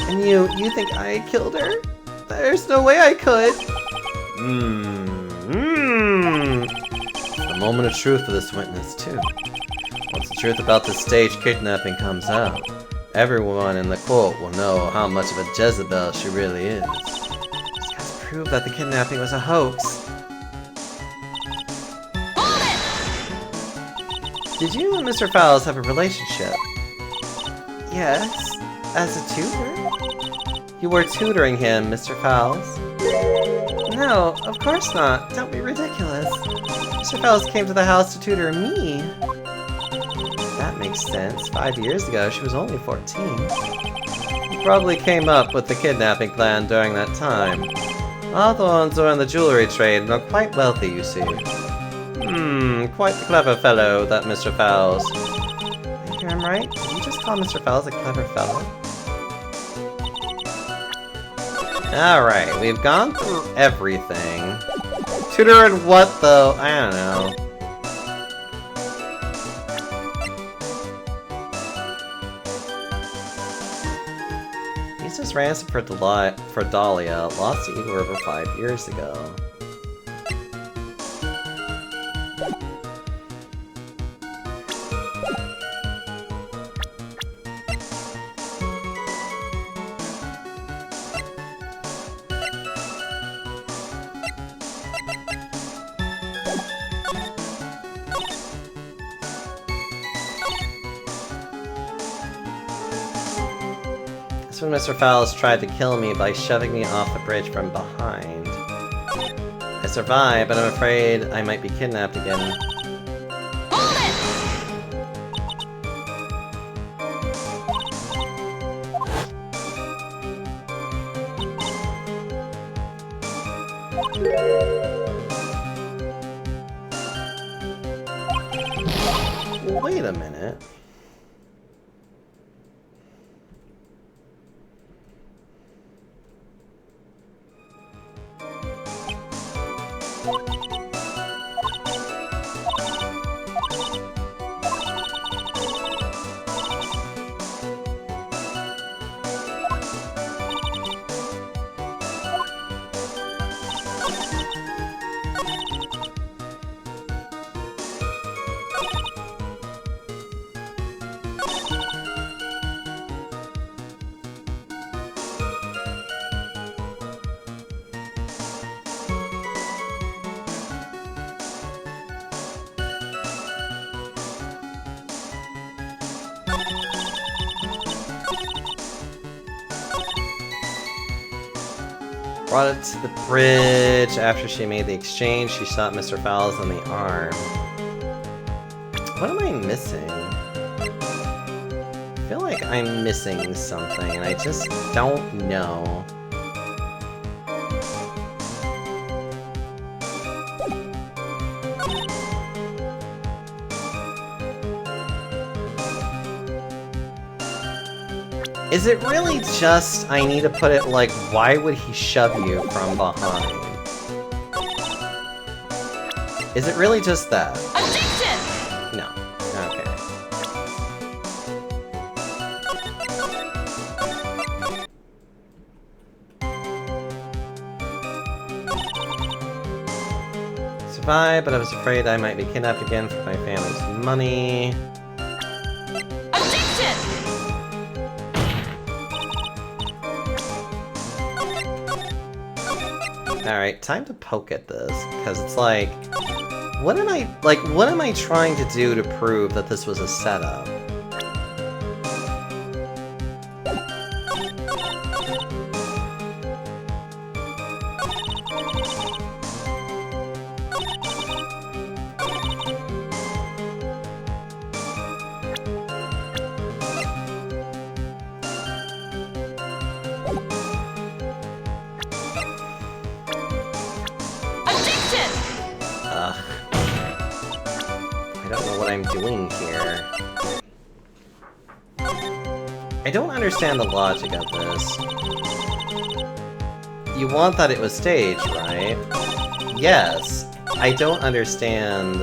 And you think I killed her? There's no way I could. The moment of truth for this witness, too. Once the truth about this staged kidnapping comes out, everyone in the court will know how much of a Jezebel she really is. Just gotta prove that the kidnapping was a hoax. Did you and Mr. Fowles have a relationship? Yes, as a tutor? You were tutoring him, Mr. Fowles. No, of course not. Don't be ridiculous. Mr. Fowles came to the house to tutor me. That makes sense. 5 years ago, she was only 14. He probably came up with the kidnapping plan during that time. Hawthorns are in the jewelry trade and are quite wealthy, you see. Quite the clever fellow, that Mr. Fowles. I hear him right? Did you just call Mr. Fowles a clever fellow? Alright, we've gone through everything. Tutor and what, though? I don't know. He's just ransom for Dahlia, lost to Eagle River 5 years ago. That's when Mr. Fowles tried to kill me by shoving me off the bridge from behind. I survived, but I'm afraid I might be kidnapped again. Wait a minute. Brought it to the bridge. After she made the exchange, she shot Mr. Fowles in the arm. What am I missing? I feel like I'm missing something, and I just don't know. Is it really just, I need to put it like, why would he shove you from behind? Is it really just that? Objection! No. Okay. Survived, but I was afraid I might be kidnapped again for my family's money. Objection! Alright, time to poke at this, because it's like, what am I trying to do to prove that this was a setup? I don't know what I'm doing here. I don't understand the logic of this. You want that it was staged, right? Yes. I don't understand...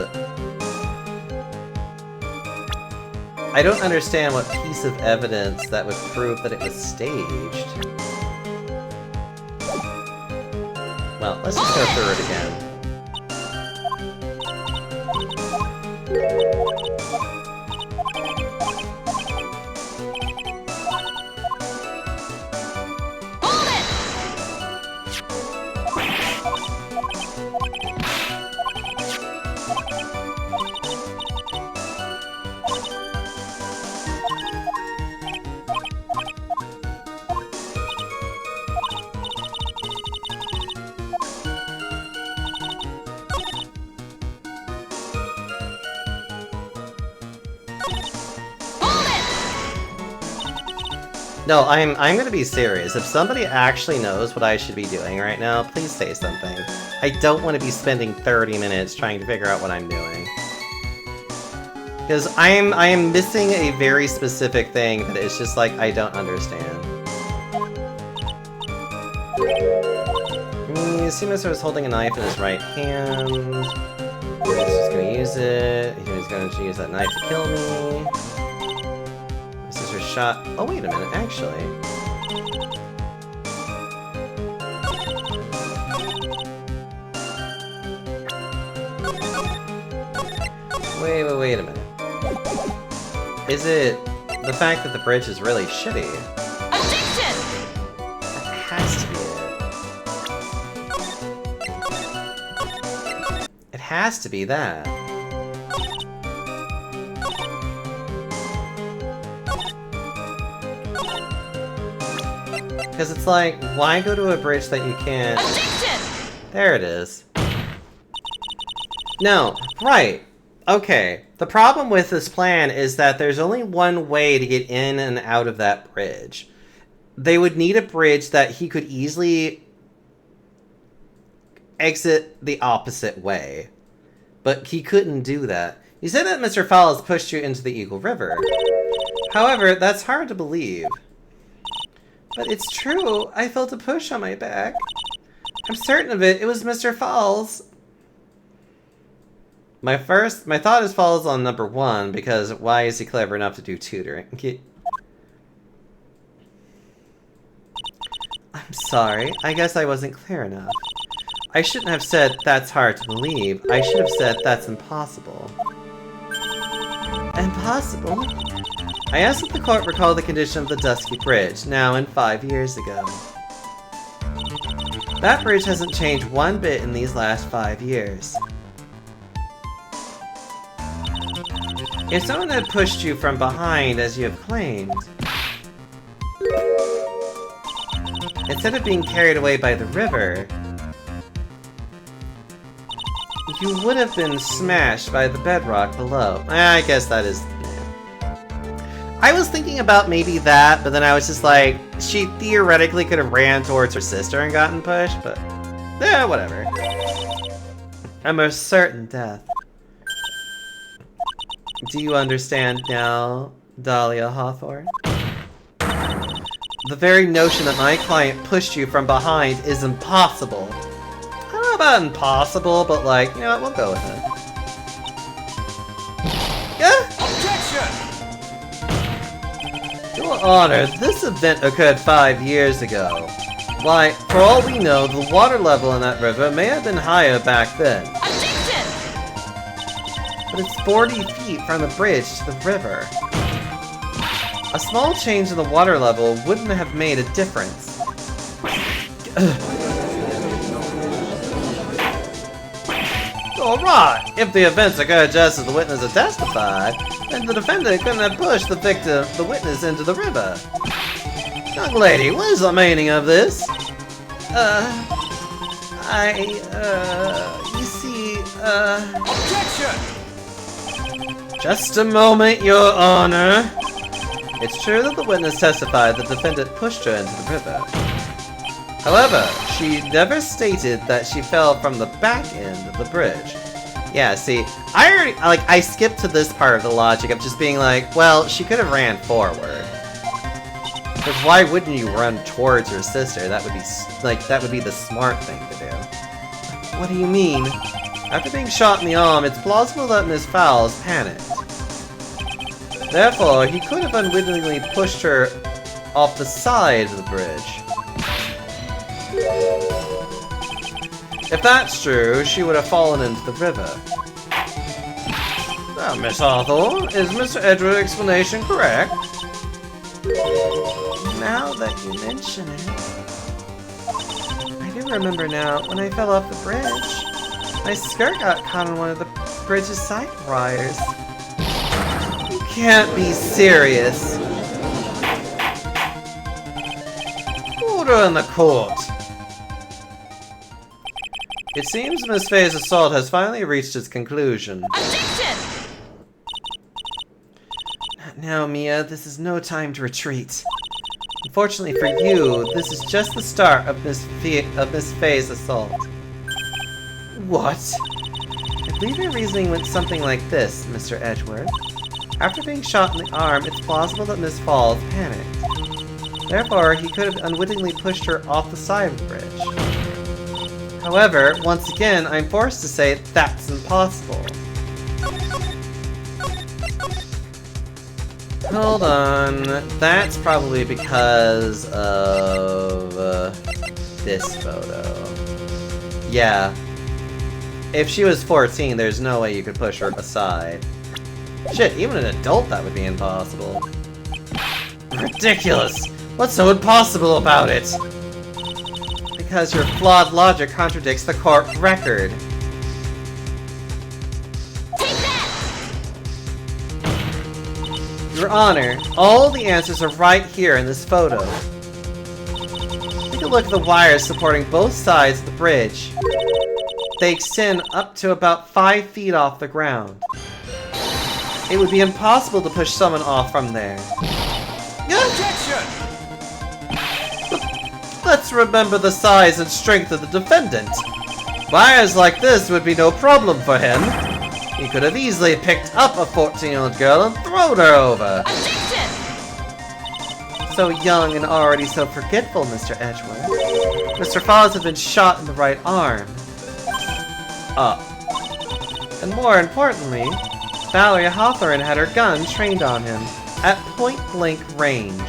I don't understand what piece of evidence that would prove that it was staged. Well, let's just go through it again. Hold it! No, I'm gonna be serious. If somebody actually knows what I should be doing right now, please say something. I don't want to be spending 30 minutes trying to figure out what I'm doing. Because I am missing a very specific thing that is just like, I don't understand. You see Mr. was holding a knife in his right hand. He's just gonna use it. He's going to use that knife to kill me. Shot. Oh, wait a minute, actually. Wait a minute. Is it the fact that the bridge is really shitty? Objection! That has to be it. It has to be that. Because it's like, why go to a bridge that you can't... Objection! There it is. No, right. Okay. The problem with this plan is that there's only one way to get in and out of that bridge. They would need a bridge that he could easily exit the opposite way. But he couldn't do that. You said that Mr. Fowles pushed you into the Eagle River. However, that's hard to believe. But it's true. I felt a push on my back. I'm certain of it. It was Mr. Fowles. My thought is falls on number 1, because why is he clever enough to do tutoring? I'm sorry. I guess I wasn't clear enough. I shouldn't have said that's hard to believe. I should have said that's impossible. Impossible? I asked if the court recall the condition of the Dusky Bridge, now and 5 years ago. That bridge hasn't changed one bit in these last 5 years. If someone had pushed you from behind, as you have claimed... Instead of being carried away by the river, you would have been smashed by the bedrock below. I guess that is... I was thinking about maybe that, but then I was just like, she theoretically could have ran towards her sister and gotten pushed, but... yeah, whatever. A most certain death. Do you understand now, Dahlia Hawthorne? The very notion that my client pushed you from behind is impossible. I don't know about impossible, but like, you know what, we'll go with it. Yeah? Objection! Your Honor, this event occurred 5 years ago. Why, for all we know, the water level in that river may have been higher back then. Objection! But it's 40 feet from the bridge to the river. A small change in the water level wouldn't have made a difference. Alright, if the events occurred just as the witness had testified, then the defendant couldn't have pushed the witness into the river. Young lady, what is the meaning of this? You see, Objection! Just a moment, Your Honor. It's true that the witness testified the defendant pushed her into the river. However, she never stated that she fell from the back end of the bridge. Yeah, see, I skipped to this part of the logic of just being like, well, she could have ran forward. Because why wouldn't you run towards your sister? That would be, that would be the smart thing to do. What do you mean? After being shot in the arm, it's plausible that Miss Fowles panicked. Therefore, he could have unwittingly pushed her off the side of the bridge. If that's true, she would have fallen into the river. Now, Miss Hawthorne, is Mr. Edward's explanation correct? Now that you mention it... I do remember now, when I fell off the bridge, my skirt got caught on one of the bridge's side wires. You can't be serious. Order in the court. It seems Miss Faye's assault has finally reached its conclusion. Objection! Not now, Mia. This is no time to retreat. Unfortunately for you, this is just the start of Miss Faye's assault. What? I believe your reasoning went something like this, Mr. Edgeworth. After being shot in the arm, it's plausible that Miss Falls panicked. Therefore, he could have unwittingly pushed her off the side of the bridge. However, once again, I'm forced to say that's impossible. Hold on. That's probably because of this photo. Yeah. If she was 14, there's no way you could push her aside. Shit, even an adult that would be impossible. Ridiculous! What's so impossible about it? Because your flawed logic contradicts the court record. Take that! Your Honor, all the answers are right here in this photo. Take a look at the wires supporting both sides of the bridge. They extend up to about 5 feet off the ground. It would be impossible to push someone off from there. Objection! Let's remember the size and strength of the defendant. Wires like this would be no problem for him. He could have easily picked up a 14-year-old girl and thrown her over. Objection! So young and already so forgetful, Mr. Edgeworth. Mr. Falls had been shot in the right arm. Up. And more importantly, Valerie Hawthorne had her gun trained on him at point-blank range.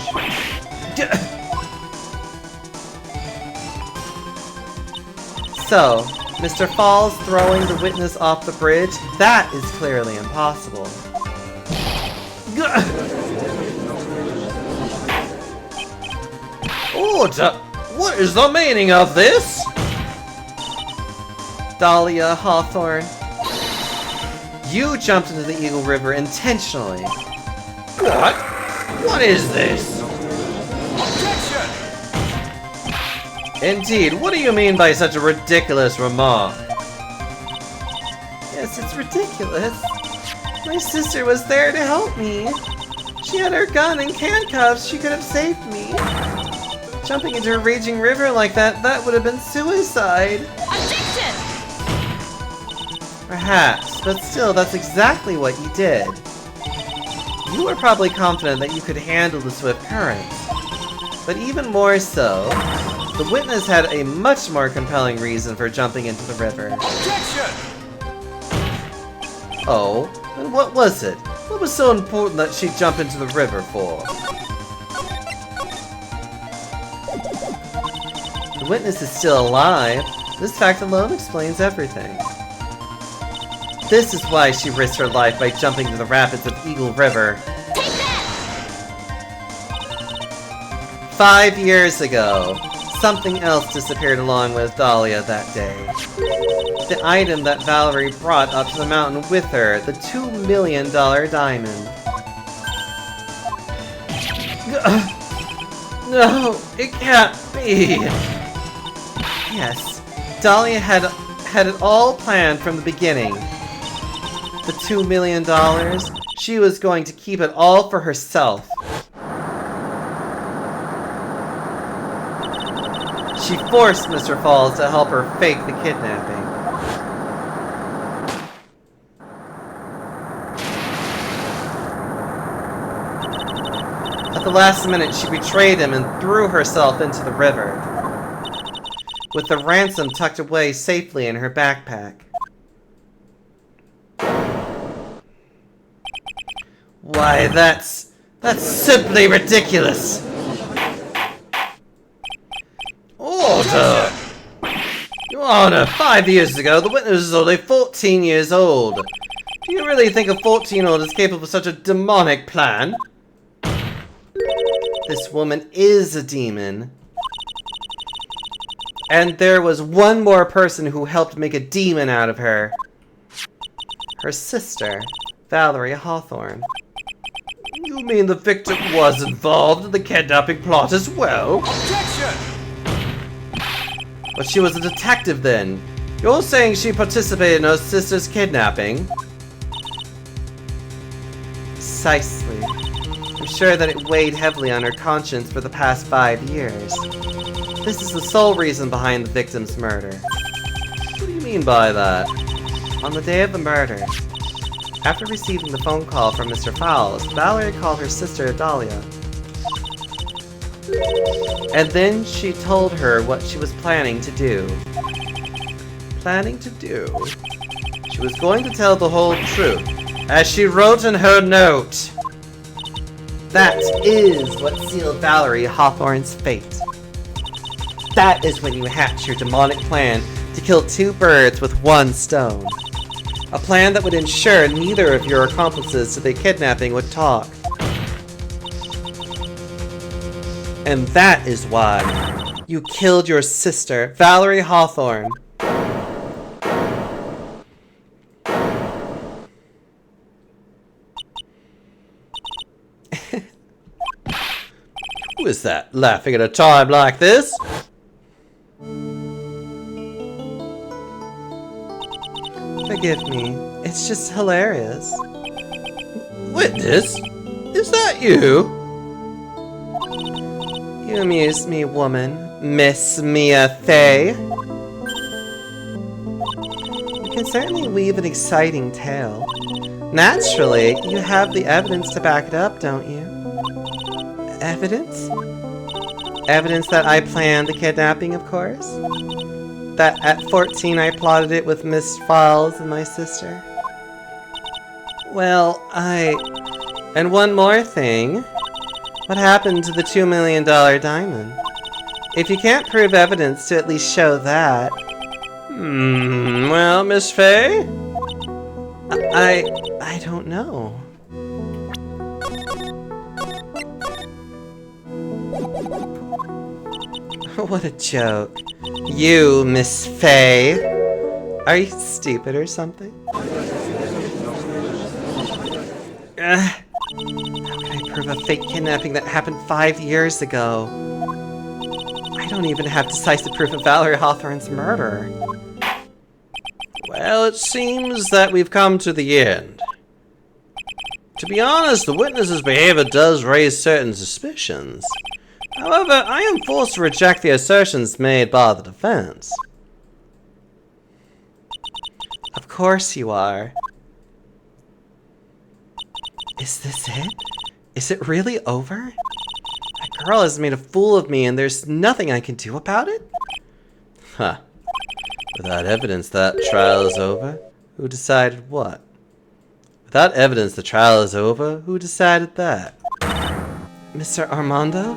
So, Mr. Falls throwing the witness off the bridge, that is clearly impossible. Order! What is the meaning of this? Dahlia Hawthorne, you jumped into the Eagle River intentionally. What? What is this? Objection! Indeed, what do you mean by such a ridiculous remark? Yes, it's ridiculous. My sister was there to help me. She had her gun and handcuffs. She could have saved me. Jumping into a raging river like that would have been suicide. Objection! Perhaps, but still, that's exactly what you did. You were probably confident that you could handle the swift current. But even more so, the witness had a much more compelling reason for jumping into the river. Objection! Oh, and what was it? What was so important that she jumped into the river for? The witness is still alive. This fact alone explains everything. This is why she risked her life by jumping to the rapids of Eagle River. Take that! 5 years ago, something else disappeared along with Dahlia that day. The item that Valerie brought up to the mountain with her, the $2 million diamond. No, it can't be! Yes, Dahlia had it all planned from the beginning. The $2 million, she was going to keep it all for herself. She forced Mr. Falls to help her fake the kidnapping. At the last minute, she betrayed him and threw herself into the river, with the ransom tucked away safely in her backpack. Why, that's simply ridiculous! Order! Your Honor, 5 years ago, the witness was only 14 years old. Do you really think a 14-year-old is capable of such a demonic plan? This woman is a demon. And there was one more person who helped make a demon out of her. Her sister, Valerie Hawthorne. You mean the victim was involved in the kidnapping plot as well? Objection! But she was a detective then. You're saying she participated in her sister's kidnapping? Precisely. I'm sure that it weighed heavily on her conscience for the past 5 years. This is the sole reason behind the victim's murder. What do you mean by that? On the day of the murder, after receiving the phone call from Mr. Fowles, Valerie called her sister Dahlia. And then she told her what she was planning to do. She was going to tell the whole truth, as she wrote in her note. That is what sealed Valerie Hawthorne's fate. That is when you hatch your demonic plan to kill 2 birds with 1 stone. A plan that would ensure neither of your accomplices to the kidnapping would talk. And that is why you killed your sister, Valerie Hawthorne. Who is that laughing at a time like this? Forgive me, it's just hilarious. Witness? Is that you? You amuse me, woman. Miss Mia Fey. You can certainly weave an exciting tale. Naturally, you have the evidence to back it up, don't you? Evidence? Evidence that I planned the kidnapping, of course? That at 14 I plotted it with Miss Falls and my sister? Well, And one more thing. What happened to the $2 million diamond? If you can't prove evidence to at least show that... well, Miss Fey? I don't know. What a joke. You, Miss Fey. Are you stupid or something? How can I prove a fake kidnapping that happened 5 years ago? I I don't even have decisive proof of Valerie Hawthorne's murder. Well, it seems that we've come to the end. To be honest, the witness's behavior does raise certain suspicions. However, I am forced to reject the assertions made by the defense. Of course you are. Is this it? Is it really over? That girl has made a fool of me and there's nothing I can do about it? Huh. Without evidence, that trial is over? Who decided what? Without evidence, the trial is over? Who decided that? Mr. Armando?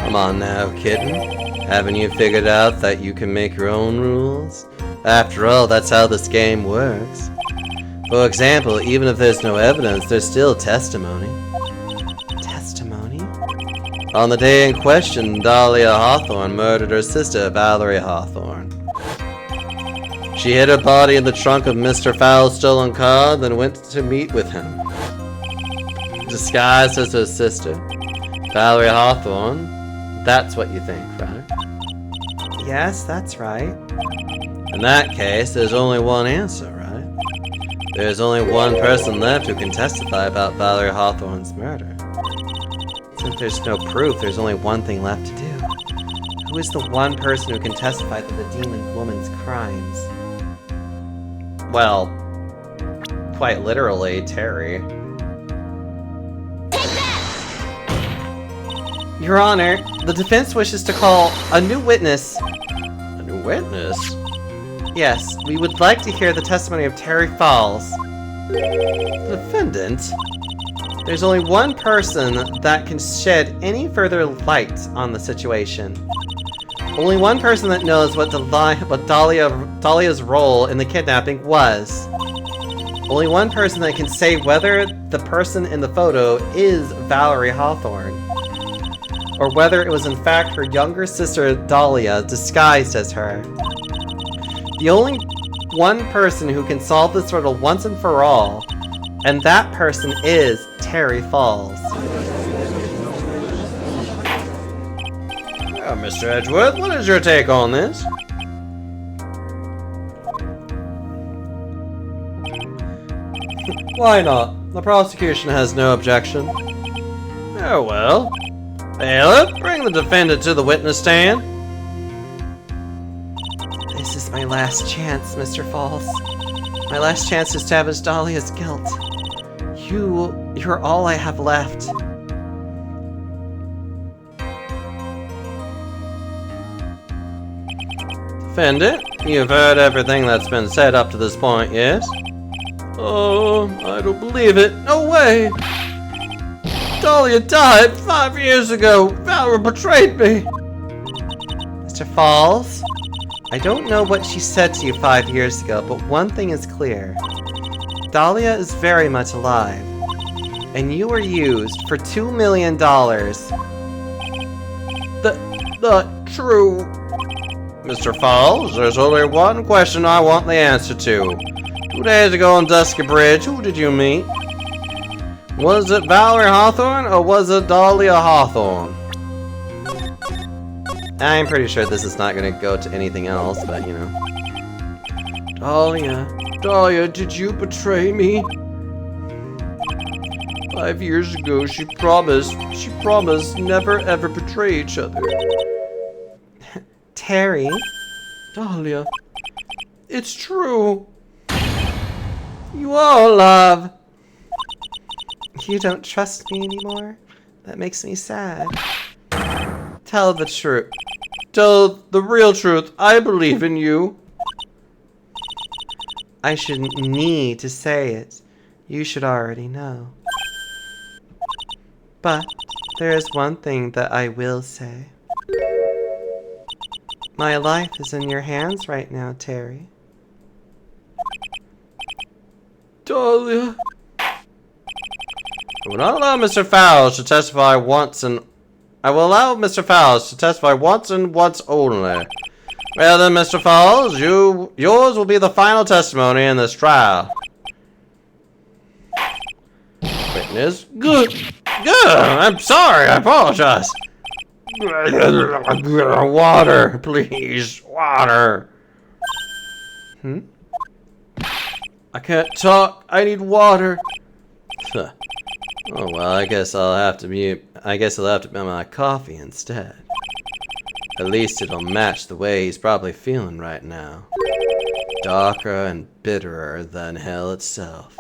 Come on now, kitten. Haven't you figured out that you can make your own rules? After all, that's how this game works. For example, even if there's no evidence, there's still testimony. Testimony? On the day in question, Dahlia Hawthorne murdered her sister, Valerie Hawthorne. She hid her body in the trunk of Mr. Fowle's stolen car, then went to meet with him. Disguised as her sister, Valerie Hawthorne. That's what you think, right? Yes, that's right. In that case, there's only one answer, right? There's only one person left who can testify about Valerie Hawthorne's murder. Since there's no proof, there's only one thing left to do. Who is the one person who can testify to the demon woman's crimes? Well, quite literally, Terry. Your Honor, the defense wishes to call a new witness. A new witness? Yes, we would like to hear the testimony of Terry Falls. The defendant? There's only one person that can shed any further light on the situation. Only one person that knows what Dahlia's role in the kidnapping was. Only one person that can say whether the person in the photo is Valerie Hawthorne, or whether it was in fact her younger sister Dahlia disguised as her. The only one person who can solve this riddle once and for all, and that person is Terry Falls. Well, Mr. Edgeworth, what is your take on this? Why not? The prosecution has no objection. Oh well. Bailiff, bring the defendant to the witness stand. This is my last chance, Mr. Falls. My last chance to establish Dahlia's guilt. You're all I have left. Defendant, you've heard everything that's been said up to this point, yes? Oh, I don't believe it. No way! Dahlia died 5 years ago. Valerie betrayed me. Mr. Falls, I don't know what she said to you 5 years ago, but one thing is clear. Dahlia is very much alive, and you were used for $2 million. The true... Mr. Falls, there's only one question I want the answer to. 2 days ago on Dusky Bridge, who did you meet? Was it Valerie Hawthorne or was it Dahlia Hawthorne? I'm pretty sure this is not going to go to anything else, but you know. Dahlia, did you betray me? 5 years ago, she promised never ever betray each other. Terry? Dahlia, it's true. You are love. You don't trust me anymore? That makes me sad. Tell the truth. Tell the real truth. I believe in you. I shouldn't need to say it. You should already know. But there is one thing that I will say. My life is in your hands right now, Terry. Dahlia. I will not allow Mr. Fowles to testify once and... I will allow Mr. Fowles to testify once and once only. Well then, Mr. Fowles, yours will be the final testimony in this trial. Witness. Good. I'm sorry. I apologize. Water, please, water. I can't talk. I need water. Huh. Oh well, I guess I'll have to mute my coffee instead. At least it'll match the way he's probably feeling right now. Darker and bitterer than hell itself.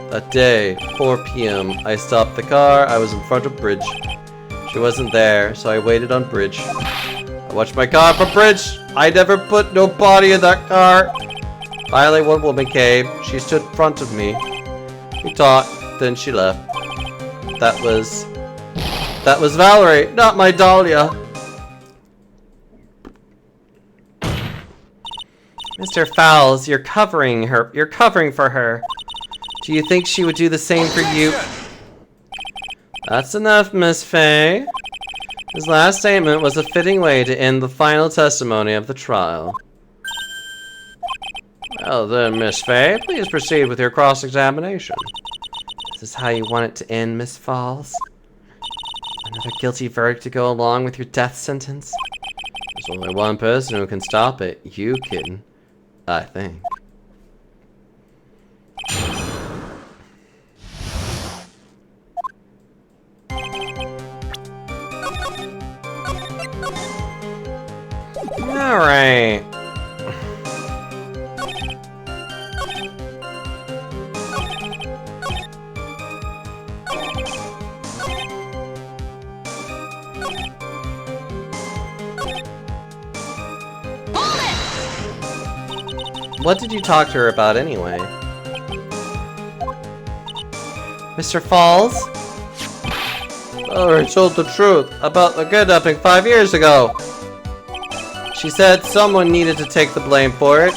That day, 4 p.m., I stopped the car. I was in front of Bridge. She wasn't there, so I waited on Bridge. I watched my car from Bridge. I never put no body in that car. Finally, one woman came. She stood in front of me. We talked, then she left. That was Valerie, not my Dahlia. Mr. Fowles, you're covering for her. Do you think she would do the same for you? That's enough, Miss Fay. His last statement was a fitting way to end the final testimony of the trial. Well then, Miss Fay, please proceed with your cross-examination. Is this how you want it to end, Miss Falls? Another guilty verdict to go along with your death sentence? There's only one person who can stop it. You, kitten. I think. Alright. What did you talk to her about anyway? Mr. Falls? Valerie told the truth about the kidnapping 5 years ago. She said someone needed to take the blame for it.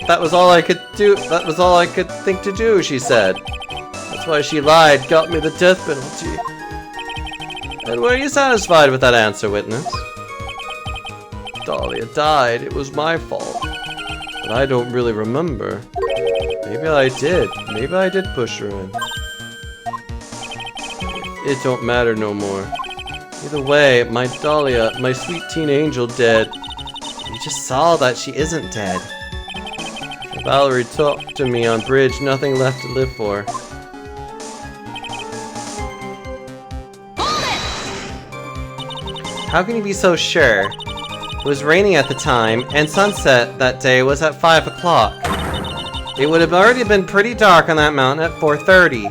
That was all I could do. That was all I could think to do, she said. That's why she lied, got me the death penalty. And were you satisfied with that answer, witness? Dahlia died. It was my fault. But I don't really remember. Maybe I did. Maybe I did push her in. It don't matter no more. Either way, my Dahlia, my sweet teen angel, dead. You just saw that she isn't dead. Valerie talked to me on Bridge. Nothing left to live for. How can you be so sure? It was raining at the time, and sunset that day was at 5 o'clock. It would have already been pretty dark on that mountain at 4:30.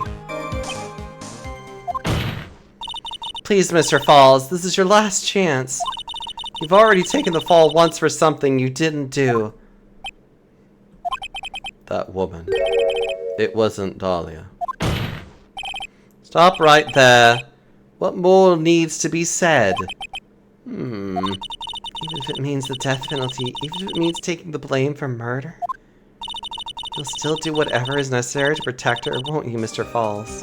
Please, Mr. Falls, this is your last chance. You've already taken the fall once for something you didn't do. That woman. It wasn't Dahlia. Stop right there. What more needs to be said? Even if it means the death penalty, even if it means taking the blame for murder? You'll still do whatever is necessary to protect her, won't you, Mr. Falls?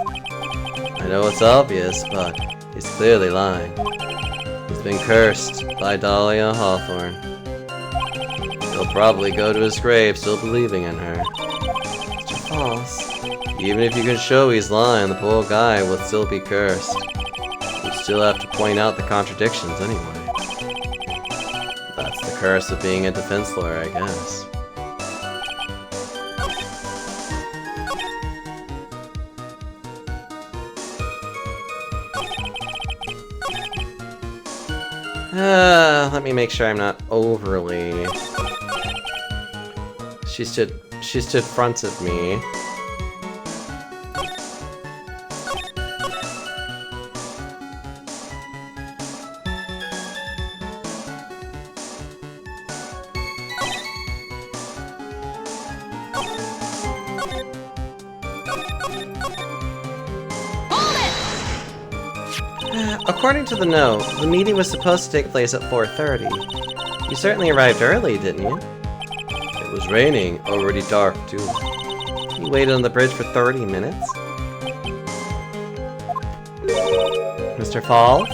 I know it's obvious, but he's clearly lying. He's been cursed by Dahlia Hawthorne. He'll probably go to his grave still believing in her. Mr. Falls. Even if you can show he's lying, the poor guy will still be cursed. You still have to point out the contradictions anyway. That's the curse of being a defense lawyer, I guess. Let me make sure I'm not overly... She stood front of me. According to the note, the meeting was supposed to take place at 4:30. You certainly arrived early, didn't you? It was raining, already dark too. You waited on the bridge for 30 minutes? Mr. Falls?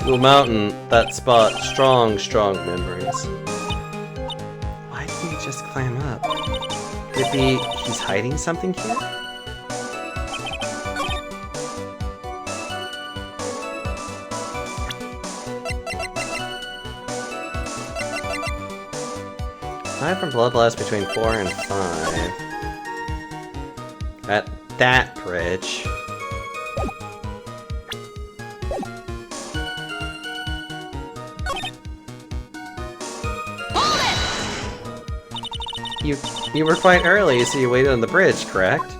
Blue Mountain, that spot, strong memories. Why didn't you just climb up? It it be he's hiding something here? Five from Bloodlust between 4 and 5. At that bridge. You were quite early, so you waited on the bridge, correct?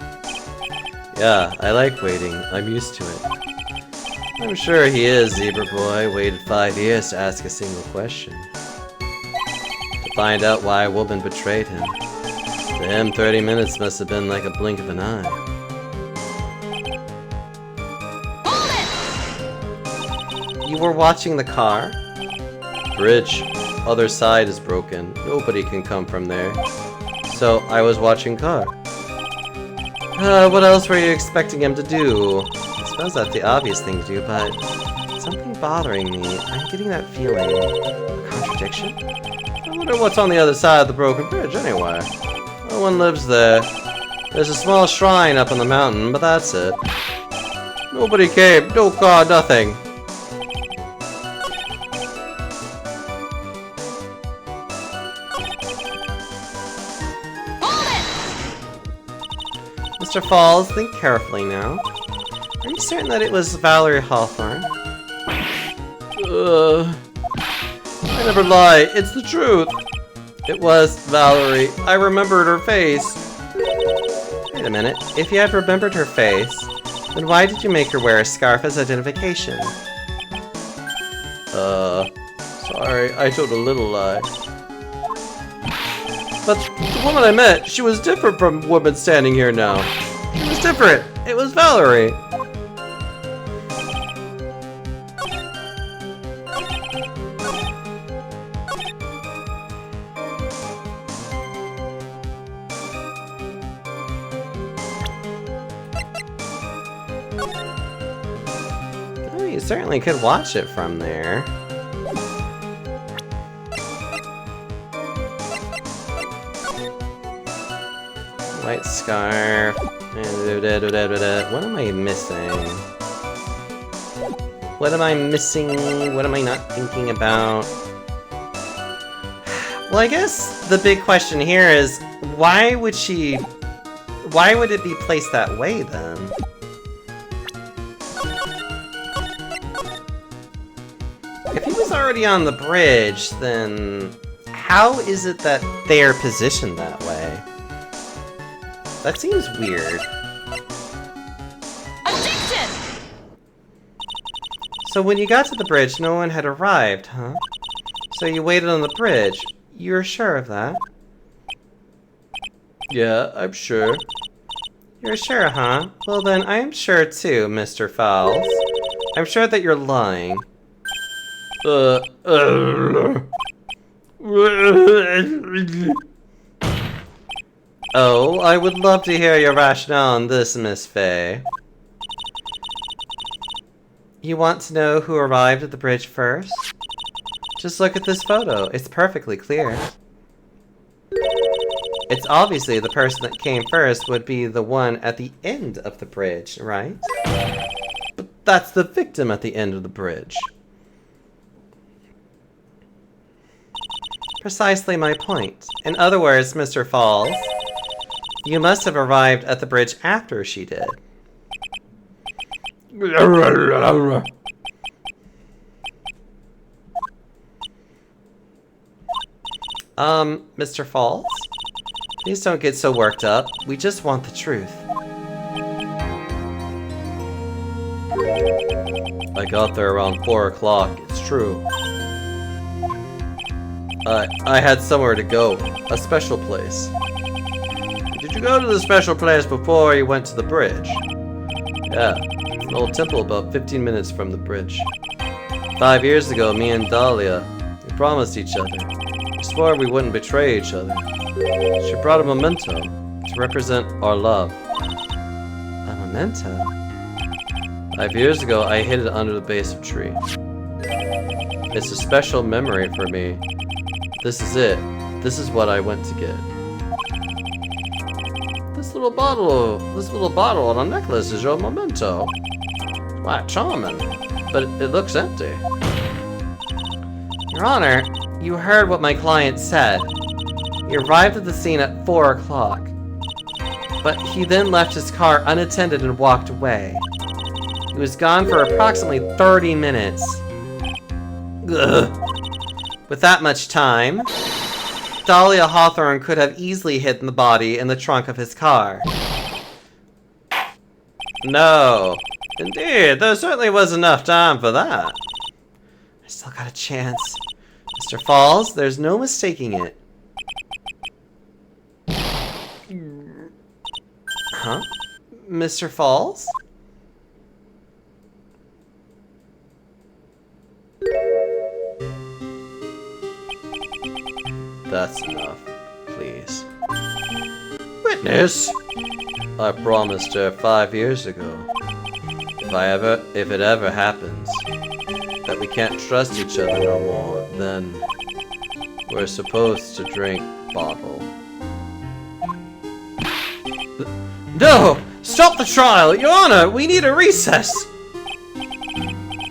Yeah, I like waiting. I'm used to it. I'm sure he is, Zebra Boy. Waited 5 years to ask a single question. To find out why a woman betrayed him. To him, 30 minutes must have been like a blink of an eye. You were watching the car? Bridge. Other side is broken. Nobody can come from there. So, I was watching car. What else were you expecting him to do? I suppose that's the obvious thing to do, but something bothering me. I'm getting that feeling. A contradiction? I wonder what's on the other side of the broken bridge anyway. No one lives there. There's a small shrine up on the mountain, but that's it. Nobody came. No car, nothing. Mr. Falls, think carefully now. Are you certain that it was Valerie Hawthorne? I never lie. It's the truth. It was Valerie. I remembered her face. Wait a minute. If you had remembered her face, then why did you make her wear a scarf as identification? Sorry. I told a little lie. But the woman I met, she was different from the woman standing here now. She was different. It was Valerie. Oh, you certainly could watch it from there. White scarf. What am I missing? What am I missing? What am I not thinking about? Well, I guess the big question here is, why would it be placed that way then? If he was already on the bridge, then how is it that they're positioned that way? That seems weird. Objection! So when you got to the bridge, no one had arrived, huh? So you waited on the bridge. You're sure of that? Yeah, I'm sure. You're sure, huh? Well then, I am sure too, Mr. Fowles. I'm sure that you're lying. Oh, I would love to hear your rationale on this, Miss Faye. You want to know who arrived at the bridge first? Just look at this photo. It's perfectly clear. It's obviously the person that came first would be the one at the end of the bridge, right? But that's the victim at the end of the bridge. Precisely my point. In other words, Mr. Falls, you must have arrived at the bridge after she did. Mr. Falls? Please don't get so worked up. We just want the truth. I got there around 4 o'clock, it's true. I had somewhere to go. A special place. Did you go to the special place before you went to the bridge? Yeah, it's an old temple about 15 minutes from the bridge. 5 years ago, me and Dahlia, we promised each other. We swore we wouldn't betray each other. She brought a memento to represent our love. A memento? 5 years ago, I hid it under the base of a tree. It's a special memory for me. This is it. This is what I went to get. little bottle on a necklace is your memento. Quite charming, but it looks empty. Your Honor, you heard what my client said. He arrived at the scene at 4 o'clock. But he then left his car unattended and walked away. He was gone for approximately 30 minutes. Ugh. With that much time, Dahlia Hawthorne could have easily hidden the body in the trunk of his car. No. Indeed, there certainly was enough time for that. I still got a chance. Mr. Falls, there's no mistaking it. Huh? Mr. Falls? That's enough, please. Witness! I promised her 5 years ago. If it ever happens that we can't trust each other no more, then we're supposed to drink bottle. No! Stop the trial! Your Honor, we need a recess!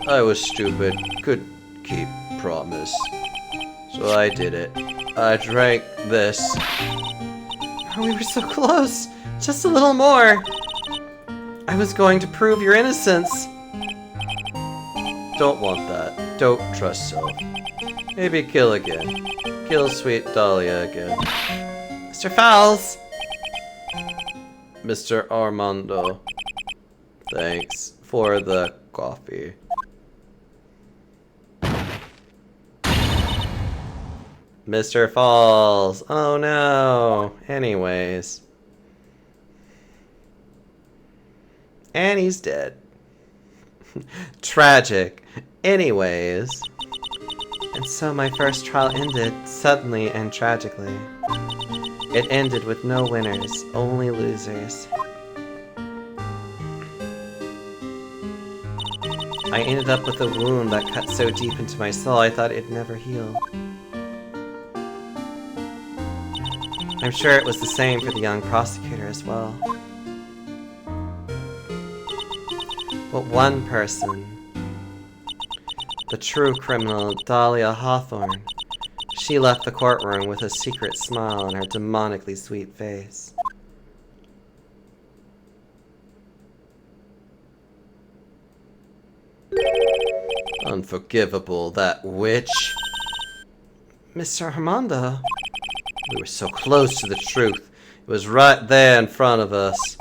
I was stupid, couldn't keep promise. So I did it. I drank this. We were so close! Just a little more! I was going to prove your innocence! Don't want that. Don't trust self. Maybe kill again. Kill sweet Dahlia again. Mr. Fowles! Mr. Armando. Thanks for the coffee. Mr. Falls. Oh no. Anyways. And he's dead. Tragic. Anyways. And so my first trial ended suddenly and tragically. It ended with no winners, only losers. I ended up with a wound that cut so deep into my soul I thought it'd never heal. I'm sure it was the same for the young prosecutor as well. But one person, the true criminal Dahlia Hawthorne, she left the courtroom with a secret smile on her demonically sweet face. Unforgivable, that witch. Mr. Armando. We were so close to the truth. It was right there in front of us.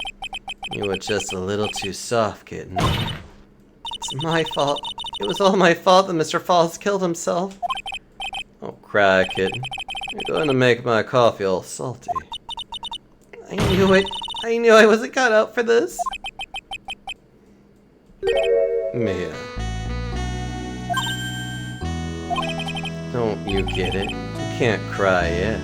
You were just a little too soft, kitten. It's my fault. It was all my fault that Mr. Falls killed himself. Don't cry, kitten. You're going to make my coffee all salty. I knew it. I knew I wasn't cut out for this. Mia. Don't you get it? You can't cry yet.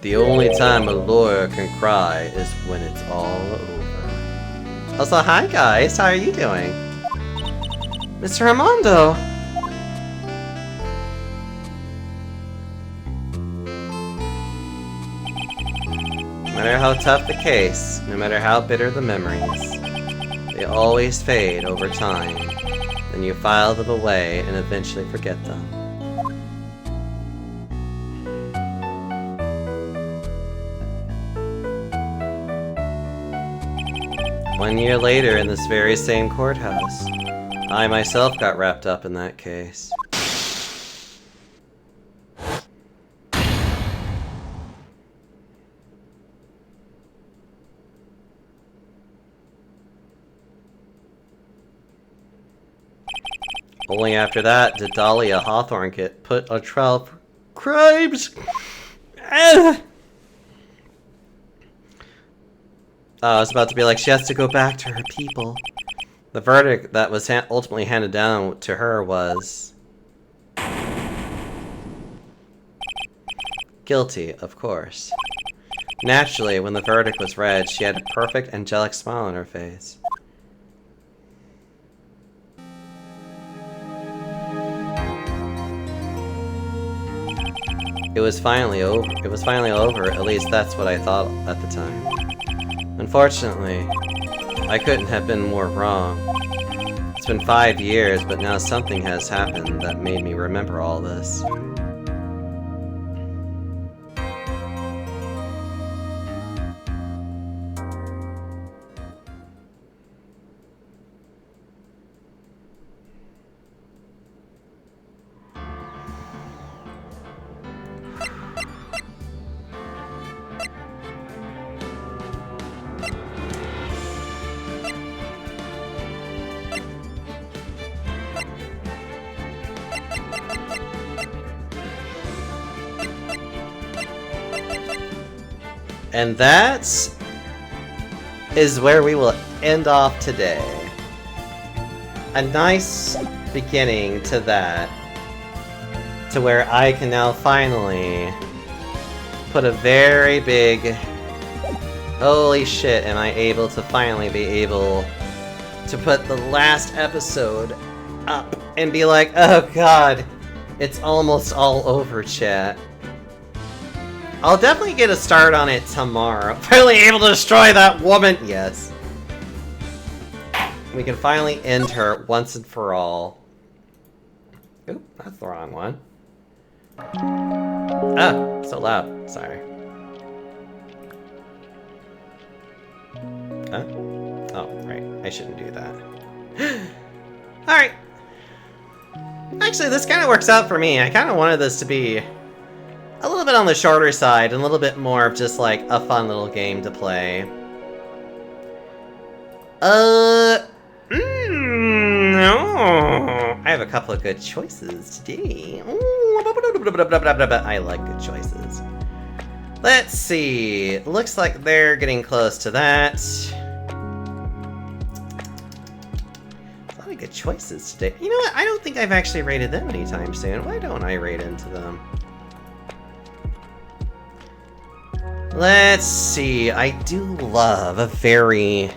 The only time a lawyer can cry is when it's all over. Also, hi guys, how are you doing? Mr. Armando! No matter how tough the case, no matter how bitter the memories, they always fade over time. Then you file them away and eventually forget them. One year later, in this very same courthouse, I myself got wrapped up in that case. Only after that did Dahlia Hawthorne get put on trial for crimes. I was about to be like, she has to go back to her people. The verdict that was ultimately handed down to her was guilty, of course. Naturally, when the verdict was read, she had a perfect angelic smile on her face. it was finally over. It was finally over, at least that's what I thought at the time. Unfortunately, I couldn't have been more wrong. It's been 5 years, but now something has happened that made me remember all this. And that is where we will end off today. A nice beginning to that. To where I can now finally put a very big... Holy shit, am I able to finally be able to put the last episode up and be like, oh god, it's almost all over, chat. I'll definitely get a start on it tomorrow. Finally able to destroy that woman! Yes. We can finally end her once and for all. Oop, that's the wrong one. Ah, so loud. Sorry. Huh? Oh, right. I shouldn't do that. Alright. Actually, this kind of works out for me. I kind of wanted this to be a little bit on the shorter side, and a little bit more of just like a fun little game to play. No. I have a couple of good choices today. I like good choices. Let's see. Looks like they're getting close to that. A lot of good choices today. You know what? I don't think I've actually rated them anytime soon. Why don't I rate into them? Let's see, I do love a very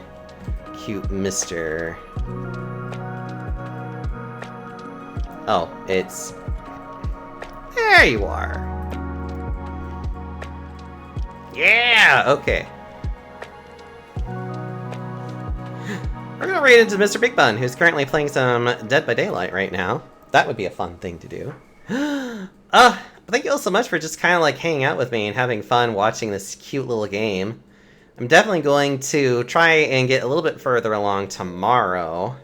cute Mr. Oh, it's... There you are! Yeah! Okay. We're gonna raid into Mr. Big Bun, who's currently playing some Dead by Daylight right now. That would be a fun thing to do. Thank you all so much for just kind of like hanging out with me and having fun watching this cute little game. I'm definitely going to try and get a little bit further along tomorrow.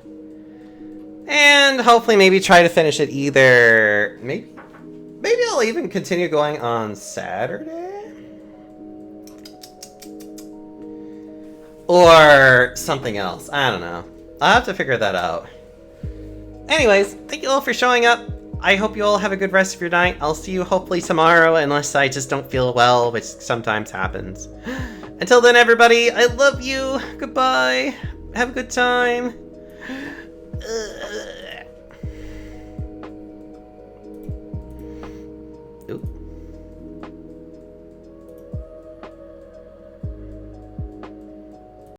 And hopefully maybe try to finish it either... Maybe I'll even continue going on Saturday? Or something else. I don't know. I'll have to figure that out. Anyways, thank you all for showing up. I hope you all have a good rest of your night. I'll see you hopefully tomorrow, unless I just don't feel well, which sometimes happens. Until then, everybody, I love you. Goodbye. Have a good time.